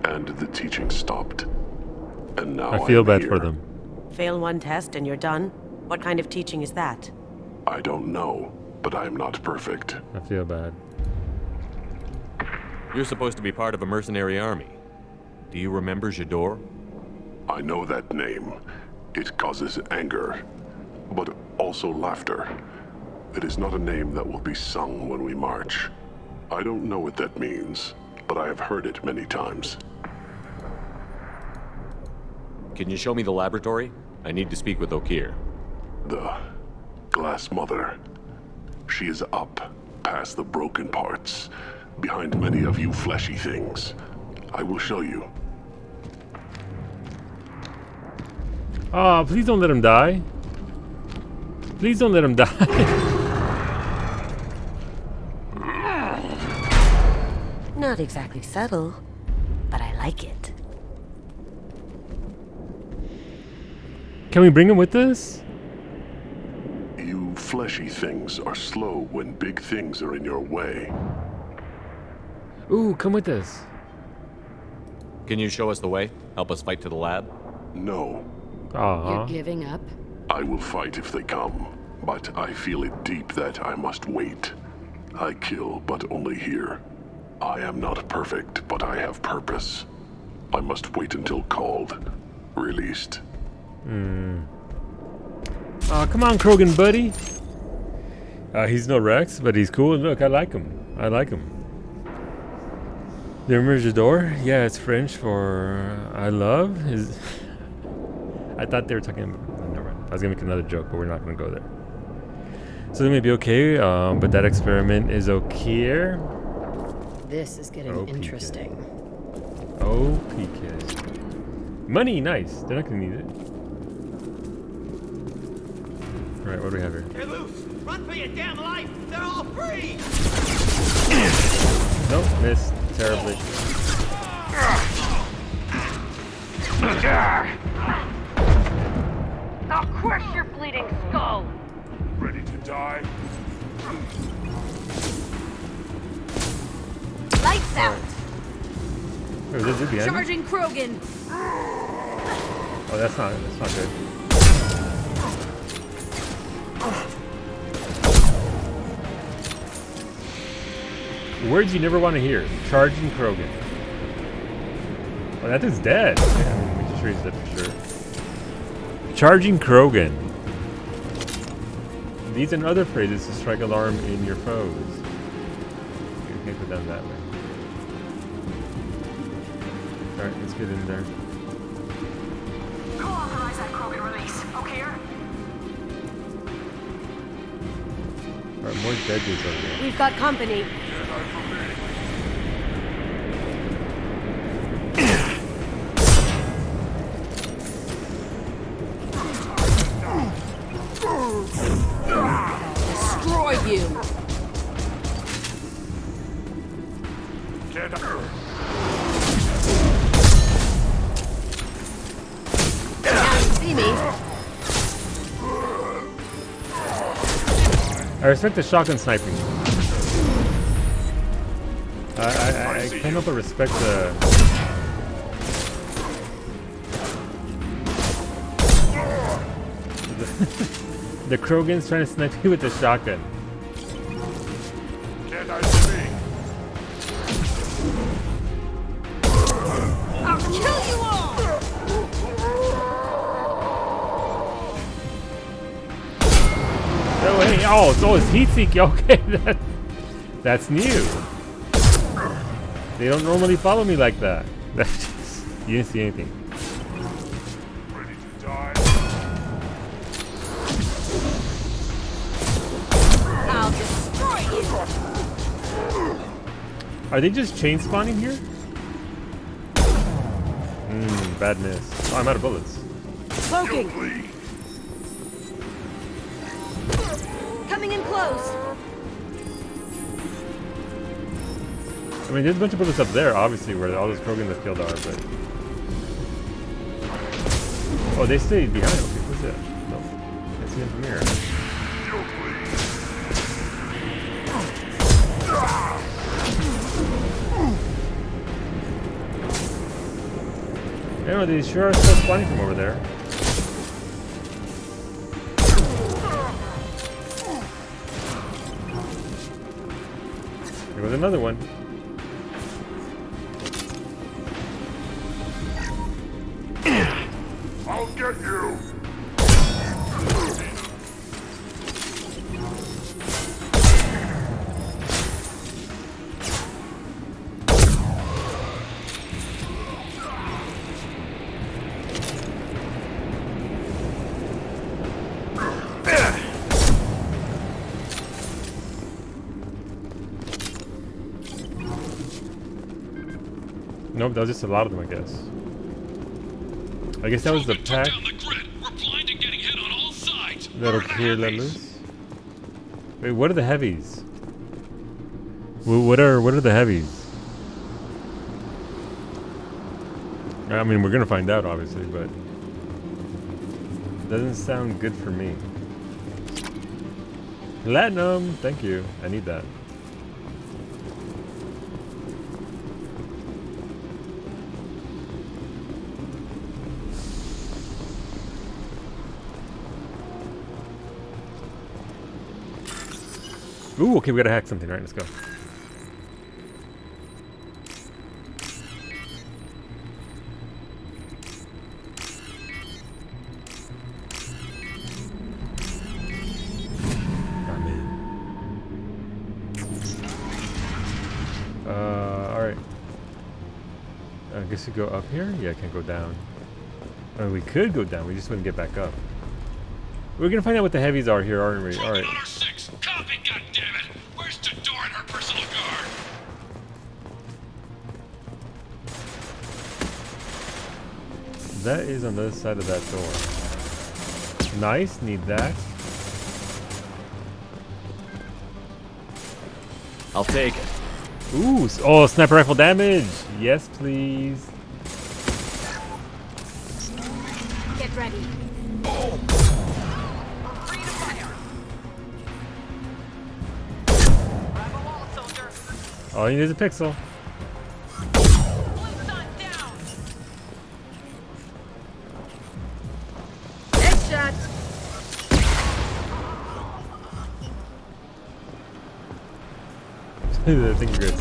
and the teaching stopped. And now I feel bad here. for them. Fail one test and you're done? What kind of teaching is that? I don't know, but I am not perfect. I feel bad. You're supposed to be part of a mercenary army. Do you remember J'dor? I know that name. It causes anger, but also laughter. It is not a name that will be sung when we march. I don't know what that means, but I have heard it many times. Can you show me the laboratory? I need to speak with Okeer. The Glass Mother. She is up, past the broken parts, behind many of you fleshy things. I will show you. Oh, please don't let him die. Please don't let him die. Not exactly subtle, but I like it. Can we bring him with us? You fleshy things are slow when big things are in your way. Ooh, come with us. Can you show us the way? Help us fight to the lab? No. You're giving up? I will fight if they come, but I feel it deep that I must wait. I kill, but only here. I am not perfect, but I have purpose. I must wait until called, released. Oh, come on, Krogan buddy. He's no Rex, but he's cool. Look, I like him. I like him. The J'dor? Yeah, it's French for I love. I thought they were talking about... Never mind. I was going to make another joke, but we're not going to go there. So they may be okay, but that experiment is Okeer. This is getting interesting. OPK. Money, nice. They're not going to need it. Alright, what do we have here? They're loose! Run for your damn life! They're all free! Nope, missed terribly. I'll crush your bleeding skull! Ready to die? Lights out! Oh, is this it behind me? Charging Krogan! Oh, that's not good. Words you never want to hear. Charging Krogan. that dude's dead. Yeah, I'm making sure he's dead for sure. Charging Krogan. These and other phrases to strike alarm in your foes. You can't go down that way. Alright, let's get in there. Who authorized that Krogan release? Okeer? Alright, more dead dudes over there. We've got company. Destroy you! Now you see me. I respect the shotgun sniping. I can't help but respect the... the Krogans trying to snipe you with the shotgun. I'll kill you all! Oh, hey, oh, it's heat seek. Okay, that's new. They don't normally follow me like that. That's just, you didn't see anything. Ready to die? I'll destroy you! Are they just chain spawning here? Bad miss. Oh, I'm out of bullets. Smoking. Coming in close. I mean, there's a bunch of bullets up there, obviously, where all those Krogan that killed are, but... Oh, they stayed behind. Okay, who's that? No. I see him from here. Yeah, they sure are still spawning from over there. There was another one. I'll get you! Nope, that was just a lot of them, I guess. I guess that was the pack. That'll clear let loose. Wait, what are the heavies? What are the heavies? I mean, we're gonna find out, obviously, but doesn't sound good for me. Platinum, thank you. I need that. Ooh, okay, we gotta hack something. All right, let's go. I'm in. All right. I guess we go up here. Yeah, I can't go down. We could go down. We just wouldn't get back up. We're gonna find out what the heavies are here, aren't we? All right. Copy, goddammit! Where's Tador and her personal guard? That is on the other side of that door. Nice, need that. I'll take it. Ooh, oh, sniper rifle damage. Yes, please. Get ready. All you need is a pixel. Headshot. I think you're good.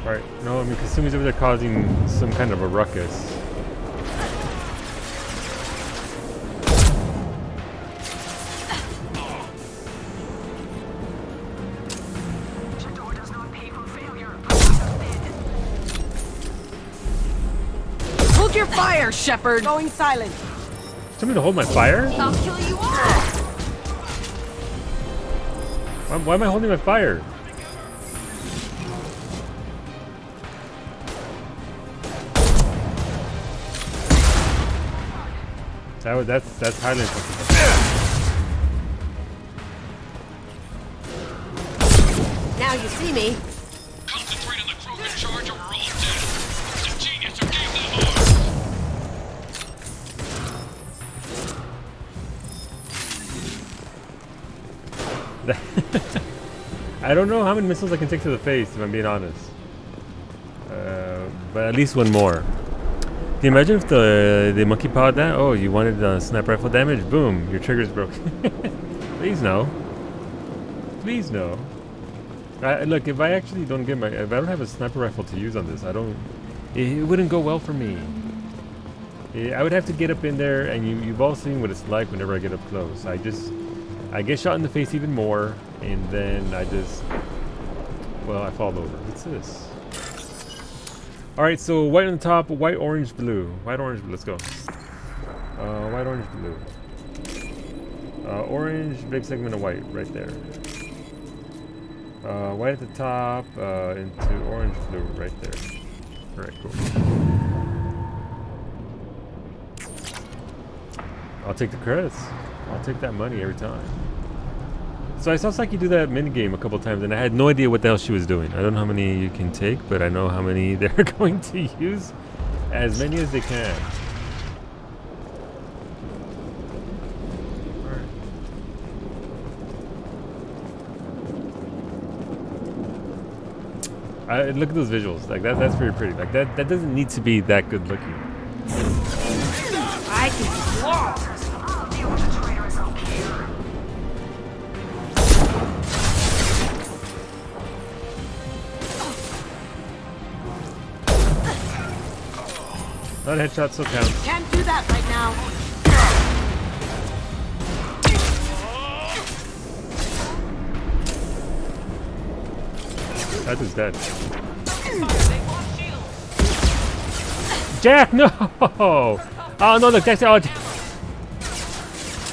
Alright, no, I mean, Kasumi's over there causing some kind of a ruckus. Hold your fire, Shepard! Going silent. Tell me to hold my fire? I'll kill you all! Why am I holding my fire? That's highly uncomfortable. Now you see me. Concentrate on the Krogan charge or we're all dead. It's a genius who gave them I don't know how many missiles I can take to the face, if I'm being honest. But at least one more. Can you imagine if the monkey pawed that? Oh, you wanted sniper rifle damage? Boom, your trigger's broken. Please no. Please no. Look, if I actually don't get if I don't have a sniper rifle to use on this, it wouldn't go well for me. I would have to get up in there, and you've all seen what it's like whenever I get up close. I get shot in the face even more, and then I fall over. What's this? Alright, so white on the top, white, orange, blue. White, orange, blue. Let's go. White, orange, blue. Orange, big segment of white right there. White at the top, into orange, blue right there. Alright, cool. I'll take the credits. I'll take that money every time. So I saw Saki do that minigame a couple times, and I had no idea what the hell she was doing. I don't know how many you can take, but I know how many they're going to use. As many as they can. Alright. Look at those visuals. Like that's pretty pretty. Like that doesn't need to be that good looking. I can walk. Not a headshot, still counts. Can't do that right now. That is dead. Jack, no! Oh no, look, Jack's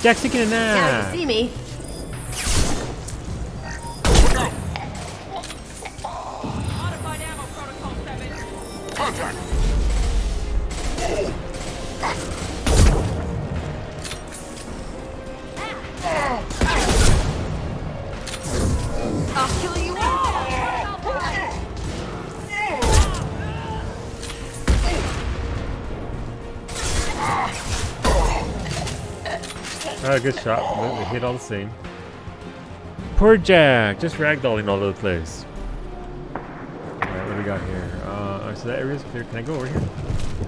Jack's taking a nap. Now you see me. Contact! I'll kill you all! Alright, good shot. We hit all the same. Poor Jack, just ragdolling all over the place. Alright, what do we got here? So that area's clear. Can I go over here?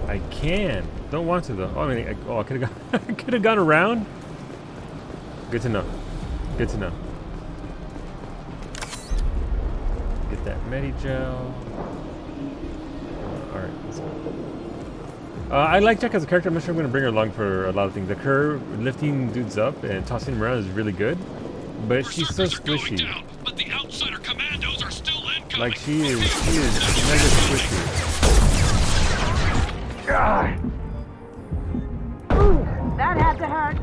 I can. Don't want to though. Oh, I mean, I could have gone. I could have gone around. Good to know. Good to know. Get that Medi-gel. Alright, let's go. I like Jack as a character. I'm not sure I'm going to bring her along for a lot of things. The curve, lifting dudes up and tossing them around is really good. But she's so squishy. down, but the outsider commandos are still incoming. Like she is mega squishy. God. Ooh, that had to hurt.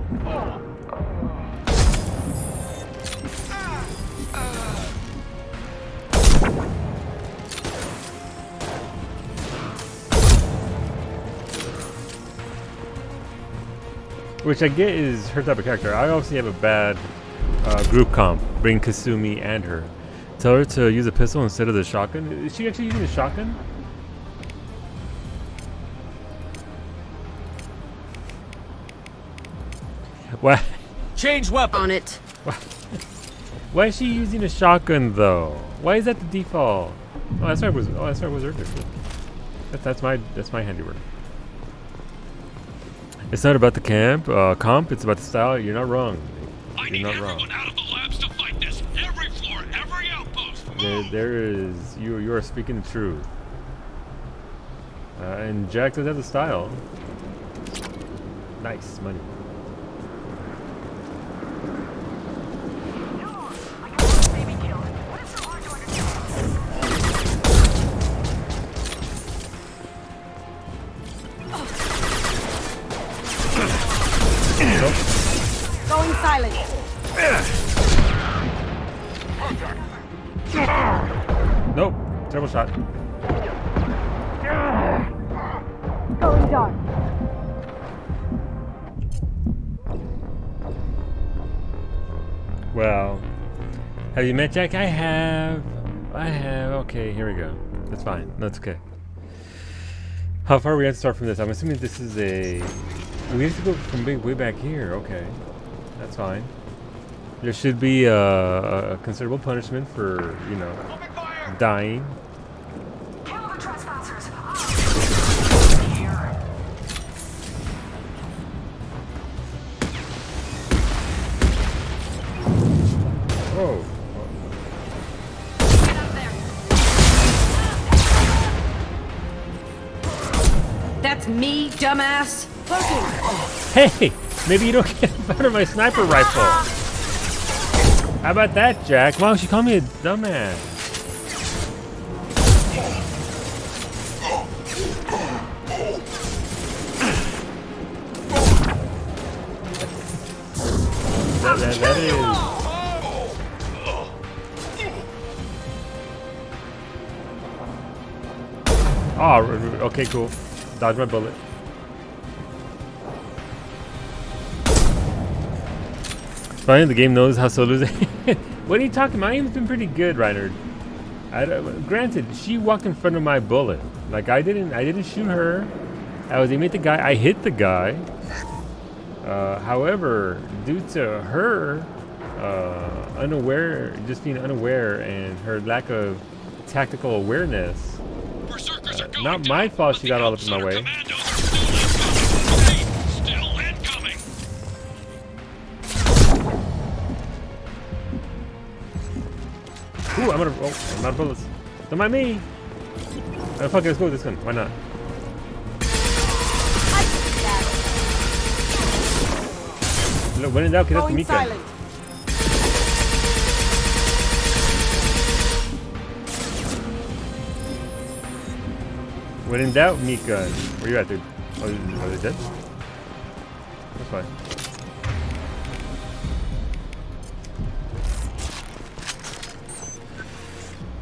Which I get is her type of character. I obviously have a bad group comp. Bring Kasumi and her. Tell her to use a pistol instead of the shotgun. Is she actually using a shotgun? What? Change weapon on it. Why is she using a shotgun though? Why is that the default? Oh, that's right. That's right. Was earlier. That's my handiwork. It's not about the comp. It's about the style. You're not wrong. You're not wrong. Out of the labs to fight this. Every floor, every outpost. There is. You are speaking the truth. And Jack does have the style. Nice money. Going silent. Nope. Terrible shot. Going dark. Well, have you met Jack? I have. Okay, here we go. That's fine. That's okay. How far are we have to start from this? I'm assuming this is a... We have to go from way back here. Okay. That's fine. There should be a considerable punishment for, you know, dying. Kill the trespassers. Whoa. That's me, dumbass. Hey! Maybe you don't get out of my sniper rifle. How about that, Jack? Why don't you call me a dumbass? That is... Oh, okay, cool. Dodge my bullet. Finally, the game knows how solos. What are you talking about? I've been pretty good, Reinhard. Granted, she walked in front of my bullet. Like I didn't shoot her. I was aiming at the guy. I hit the guy. However, due to her just being unaware, and her lack of tactical awareness, not my fault. She got all up in my way. Ooh, I'm out of bullets. Don't mind me. Oh, fuck it, let's go with this gun. Why not? Look, when in doubt, get up to Mika. When in doubt, Mika. Where you at, dude? Oh, are they dead? That's fine.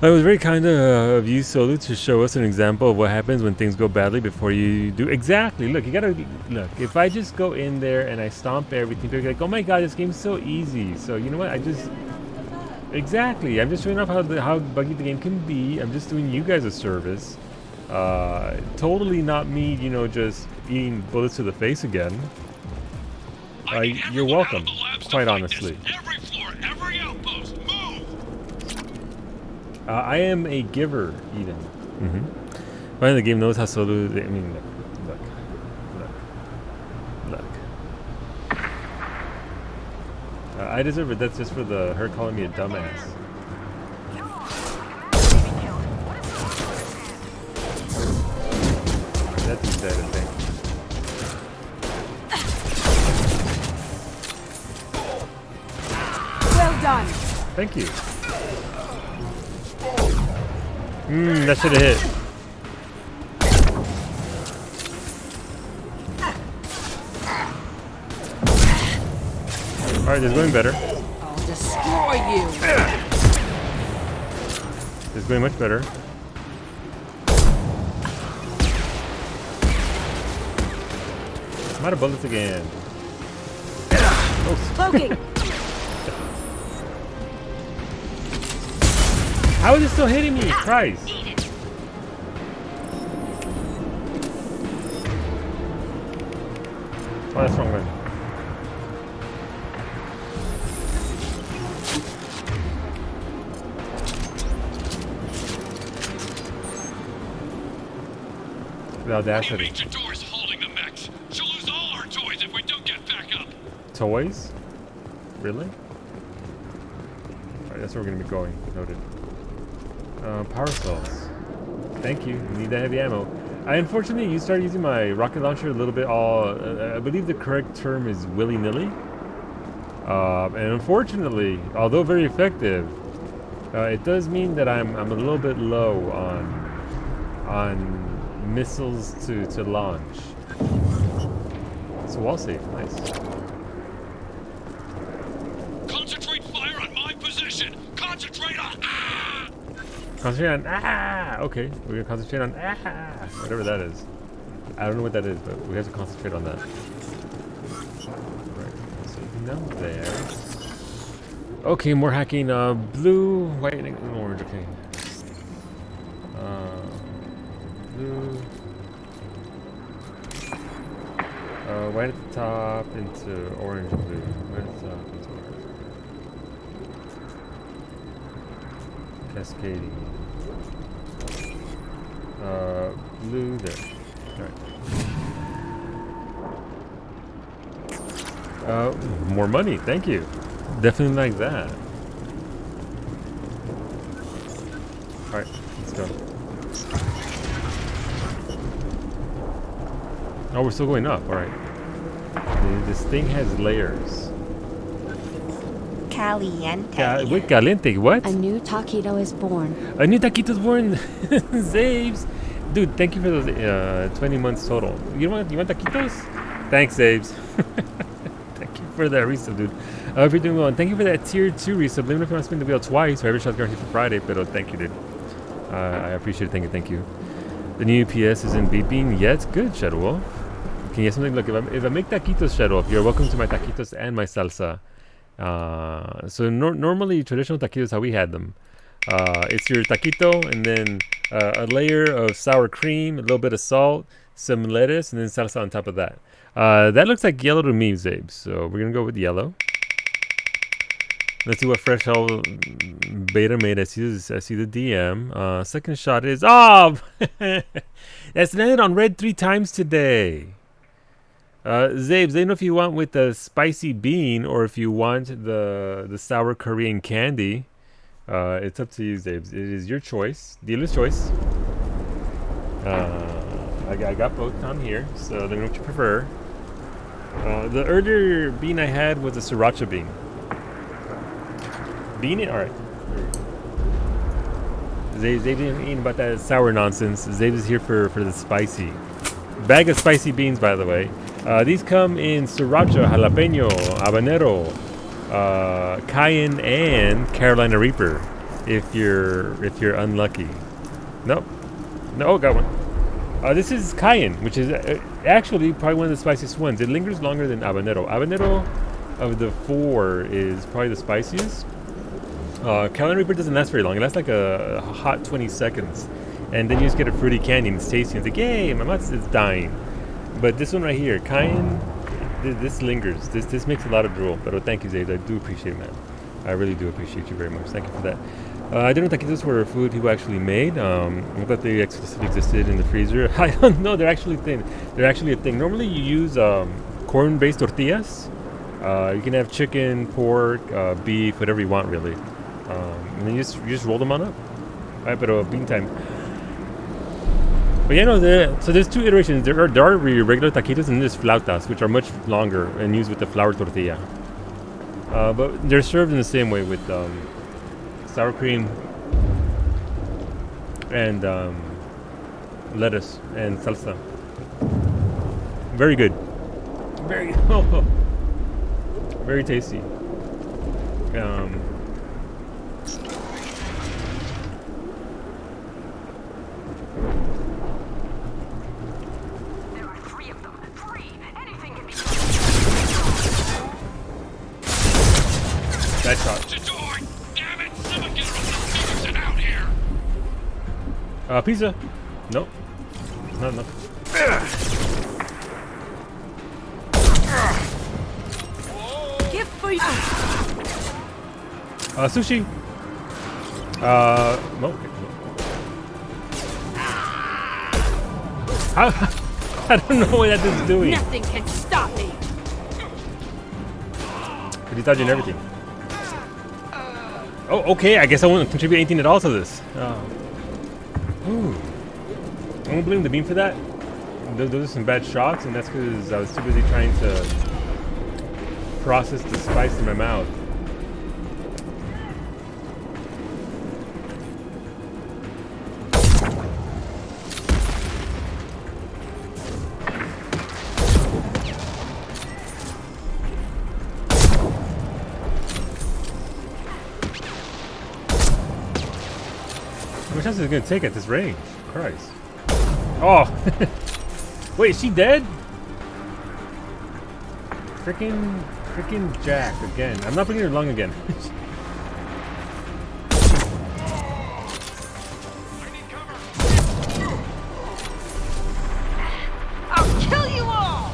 It was very kind of you, Solu, to show us an example of what happens when things go badly before you do. Exactly. Look, you gotta look. If I just go in there and I stomp everything, people are like, "Oh my God, this game's so easy." So you know what? Exactly. I'm just showing off how buggy the game can be. I'm just doing you guys a service. Totally not me, you know, just eating bullets to the face again. You're welcome. Quite honestly. I am a giver, Eden. Finally, the game knows how Solu. I mean, look. I deserve it. That's just for her calling me a dumbass. That's instead, I think. Well done. Thank you. That should have hit. Alright, this is going better. I'll destroy you. This is going much better. I'm out of bullets again. Cloaking. How is it still hitting me? Christ. Oh, that's wrong one. The audacity. Door's holding the mechs. She'll lose all our toys if we don't get back up. Toys? Really? Alright, that's where we're gonna be going. Noted. Power cells. Thank you. Need that heavy ammo. I unfortunately started using my rocket launcher a little bit I believe the correct term is willy-nilly. And unfortunately, although very effective, it does mean that I'm a little bit low on missiles to launch. It's wall safe, nice. Concentrate fire on my position. Concentrate on. Concentrate on okay, we're gonna concentrate on whatever that is. I don't know what that is, but we have to concentrate on that. Right, so no there. Okay, more hacking. Blue, white, and orange. Okay. Blue. White at the top into orange and blue. White at the top into orange. Cascading. Blue there. Alright. More money, thank you. Definitely like that. Alright, let's go. Oh, we're still going up, alright. This thing has layers. Caliente. Wait, caliente, what? A new taquito is born. A new taquito's born. Zabes. Dude, thank you for those 20 months total. You want taquitos? Thanks, Zabes. Thank you for that resub, dude. I hope you're doing well. And thank you for that tier 2 resub. Let me know if you want to spin the wheel twice or every shot's guaranteed for Friday, but thank you, dude. I appreciate it. Thank you. The new UPS is in beeping. Yeah, it's good, Shadow Wolf. Can you get something? Look, if I make taquitos, Shadow Wolf, you're welcome to my taquitos and my salsa. So normally traditional taquitos, how we had them, it's your taquito and then a layer of sour cream, a little bit of salt, some lettuce, and then salsa on top of that. That looks like yellow to me, Zabe. So we're gonna go with yellow. Let's see what Fresh Hell Beta made. I see the DM. Second shot is that's landed on red 3 times today. Zabes, they know if you want with the spicy bean or if you want the sour Korean candy. It's up to you, Zabes. It is your choice, dealer's choice. I got both on here, so let me know what you prefer. The earlier bean I had was a sriracha bean. Bean it? Alright. Zabes didn't eat about that sour nonsense. Zabes is here for the spicy. Bag of spicy beans, by the way. These come in sriracha, jalapeno, habanero, cayenne, and Carolina Reaper. If you're unlucky. Nope. No, got one. This is cayenne, which is actually probably one of the spiciest ones. It lingers longer than habanero. Habanero of the 4 is probably the spiciest. Carolina Reaper doesn't last very long. It lasts like a hot 20 seconds. And then you just get a fruity candy and it's tasty. It's like, yay, my mouth is dying. But this one right here, cayenne, this lingers. This makes a lot of drool. But thank you, Zayd. I do appreciate it, man. I really do appreciate you very much. Thank you for that. I didn't know taquitos were food people actually made. I thought they exclusively existed in the freezer. I don't know. They're actually a thing. They're actually a thing. Normally you use corn-based tortillas. You can have chicken, pork, beef, whatever you want, really. And then you just roll them on up. Alright, but bean time. But yeah, no, so there's 2 iterations. There are regular taquitos and there's flautas, which are much longer and used with the flour tortilla. But they're served in the same way with sour cream and lettuce and salsa. Very good. Very very tasty. That shot. Damn it! Someone get Ferguson out here! Pizza. Nope. Not enough. Gift for you. Sushi. No. I don't know what that is doing. Nothing can stop me. But he's dodging everything. Oh, okay. I guess I won't contribute anything at all to this. Ooh. I won't blame the beam for that. Those are some bad shots, and that's because I was too busy trying to process the spice in my mouth. How much else is it gonna take at this range? Christ. Oh! Wait, is she dead? Freaking Jack again. I'm not bringing her lung again. I'll kill you all!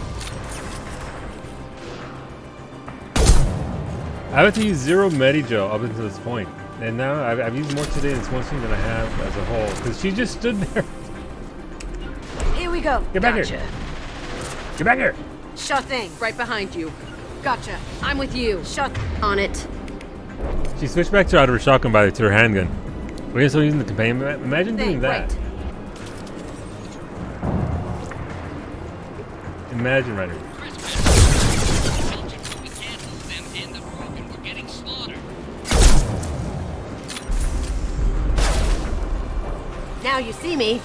I had to use 0 Medigel up until this point. And now I've used more today in this one scene than I have as a whole. Because she just stood there. Here we go. Get back Gotcha. here. Get back here. Sure thing. Right behind you. Gotcha. I'm with you. Shut on it. She switched back to out of her shotgun by to her handgun. We're still using the companion. Imagine doing that. Imagine right here. Now you see me.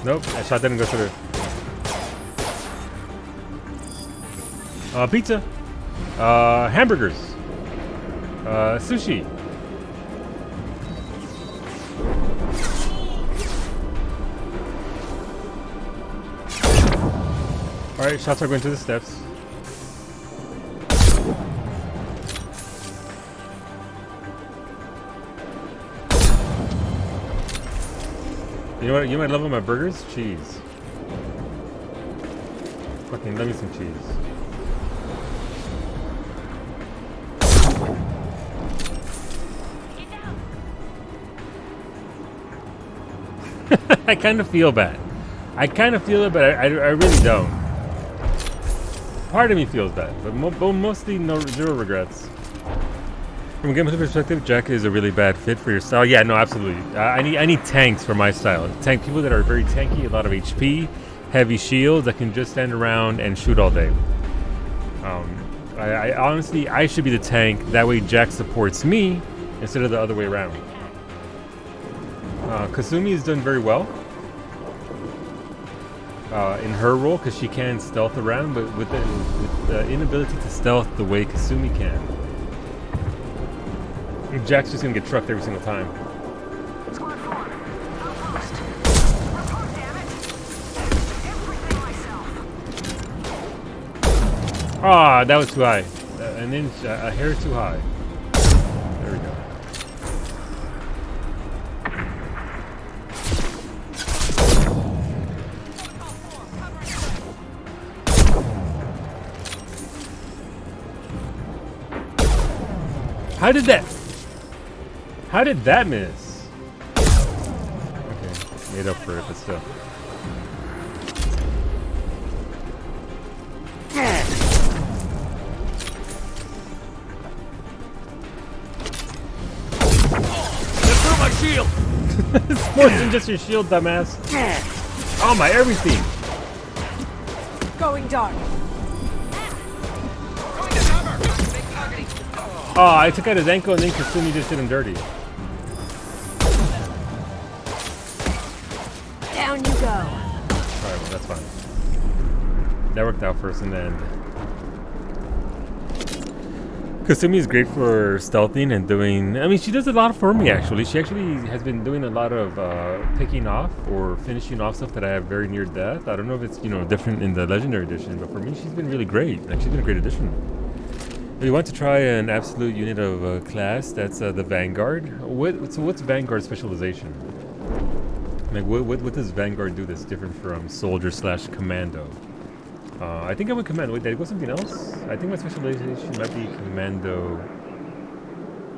Nope, that shot didn't go through. Pizza. Hamburgers. Sushi. Alright, shots are going to the steps. You know what? You might love my burgers? Cheese. Fucking love me some cheese. I kind of feel bad. I kind of feel it, but I really don't. Part of me feels bad, but mostly zero regrets. From a gameplay perspective, Jack is a really bad fit for your style. Yeah, no, absolutely. I need tanks for my style. People that are very tanky, a lot of HP, heavy shields that can just stand around and shoot all day. I honestly, I should be the tank. That way, Jack supports me instead of the other way around. Kasumi has done very well in her role because she can stealth around, but with the inability to stealth the way Kasumi can. Jack's just gonna get trucked every single time. Squad 4, outpost. Report, damn it. Everything myself. Ah, that was too high. An inch, a hair too high. There we go. How did that miss? Okay, made up for it, but still. Through my shield! It's more than just your shield, dumbass. Oh my everything! Going dark. Oh, I took out his ankle and then Kasumi just did him dirty. Down you go. Alright, well that's fine. That worked out for us in the end. Kasumi is great for stealthing and doing... I mean, she does a lot for me, actually. She actually has been doing a lot of picking off or finishing off stuff that I have very near death. I don't know if it's, different in the Legendary Edition, but for me, she's been really great. Like, she's been a great addition. If you want to try an absolute unit of class, that's the Vanguard. So what's Vanguard's specialization? Like, what does Vanguard do that's different from Soldier/Commando? I think I went Commando. Wait, did I go something else? I think my specialization might be Commando,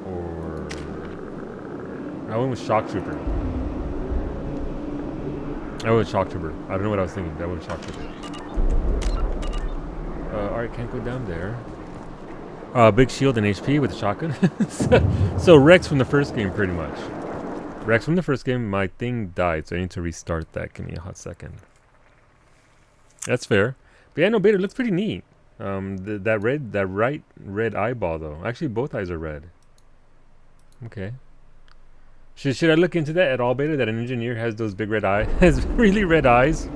or I went with Shock Trooper. I went with Shock Trooper. I don't know what I was thinking, but I went with Shock Trooper. Alright, can't go down there. Big shield and HP with a shotgun. So Rex from the first game, pretty much. Rex from the first game, my thing died, so I need to restart that. Give me a hot second. That's fair. But yeah, no, Beta looks pretty neat. That right red eyeball though. Actually, both eyes are red. Okay. Should I look into that at all, Beta? That an engineer has those big red eyes, has really red eyes.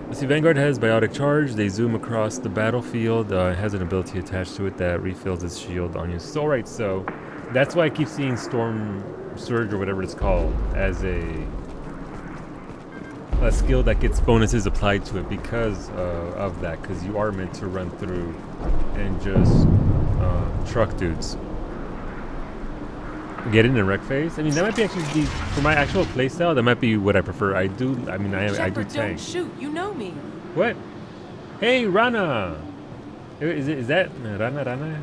Let's see, Vanguard has biotic charge. They zoom across the battlefield. It has an ability attached to it that refills its shield on you. So right, so that's why I keep seeing Storm Surge or whatever it's called as a skill that gets bonuses applied to it because of that. Because you are meant to run through and just truck dudes. Get in and wreck phase. I mean, that might be actually for my actual playstyle. That might be what I prefer. I do Shepard, tank. don't shoot. You know me. What? Hey, Rana. Is that Rana?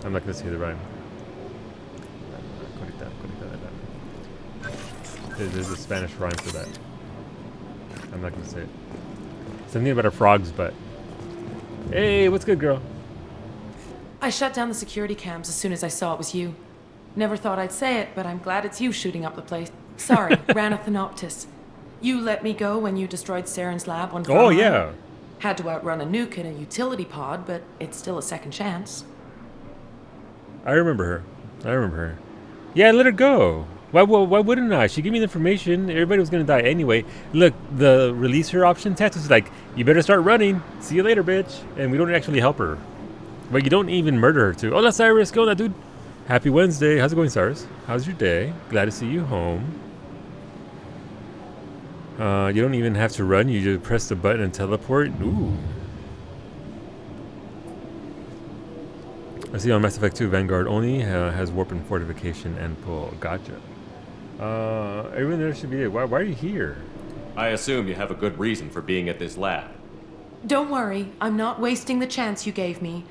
I'm not gonna say the rhyme. There's a Spanish rhyme for that. I'm not gonna say it. Something about a frog's butt. Hey, what's good, girl? I shut down the security cams as soon as I saw it was you. Never thought I'd say it, but I'm glad it's you shooting up the place. Sorry, Ranathanoptis. You let me go when you destroyed Saren's lab on Farm Oh, Island. yeah. Had to outrun a nuke in a utility pod, but it's still a second chance. I remember her. Yeah, let her go. Why wouldn't I? She gave me the information. Everybody was gonna die anyway. Look, the release her option text was like, you better start running. See you later, bitch. And we don't actually help her. But you don't even murder her too. Oh, that's Cyrus. Go, that dude. Happy Wednesday. How's it going, Cyrus? How's your day? Glad to see you home. You don't even have to run. You just press the button and teleport. Ooh. I see on Mass Effect 2, Vanguard only has warp and fortification and pull. Gotcha. Everyone there should be there. Why are you here? I assume you have a good reason for being at this lab. Don't worry, I'm not wasting the chance you gave me.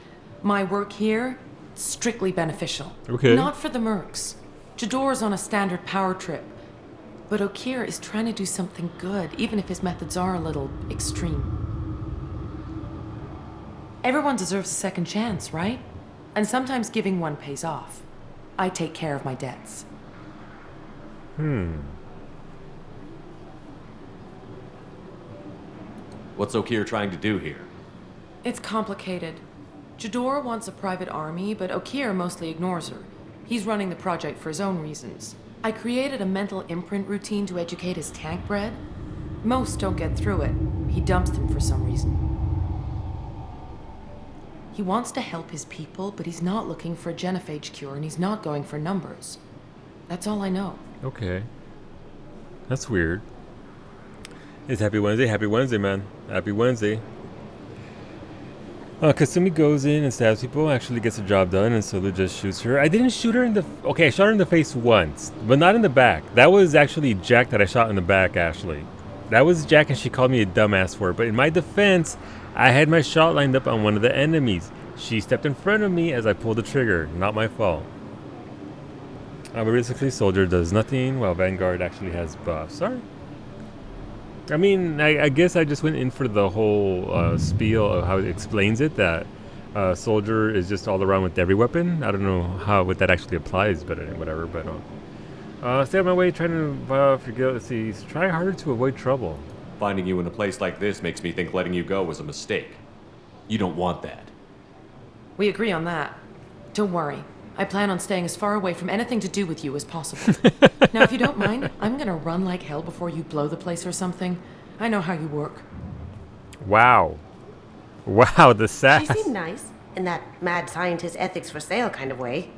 My work here, strictly beneficial. Okay. Not for the mercs. Jador's on a standard power trip. But Okeer is trying to do something good, even if his methods are a little extreme. Everyone deserves a second chance, right? And sometimes giving one pays off. I take care of my debts. What's Okeer trying to do here? It's complicated. Jador wants a private army, but Okeer mostly ignores her. He's running the project for his own reasons. I created a mental imprint routine to educate his tank bred. Most don't get through it. He dumps them for some reason. He wants to help his people, but he's not looking for a genophage cure, and he's not going for numbers. That's all I know. Okay. That's weird. It's Happy Wednesday. Happy Wednesday, man. Happy Wednesday. Kasumi goes in and stabs people, actually gets the job done, and Sulu just shoots her. I didn't shoot her in the... Okay, I shot her in the face once, but not in the back. That was actually Jack that I shot in the back, Ashley. That was Jack, and she called me a dumbass for it. But in my defense, I had my shot lined up on one of the enemies. She stepped in front of me as I pulled the trigger. Not my fault. But basically, Soldier does nothing, while Vanguard actually has buffs. Sorry. I mean, I guess I just went in for the whole spiel of how it explains it, that Soldier is just all around with every weapon. I don't know what that actually applies, but whatever. But stay on my way, trying to forget. Let's see, try harder to avoid trouble. Finding you in a place like this makes me think letting you go was a mistake. You don't want that. We agree on that. Don't worry. I plan on staying as far away from anything to do with you as possible. Now, if you don't mind, I'm gonna run like hell before you blow the place or something. I know how you work. Wow. Wow, the sass. She seemed nice, in that mad scientist ethics for sale kind of way.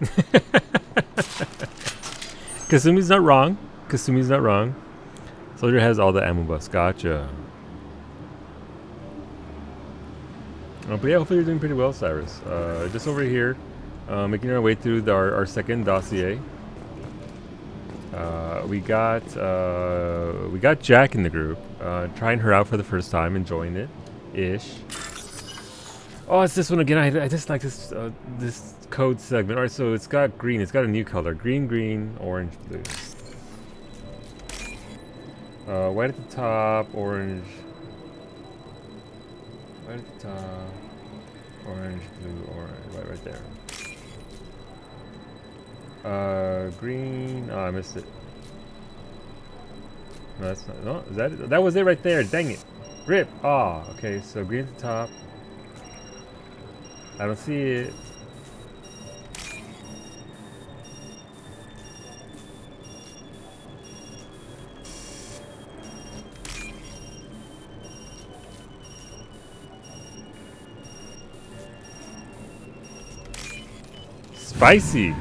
Kasumi's not wrong. Kasumi's not wrong. Soldier has all the ammo buffs. Gotcha. But yeah, hopefully you're doing pretty well, Cyrus. Just over here, making our way through our second dossier. We got Jack in the group, trying her out for the first time, enjoying it, ish. Oh, it's this one again. I just like this code segment. All right, so it's got green. It's got a new color: green, orange, blue. White at the top, orange. Right at the top. Orange, blue, orange, right there. Green. Oh, I missed it. No, that's not. No, is that it? That was it right there. Dang it. Rip. Ah, okay. So green at the top. I don't see it. Spicy.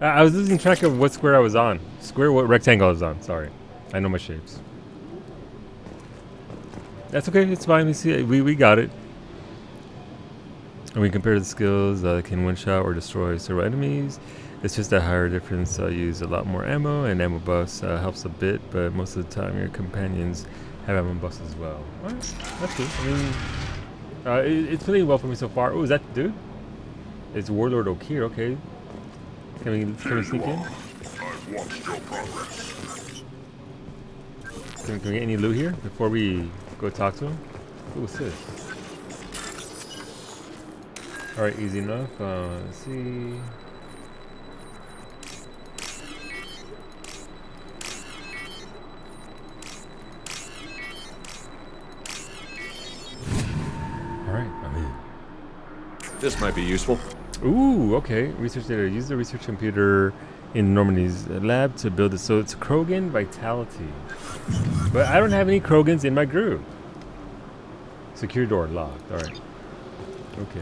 I was losing track of what square I was on. What rectangle I was on. Sorry. I know my shapes. That's okay. It's fine. We got it. And we compare the skills can one-shot or destroy several enemies. It's just a higher difference. Use a lot more ammo, and ammo buffs helps a bit, but most of the time your companions have ammo buffs as well. Alright, that's good. I mean, it's playing well for me so far. Oh, is that the dude? It's Warlord Okeer, okay. Can we sneak in? I've watched your progress. Can we get any loot here before we go talk to him? What's this? Alright, easy enough. Let's see. Alright, I'm in. This might be useful. Ooh, okay. Research data. Use the research computer in Normandy's lab to build it. So it's Krogan Vitality. But I don't have any Krogans in my group. Secure door locked. Alright. Okay.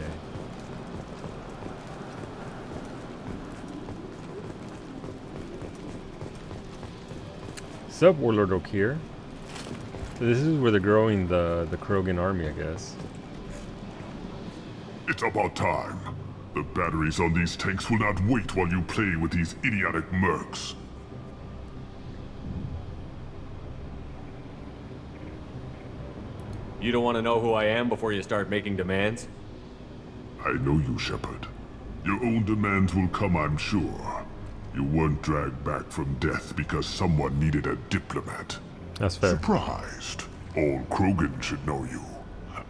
Sub Warlord Okeer. So this is where they're growing the Krogan army, I guess. It's about time. The batteries on these tanks will not wait while you play with these idiotic mercs. You don't want to know who I am before you start making demands? I know you, Shepard. Your own demands will come, I'm sure. You weren't dragged back from death because someone needed a diplomat. That's fair. Surprised. All Krogan should know you.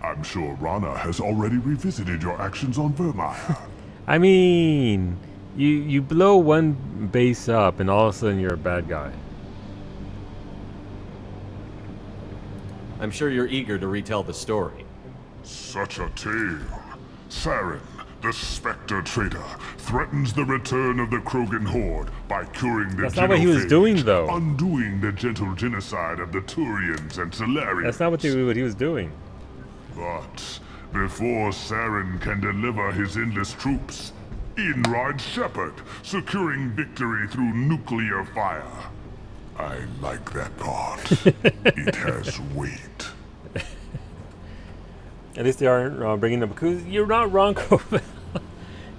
I'm sure Rana has already revisited your actions on Vermeer. I mean, you blow one base up and all of a sudden you're a bad guy. I'm sure you're eager to retell the story. Such a tale. Saren, the Spectre traitor, threatens the return of the Krogan horde by curing the That's not what he was doing, though. Undoing the gentle genocide of the Turians and Solarians. That's not what he was doing. But before Saren can deliver his endless troops, in rides Shepard, securing victory through nuclear fire. I like that part. It has weight. At least they aren't bringing up Akuz. You're not wrong, Koval.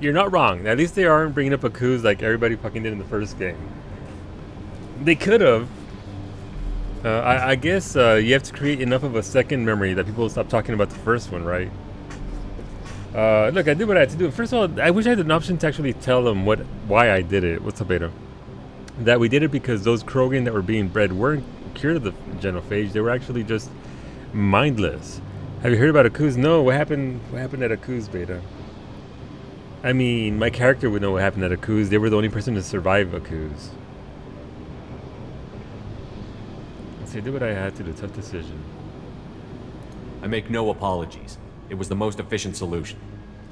You're not wrong. At least they aren't bringing up Akuz like everybody fucking did in the first game. They could have. I guess you have to create enough of a second memory that people stop talking about the first one, right? Look, I did what I had to do. First of all, I wish I had an option to actually tell them why I did it. What's up, Beta? That we did it because those Krogan that were being bred weren't cured of the genophage. They were actually just mindless. Have you heard about Akuz? No. What happened at Akuz, Beta? I mean, my character would know what happened at Akuz. They were the only person to survive Akuz. I did what I had to do. Tough decision. I make no apologies. It was the most efficient solution.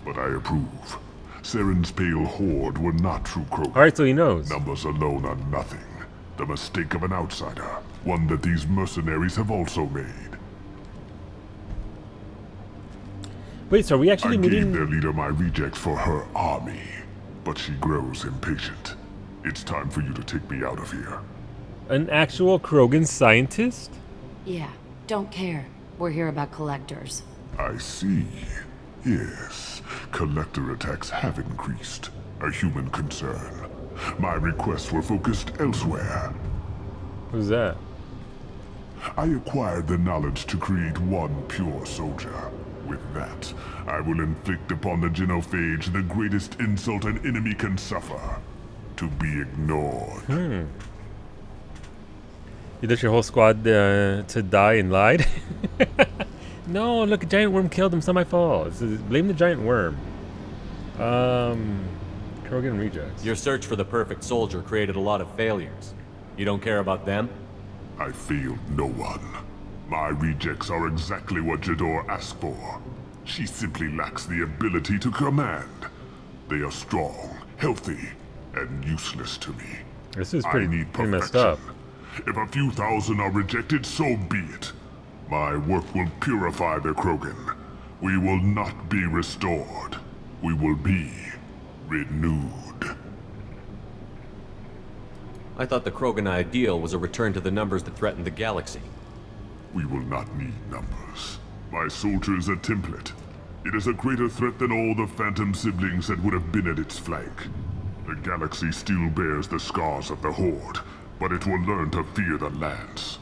But I approve. Saren's pale horde were not true Krogan. Alright, so he knows. Numbers alone are nothing. The mistake of an outsider. One that these mercenaries have also made. Wait, so are we actually I meeting... gave their leader my rejects for her army. But she grows impatient. It's time for you to take me out of here. An actual Krogan scientist? Yeah, don't care. We're here about collectors. I see. Yes, collector attacks have increased. A human concern. My requests were focused elsewhere. Who's that? I acquired the knowledge to create one pure soldier. With that, I will inflict upon the genophage the greatest insult an enemy can suffer. To be ignored. You let your whole squad to die and lied? No, look, a giant worm killed him. It's not my fault. Blame the giant worm. Krogan rejects. Your search for the perfect soldier created a lot of failures. You don't care about them? I failed no one. My rejects are exactly what Jador asked for. She simply lacks the ability to command. They are strong, healthy, and useless to me. This is I pretty need messed up. If a few thousand are rejected, so be it. My work will purify the Krogan. We will not be restored. We will be renewed. I thought the Krogan ideal was a return to the numbers that threatened the galaxy. We will not need numbers. My soldier is a template. It is a greater threat than all the Phantom siblings that would have been at its flank. The galaxy still bears the scars of the Horde, but it will learn to fear the Lance.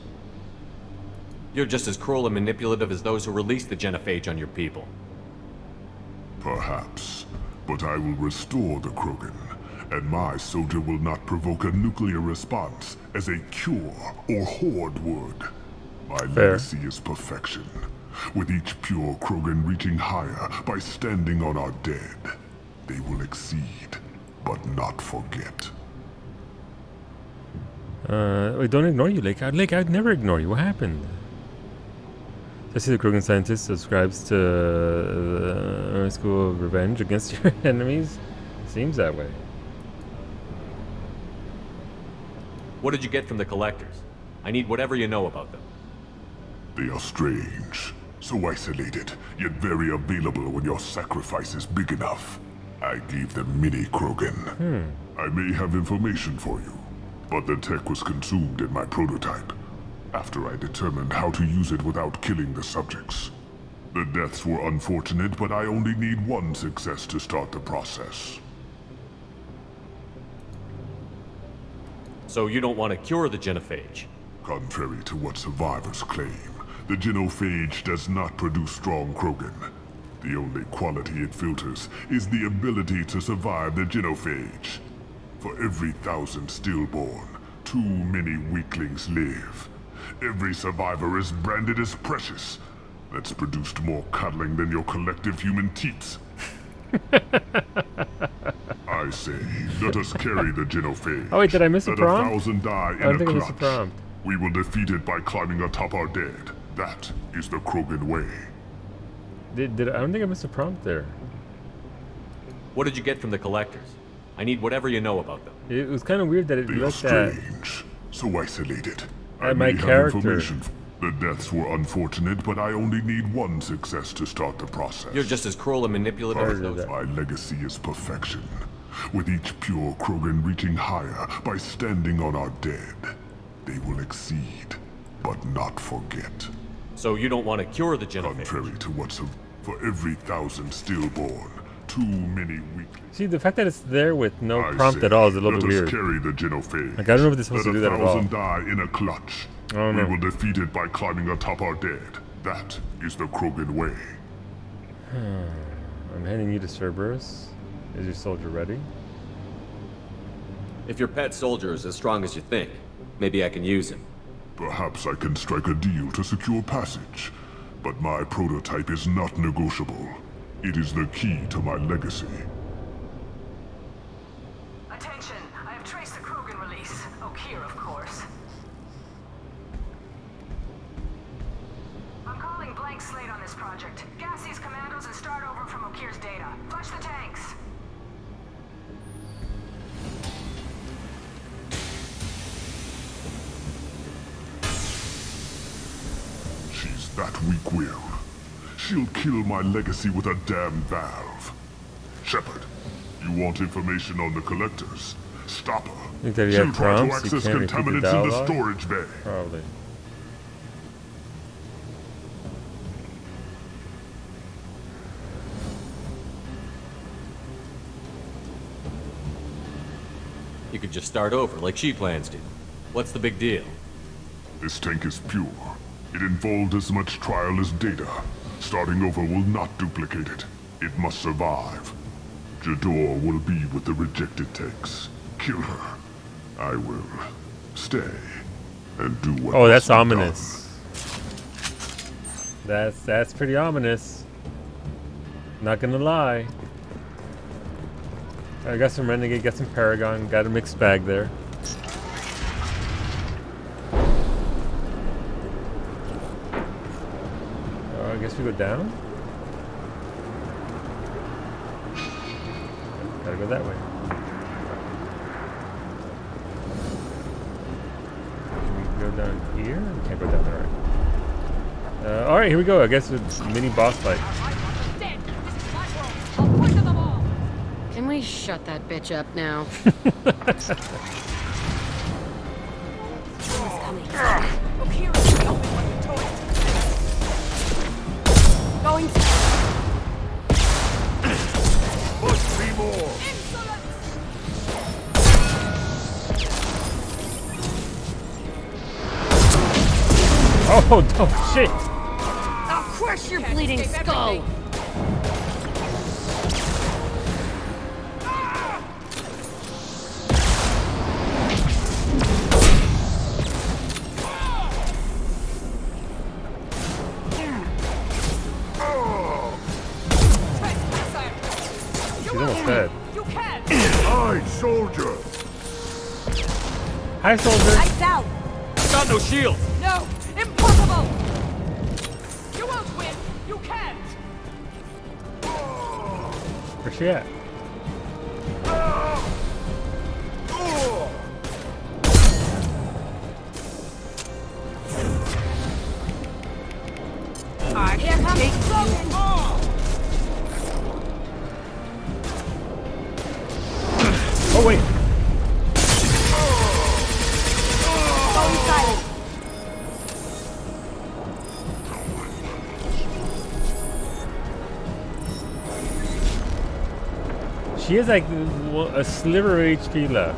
You're just as cruel and manipulative as those who released the genophage on your people. Perhaps, but I will restore the Krogan, and my soldier will not provoke a nuclear response as a cure or Horde would. My legacy is perfection, with each pure Krogan reaching higher by standing on our dead. They will exceed, but not forget. Wait, don't ignore you, Lake. I'd never ignore you. What happened? I see the Krogan scientist subscribes to the School of Revenge against your enemies. Seems that way. What did you get from the Collectors? I need whatever you know about them. They are strange, so isolated, yet very available when your sacrifice is big enough. I gave them mini Krogan. I may have information for you, but the tech was consumed in my prototype, after I determined how to use it without killing the subjects. The deaths were unfortunate, but I only need one success to start the process. So you don't want to cure the genophage? Contrary to what survivors claim, the genophage does not produce strong Krogan. The only quality it filters is the ability to survive the genophage. For every 1,000 stillborn, too many weaklings live. Every survivor is branded as precious. That's produced more cuddling than your collective human teats. I say, let us carry the genophage. Oh wait, did I miss a Let prompt? 1,000 die I don't in think a I missed a clutch. prompt. We will defeat it by climbing atop our dead. That is the Krogan way. I don't think I missed a prompt there. What did you get from the Collectors? I need whatever you know about them. It was kind of weird that it They are looked at strange, so isolated. at may my have character. information. The deaths were unfortunate, but I only need one success to start the process. You're just as cruel and manipulative as those. My legacy is perfection, with each pure Krogan reaching higher by standing on our dead. They will exceed, but not forget. So you don't want to cure the genophage? Contrary to what's for every 1,000 stillborn, too many weak. See, the fact that it's there with no I prompt say, at all is a little let bit weird. us carry the genophage. Like, I don't know if they're supposed to do that at all. Let 1,000 die in a clutch. I don't know. We will defeat it by climbing atop our dead. That is the Krogan way. I'm handing you to Cerberus. Is your soldier ready? If your pet soldier is as strong as you think, maybe I can use him. Perhaps I can strike a deal to secure passage, but my prototype is not negotiable. It is the key to my legacy. Attention, I have traced the Krogan release. Okeer, of course. I'm calling blank slate on this project. Gas these commandos and start over from Okeer's data. Flush the tanks. She's that weak-willed. She'll kill my legacy with a damn valve. Shepard, you want information on the Collectors? Stop her. Think that you She'll have try to prompts? You access can't repeat the contaminants in the dialogue? storage bay. Probably. You could just start over, like she plans to. What's the big deal? This tank is pure. It involved as much trial as data. Starting over will not duplicate it. It must survive. Jador will be with the rejected tanks. Kill her. I will stay and do what Oh, that's must be ominous. That's pretty ominous. Not gonna lie. I got some Renegade, got some Paragon, got a mixed bag there. I guess we go down? Gotta go that way. Can we go down here? We can't go down there, right? Alright, here we go. I guess it's mini boss fight. Can we shut that bitch up now? Going to... Must be more. Oh, shit! I'll crush your bleeding skull! She's almost dead. Hi, soldier. Hi, soldier. Lights out! Got no shield! No! Impossible! You won't win! You can't! Where's she at? Here comes Logan! Oh, wait. Phone silent. She has like a sliver of HP left.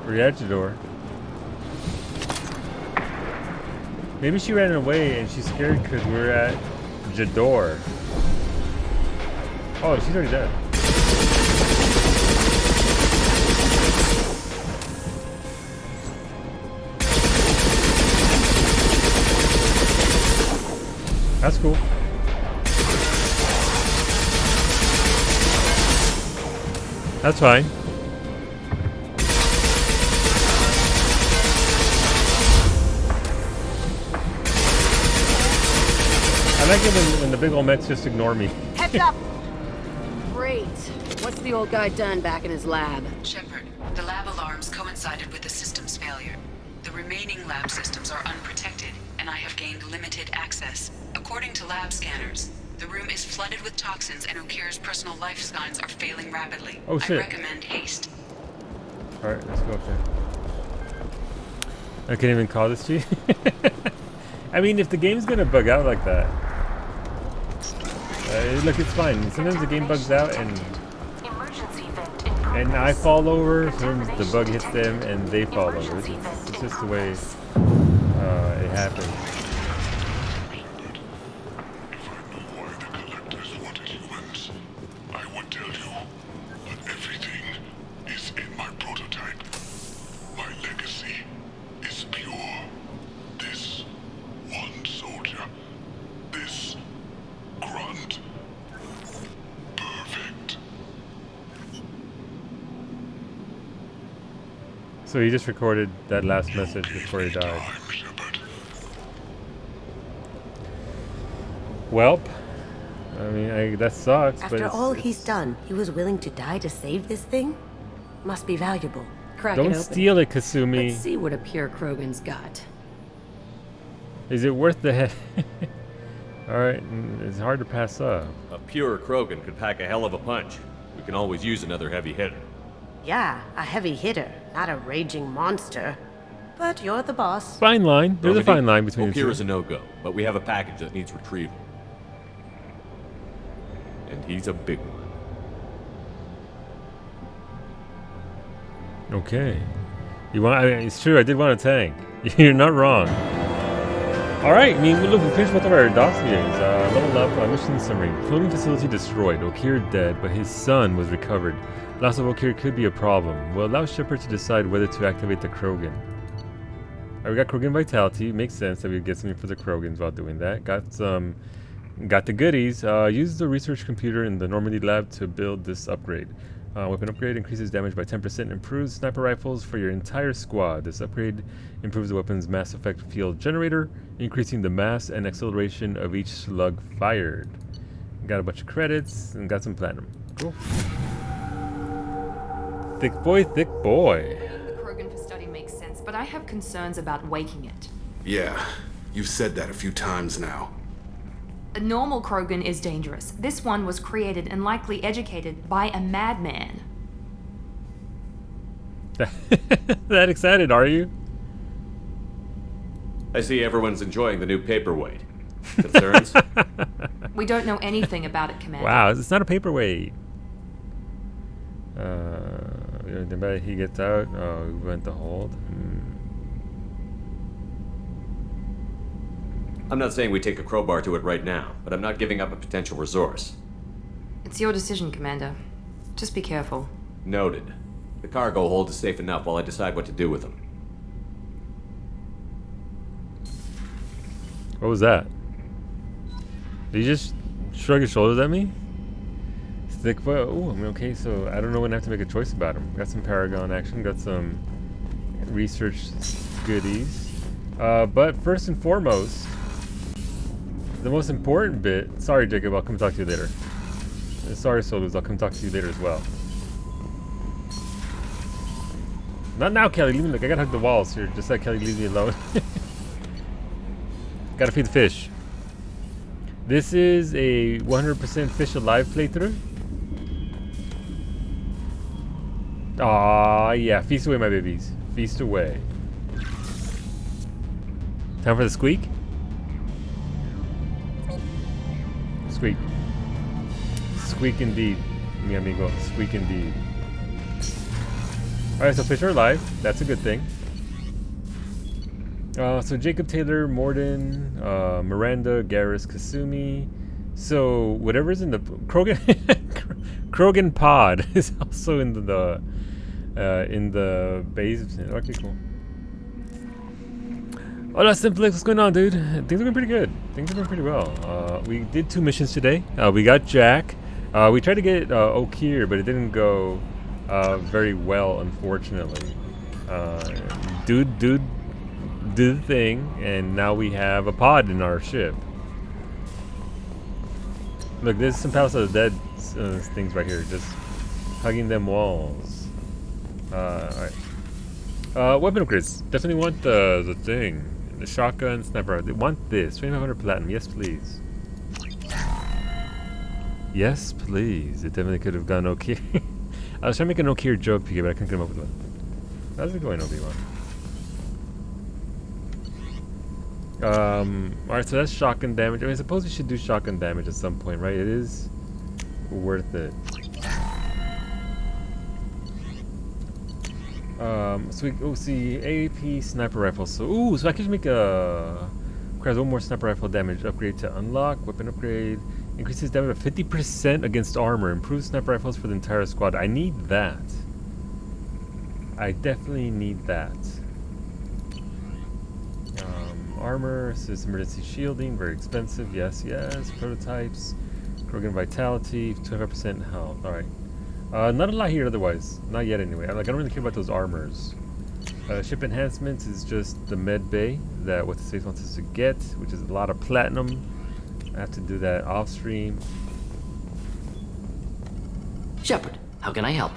We're at Jador. Maybe she ran away and she's scared because we're at Jador. Oh, she's already dead. That's cool. That's fine. I like it when the big old mechs just ignore me. Heads up! Great. What's the old guy done back in his lab? Shepard, the lab alarms coincided with the system's failure. The remaining lab systems are unprotected, and I have gained limited access. According to lab scanners, the room is flooded with toxins and Okir's personal life signs are failing rapidly. Oh, shit. I recommend haste. Alright, let's go up there. I can't even call this to you. I mean, if the game's gonna bug out like that, look, it's fine. Sometimes the game bugs out and I fall over, sometimes the bug hits them and they fall over. It's just the way it happens. So he just recorded that last message before he died. Welp. I mean, that sucks. After but all he's done, he was willing to die to save this thing? Must be valuable. Crack Don't it open. steal it, Kasumi. Let's see what a pure Krogan's got. Is it worth the head? Alright, it's hard to pass up. A pure Krogan could pack a hell of a punch. We can always use another heavy hitter. Yeah, a heavy hitter, not a raging monster. But you're the boss. Fine line. There's a fine line between the two. Okira's a no-go, but we have a package that needs retrieval. And he's a big one. Okay. You want? I mean, it's true. I did want a tank. You're not wrong. All right. I mean, look, we finished both of our dossiers. Level up. Mission summary: cloning facility destroyed. Okir dead, but his son was recovered. Loss of Okir could be a problem. We'll allow Shepard to decide whether to activate the Krogan. We got Krogan Vitality. Makes sense that we get something for the Krogans while doing that. Got the goodies. Use the research computer in the Normandy lab to build this upgrade. Weapon upgrade increases damage by 10%, improves sniper rifles for your entire squad. This upgrade improves the weapon's mass effect field generator, increasing the mass and acceleration of each slug fired. Got a bunch of credits and got some platinum. Cool. Thick boy, thick boy. The Krogan for study makes sense, but I have concerns about waking it. Yeah, you've said that a few times now. A normal Krogan is dangerous. This one was created and likely educated by a madman. That excited, are you? I see everyone's enjoying the new paperweight. Concerns? We don't know anything about it, Commander. Wow, it's not a paperweight. He gets out. Oh, we went to hold. I'm not saying we take a crowbar to it right now, but I'm not giving up a potential resource. It's your decision, Commander. Just be careful. Noted. The cargo hold is safe enough while I decide what to do with them. What was that? Did he just shrug his shoulders at me? Thick boy. Oh, I mean, okay, so I don't know when I have to make a choice about him. Got some Paragon action, got some research goodies. But first and foremost, the most important bit. Sorry, Jacob, I'll come talk to you later. Sorry, Solus, I'll come talk to you later as well. Not now, Kelly. Leave me. Look, I gotta hug the walls here. Just let Kelly leave me alone. Gotta feed the fish. This is a 100% fish alive playthrough. Aw, yeah. Feast away, my babies. Feast away. Time for the squeak. Squeak. Squeak indeed, mi amigo. Squeak indeed. Alright, so fish are alive. That's a good thing. So Jacob, Taylor, Morden, Miranda, Garrus, Kasumi. So whatever's in the Krogan pod is also in the base. Okay, cool. Hola, Simplex. What's going on, dude? Things are going pretty good. Things are going pretty well. We did 2 missions today. We got Jack. We tried to get Okeer, but it didn't go very well, unfortunately. Dude did the thing, and now we have a pod in our ship. Look, there's some Palace of the Dead things right here, just hugging them walls. Alright. Weapon upgrades. Definitely want the thing. The shotgun, sniper. They want this. 2500 platinum. Yes, please. Yes, please. It definitely could have gone okay. I was trying to make an Okeer joke, PK, but I couldn't come up with one. How's it going, Obi-Wan? Alright, so that's shotgun damage. I mean, I suppose we should do shotgun damage at some point, right? It is worth it. So we see AAP sniper rifle. So so I can just make requires 1 more sniper rifle damage upgrade to unlock. Weapon upgrade increases damage by 50% against armor. Improves sniper rifles for the entire squad. I need that. I definitely need that. Armor, assist emergency shielding, very expensive. Yes, yes. Prototypes, Krogan vitality, 25% health. All right. Not a lot here otherwise. Not yet anyway. I don't really care about those armors. Ship enhancements is just the med bay that what the space wants us to get, which is a lot of platinum. I have to do that off stream. Shepard, how can I help?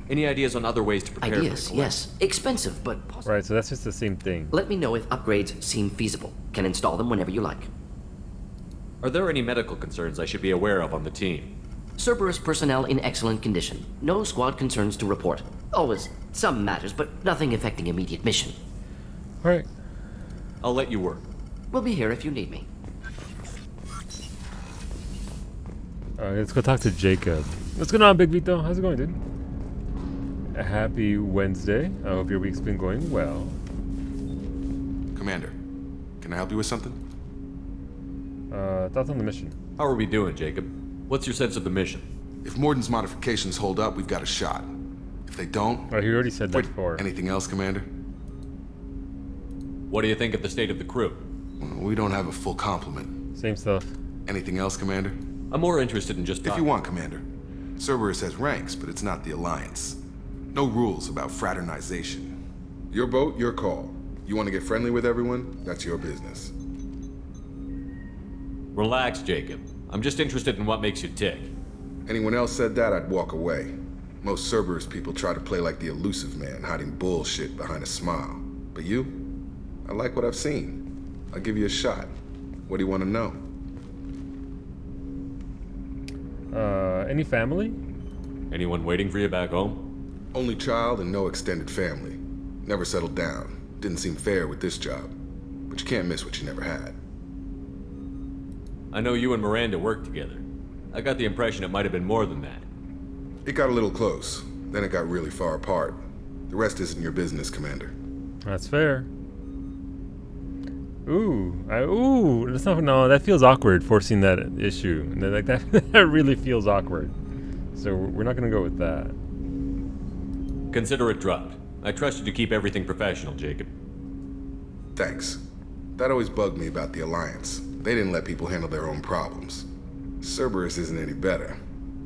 Any ideas on other ways to prepare Ideas, for yes. Expensive, but possible. Right, so that's just the same thing. Let me know if upgrades seem feasible. Can install them whenever you like. Are there any medical concerns I should be aware of on the team? Cerberus personnel in excellent condition. No squad concerns to report. Always some matters, but nothing affecting immediate mission. Alright. I'll let you work. We'll be here if you need me. Alright, let's go talk to Jacob. What's going on, Big Vito? How's it going, dude? A happy Wednesday. I hope your week's been going well. Commander, can I help you with something? Thoughts on the mission? How are we doing, Jacob? What's your sense of the mission? If Morden's modifications hold up, we've got a shot. If they don't... Oh, he already said that before. Anything else, Commander? Anything else, Commander? Anything else, Commander? Anything else, Commander? What do you think of the state of the crew? We don't have a full complement. Same stuff. Anything else, Commander? I'm more interested in just If you want, Commander. Cerberus has ranks, but it's not the Alliance. No rules about fraternization. Your boat, your call. You want to get friendly with everyone? That's your business. Relax, Jacob. I'm just interested in what makes you tick. Anyone else said that, I'd walk away. Most Cerberus people try to play like the elusive man, hiding bullshit behind a smile. But you? I like what I've seen. I'll give you a shot. What do you want to know? Any family? Anyone waiting for you back home? Only child and no extended family. Never settled down. Didn't seem fair with this job. But you can't miss what you never had. I know you and Miranda worked together. I got the impression it might have been more than that. It got a little close. Then it got really far apart. The rest isn't your business, Commander. That's fair. Ooh, that's not, no, that feels awkward, forcing that issue. Like that, that really feels awkward. So we're not gonna go with that. Consider it dropped. I trust you to keep everything professional, Jacob. Thanks. That always bugged me about the Alliance. They didn't let people handle their own problems. Cerberus isn't any better.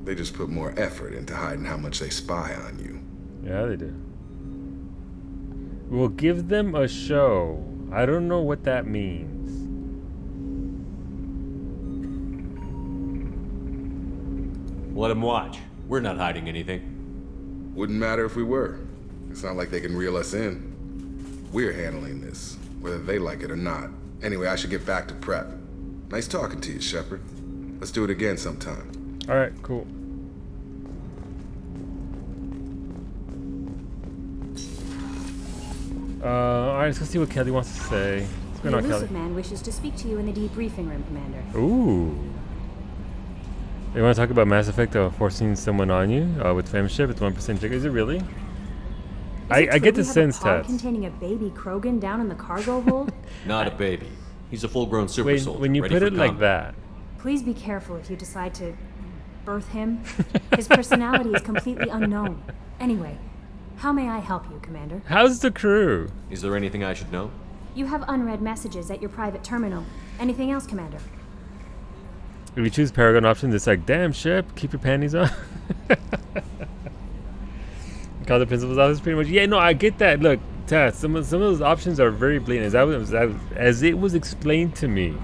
They just put more effort into hiding how much they spy on you. Yeah, they do. We'll give them a show. I don't know what that means. Let them watch. We're not hiding anything. Wouldn't matter if we were. It's not like they can reel us in. We're handling this, whether they like it or not. Anyway, I should get back to prep. Nice talking to you, Shepard. Let's do it again sometime. Alright, cool. Alright, let's go see what Kelly wants to say. What's going The on, Kelly? elusive man wishes to speak to you in the debriefing room, Commander. Ooh. They want to talk about Mass Effect forcing someone on you with femship. It's 1% jig. Is it really? I get the sense that. that. Containing a baby Krogan down in the cargo hold? Not a baby. He's a full-grown super soldier. When you ready put for it like combat. that. Please be careful if you decide to birth him. His personality is completely unknown. Anyway, how may I help you, Commander? How's the crew? Is there anything I should know? You have unread messages at your private terminal. Anything else, Commander? If you choose Paragon options, it's like, damn, Shep, keep your panties on. Call the principal's office, pretty much. Yeah, no, I get that. Look, Tess, some of those options are very blatant. As it was explained to me,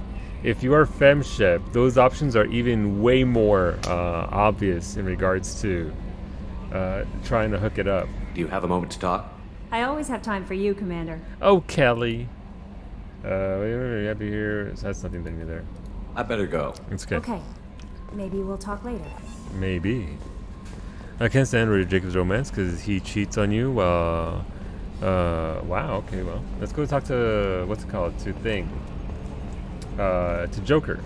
if you are femshep, those options are even way more obvious in regards to trying to hook it up. Do you have a moment to talk? I always have time for you, Commander. Oh, Kelly. We're happy here. That's nothing to do there. I better go. It's okay. Okay. Maybe we'll talk later. Maybe. I can't stand Rudy Jacobs' romance because he cheats on you. Wow. Okay. Well, let's go talk to what's it called? To Thing. To Joker.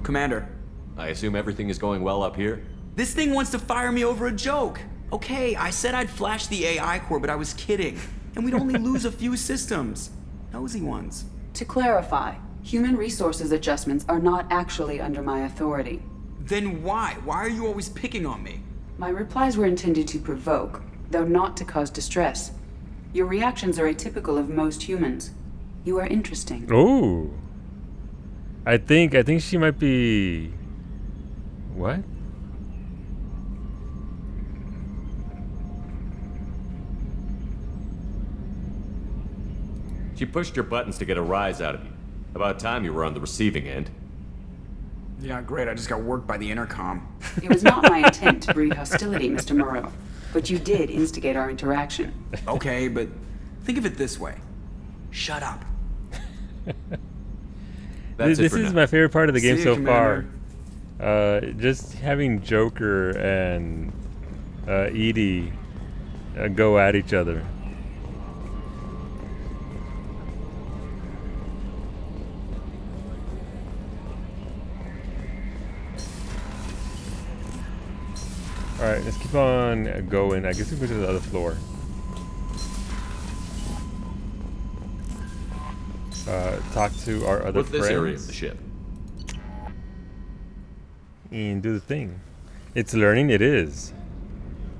Commander. I assume everything is going well up here? This thing wants to fire me over a joke. Okay, I said I'd flash the AI core, but I was kidding. And we'd only lose a few systems. Nosy ones. To clarify, human resources adjustments are not actually under my authority. Then why? Why are you always picking on me? My replies were intended to provoke, though not to cause distress. Your reactions are atypical of most humans. You are interesting. Ooh. I think she might be... What? She pushed your buttons to get a rise out of you. About time you were on the receiving end. Yeah, great. I just got worked by the intercom. It was not my intent to breed hostility, Mr. Moreau, but you did instigate our interaction. Okay, but think of it this way. Shut up. This is my favorite part of the game See so you, far. Just having Joker and Edie go at each other. Alright, let's keep on going. I guess we go to the other floor. Talk to our other friends. What's this area of the ship? And do the thing. It's learning, it is.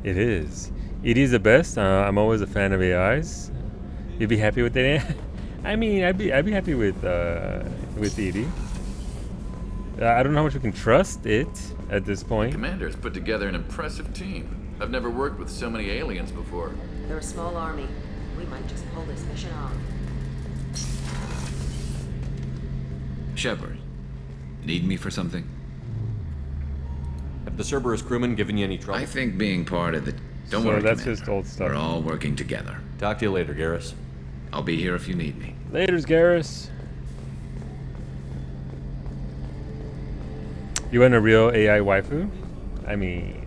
It is. It is the best. I'm always a fan of AIs. You'd be happy with it? I mean, I'd be happy with Edie. I don't know how much we can trust it at this point. Commander's put together an impressive team. I've never worked with so many aliens before. They're a small army. We might just pull this mission off. Shepard, need me for something? Have the Cerberus crewmen given you any trouble? I think being part of the... Don't So worry, that's Commander. just old stuff. We're all working together. Talk to you later, Garrus. I'll be here if you need me. Laters, Garrus. You want a real AI waifu? I mean...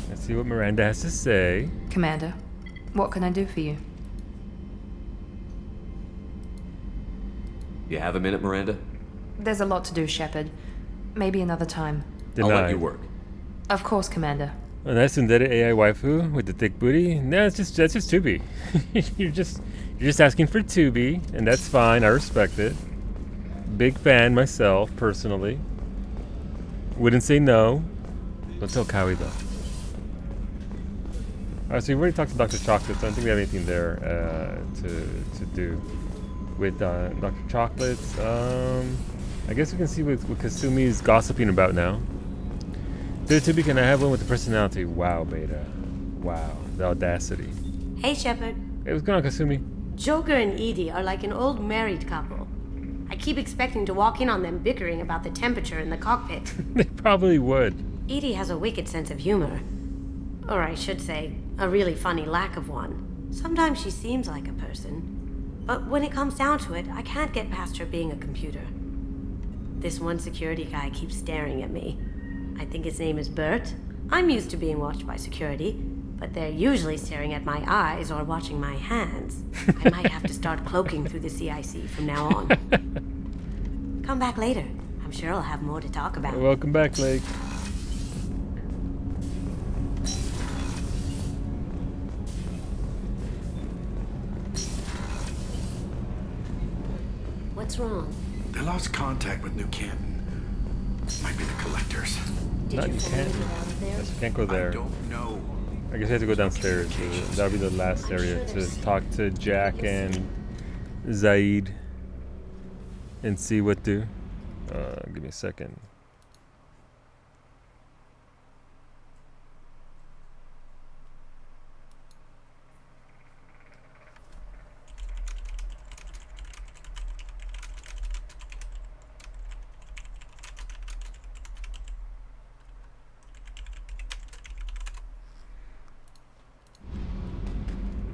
Let's see what Miranda has to say. Commander, what can I do for you? You have a minute, Miranda? There's a lot to do, Shepard. Maybe another time. I'll let you work. Of course, Commander. A nice Sundere AI waifu with the thick booty. No, that's just Tubi. you're just asking for Tubi, and that's fine. I respect it. Big fan myself, personally. Wouldn't say no. Don't tell Kawi though. Alright, so we've already talked to Dr. Chocolate, so I don't think we have anything there to do with Dr. Chocolates. I guess we can see what Kasumi's gossiping about now. Dear Tubi, can I have one with the personality? Wow, Beta. Wow, the audacity. Hey, Shepard. Hey, what's going on, Kasumi? Joker and Edie are like an old married couple. I keep expecting to walk in on them bickering about the temperature in the cockpit. They probably would. Edie has a wicked sense of humor. Or I should say, a really funny lack of one. Sometimes she seems like a person. But when it comes down to it, I can't get past her being a computer. This one security guy keeps staring at me. I think his name is Bert. I'm used to being watched by security, but they're usually staring at my eyes or watching my hands. I might have to start cloaking through the CIC from now on. Come back later. I'm sure I'll have more to talk about. Welcome back, Lake. What's wrong? They lost contact with New Canton. Might be the collectors. Not you can't. Yes, you can't go there. I don't know. I guess you have to go downstairs. That'll be the last area to talk to Jack and Zaid and see what do. Give me a second.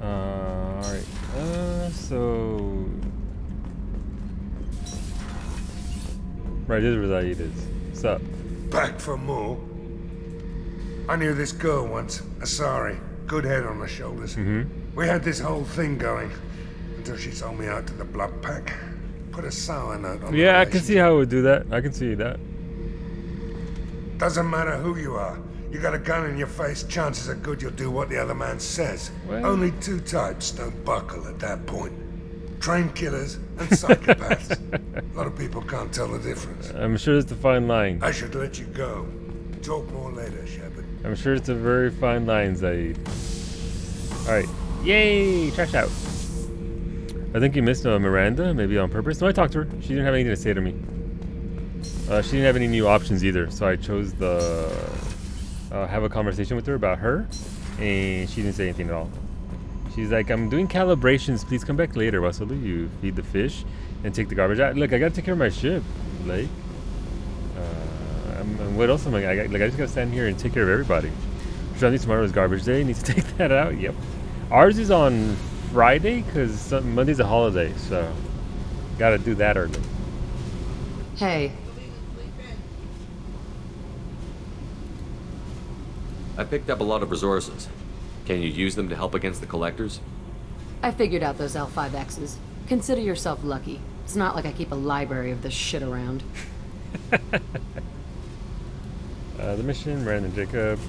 Alright, so... Right, this is where Zaid is. What's up? Back for more? I knew this girl once, Asari. Good head on her shoulders. We had this whole thing going until she sold me out to the blood pack. Put a sour note on Yeah, I can see how it would do that. I can see that. Doesn't matter who you are. You got a gun in your face, chances are good you'll do what the other man says. Well. Only two types don't buckle at that point. Trained killers and psychopaths. A lot of people can't tell the difference. I'm sure it's a fine line. I should let you go. Talk more later, Shepard. I'm sure it's a very fine line, Zaid. Alright. Yay! Trash out. I think you missed Miranda, maybe on purpose. No, I talked to her. She didn't have anything to say to me. She didn't have any new options either, so I chose the... have a conversation with her about her, and she didn't say anything at all. She's like, I'm doing calibrations, please come back later. Wasulu, you feed the fish and take the garbage out. Look, I gotta take care of my ship, Lake. What else am I just gotta stand here and take care of everybody. Sunday tomorrow is garbage day, need to take that out, yep. Ours is on Friday, because Monday's a holiday, so gotta do that early. Hey. I picked up a lot of resources. Can you use them to help against the collectors? I figured out those L5Xs. Consider yourself lucky. It's not like I keep a library of this shit around. The mission, Brandon Jacob.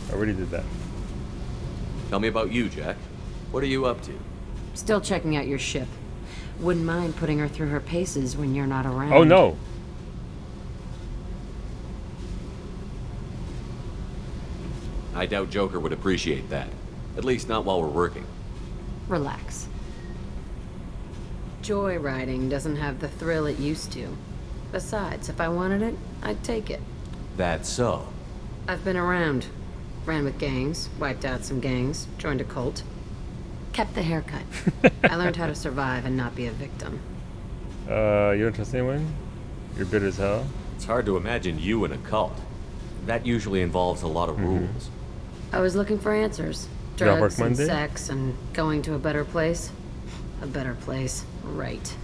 I already did that. Tell me about you, Jack. What are you up to? Still checking out your ship. Wouldn't mind putting her through her paces when you're not around. Oh no! I doubt Joker would appreciate that. At least not while we're working. Relax. Joyriding doesn't have the thrill it used to. Besides, if I wanted it, I'd take it. That's so. I've been around. Ran with gangs, wiped out some gangs, joined a cult. Kept the haircut. I learned how to survive and not be a victim. You don't trust anyone? You're bitter as hell? It's hard to imagine you in a cult. That usually involves a lot of rules. I was looking for answers. You got work Drugs and Monday? sex and going to a better place. A better place, right.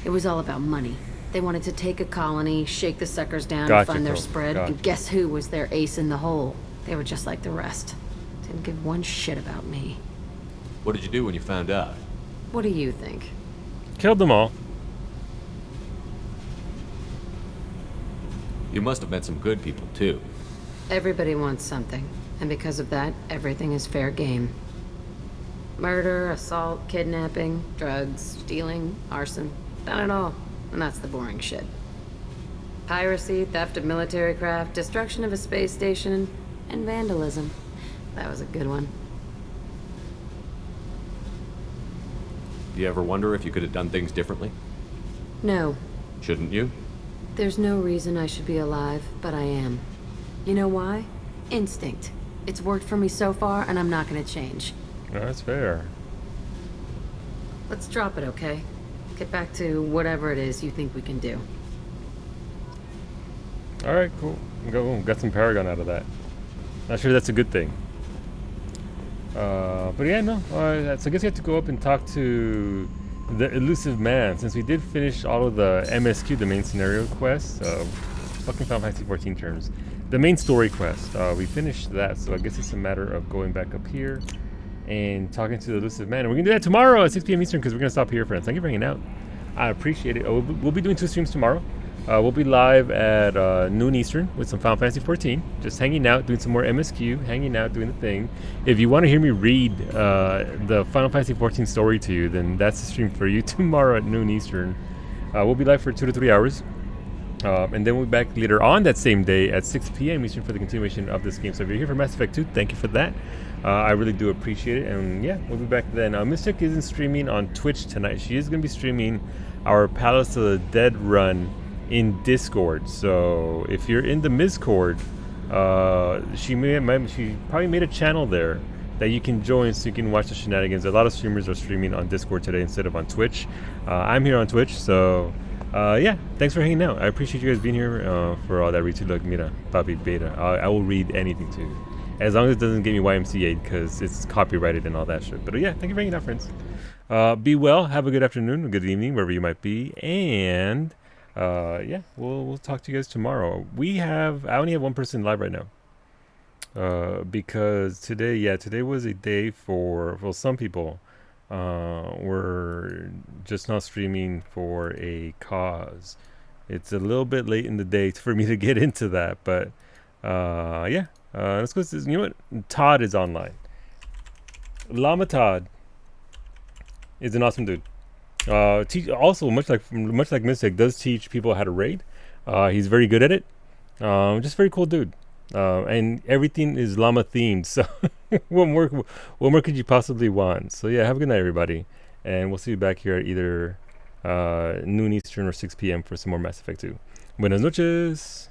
It was all about money. They wanted to take a colony, shake the suckers down, Gotcha, and fund their Cole. spread, Gotcha. and guess who was their ace in the hole? They were just like the rest. Didn't give one shit about me. What did you do when you found out? What do you think? Killed them all. You must have met some good people, too. Everybody wants something, and because of that, everything is fair game. Murder, assault, kidnapping, drugs, stealing, arson, done it all. And that's the boring shit. Piracy, theft of military craft, destruction of a space station, and vandalism. That was a good one. Do you ever wonder if you could have done things differently? No, Shouldn't you? there's no reason I should be alive, but I am. You know why? Instinct. It's worked for me so far, and I'm not gonna change. No, that's fair. Let's drop it, okay? Get back to whatever it is you think we can do. Alright, cool. Got some Paragon out of that. Not sure that's a good thing. But yeah, no. So I guess we have to go up and talk to the Elusive Man, since we did finish all of the MSQ, the main scenario quest. Fucking Final Fantasy 14 terms. The main story quest. We finished that, so I guess it's a matter of going back up here and talking to the Elusive Man. And we're going to do that tomorrow at 6 p.m. Eastern, because we're going to stop here, friends. Thank you for hanging out. I appreciate it. We'll be doing 2 streams tomorrow. We'll be live at noon Eastern with some Final Fantasy 14. Just hanging out, doing some more MSQ, hanging out, doing the thing. If you want to hear me read the Final Fantasy 14 story to you, then that's the stream for you tomorrow at noon Eastern. We'll be live for 2 to 3 hours. And then we'll be back later on that same day at 6 p.m. Eastern for the continuation of this game. So if you're here for Mass Effect 2, thank you for that. I really do appreciate it. And yeah, we'll be back then. Mystic isn't streaming on Twitch tonight. She is going to be streaming our Palace of the Dead run in Discord. So if you're in the Mizcord, she probably made a channel there that you can join so you can watch the shenanigans. A lot of streamers are streaming on Discord today instead of on Twitch. I'm here on Twitch, so yeah, thanks for hanging out. I appreciate you guys being here for all that. Look, mira, papi, beta. I will read anything too, as long as it doesn't get me YMCA, because it's copyrighted and all that shit. But yeah, thank you for hanging out, friends. Be well. Have a good afternoon, a good evening, wherever you might be, and yeah, we'll talk to you guys tomorrow. I only have one person live right now, because today was a day for some people. We're just not streaming for a cause. It's a little bit late in the day for me to get into that, but yeah, let's go. You know what? Todd is online. Llama Todd is an awesome dude. Also, much like Mystic, does teach people how to raid. He's very good at it. Just very cool dude. And everything is llama themed. So what more could you possibly want? So yeah, have a good night, everybody, and we'll see you back here at either noon Eastern or 6 p.m. for some more Mass Effect 2. Buenas noches.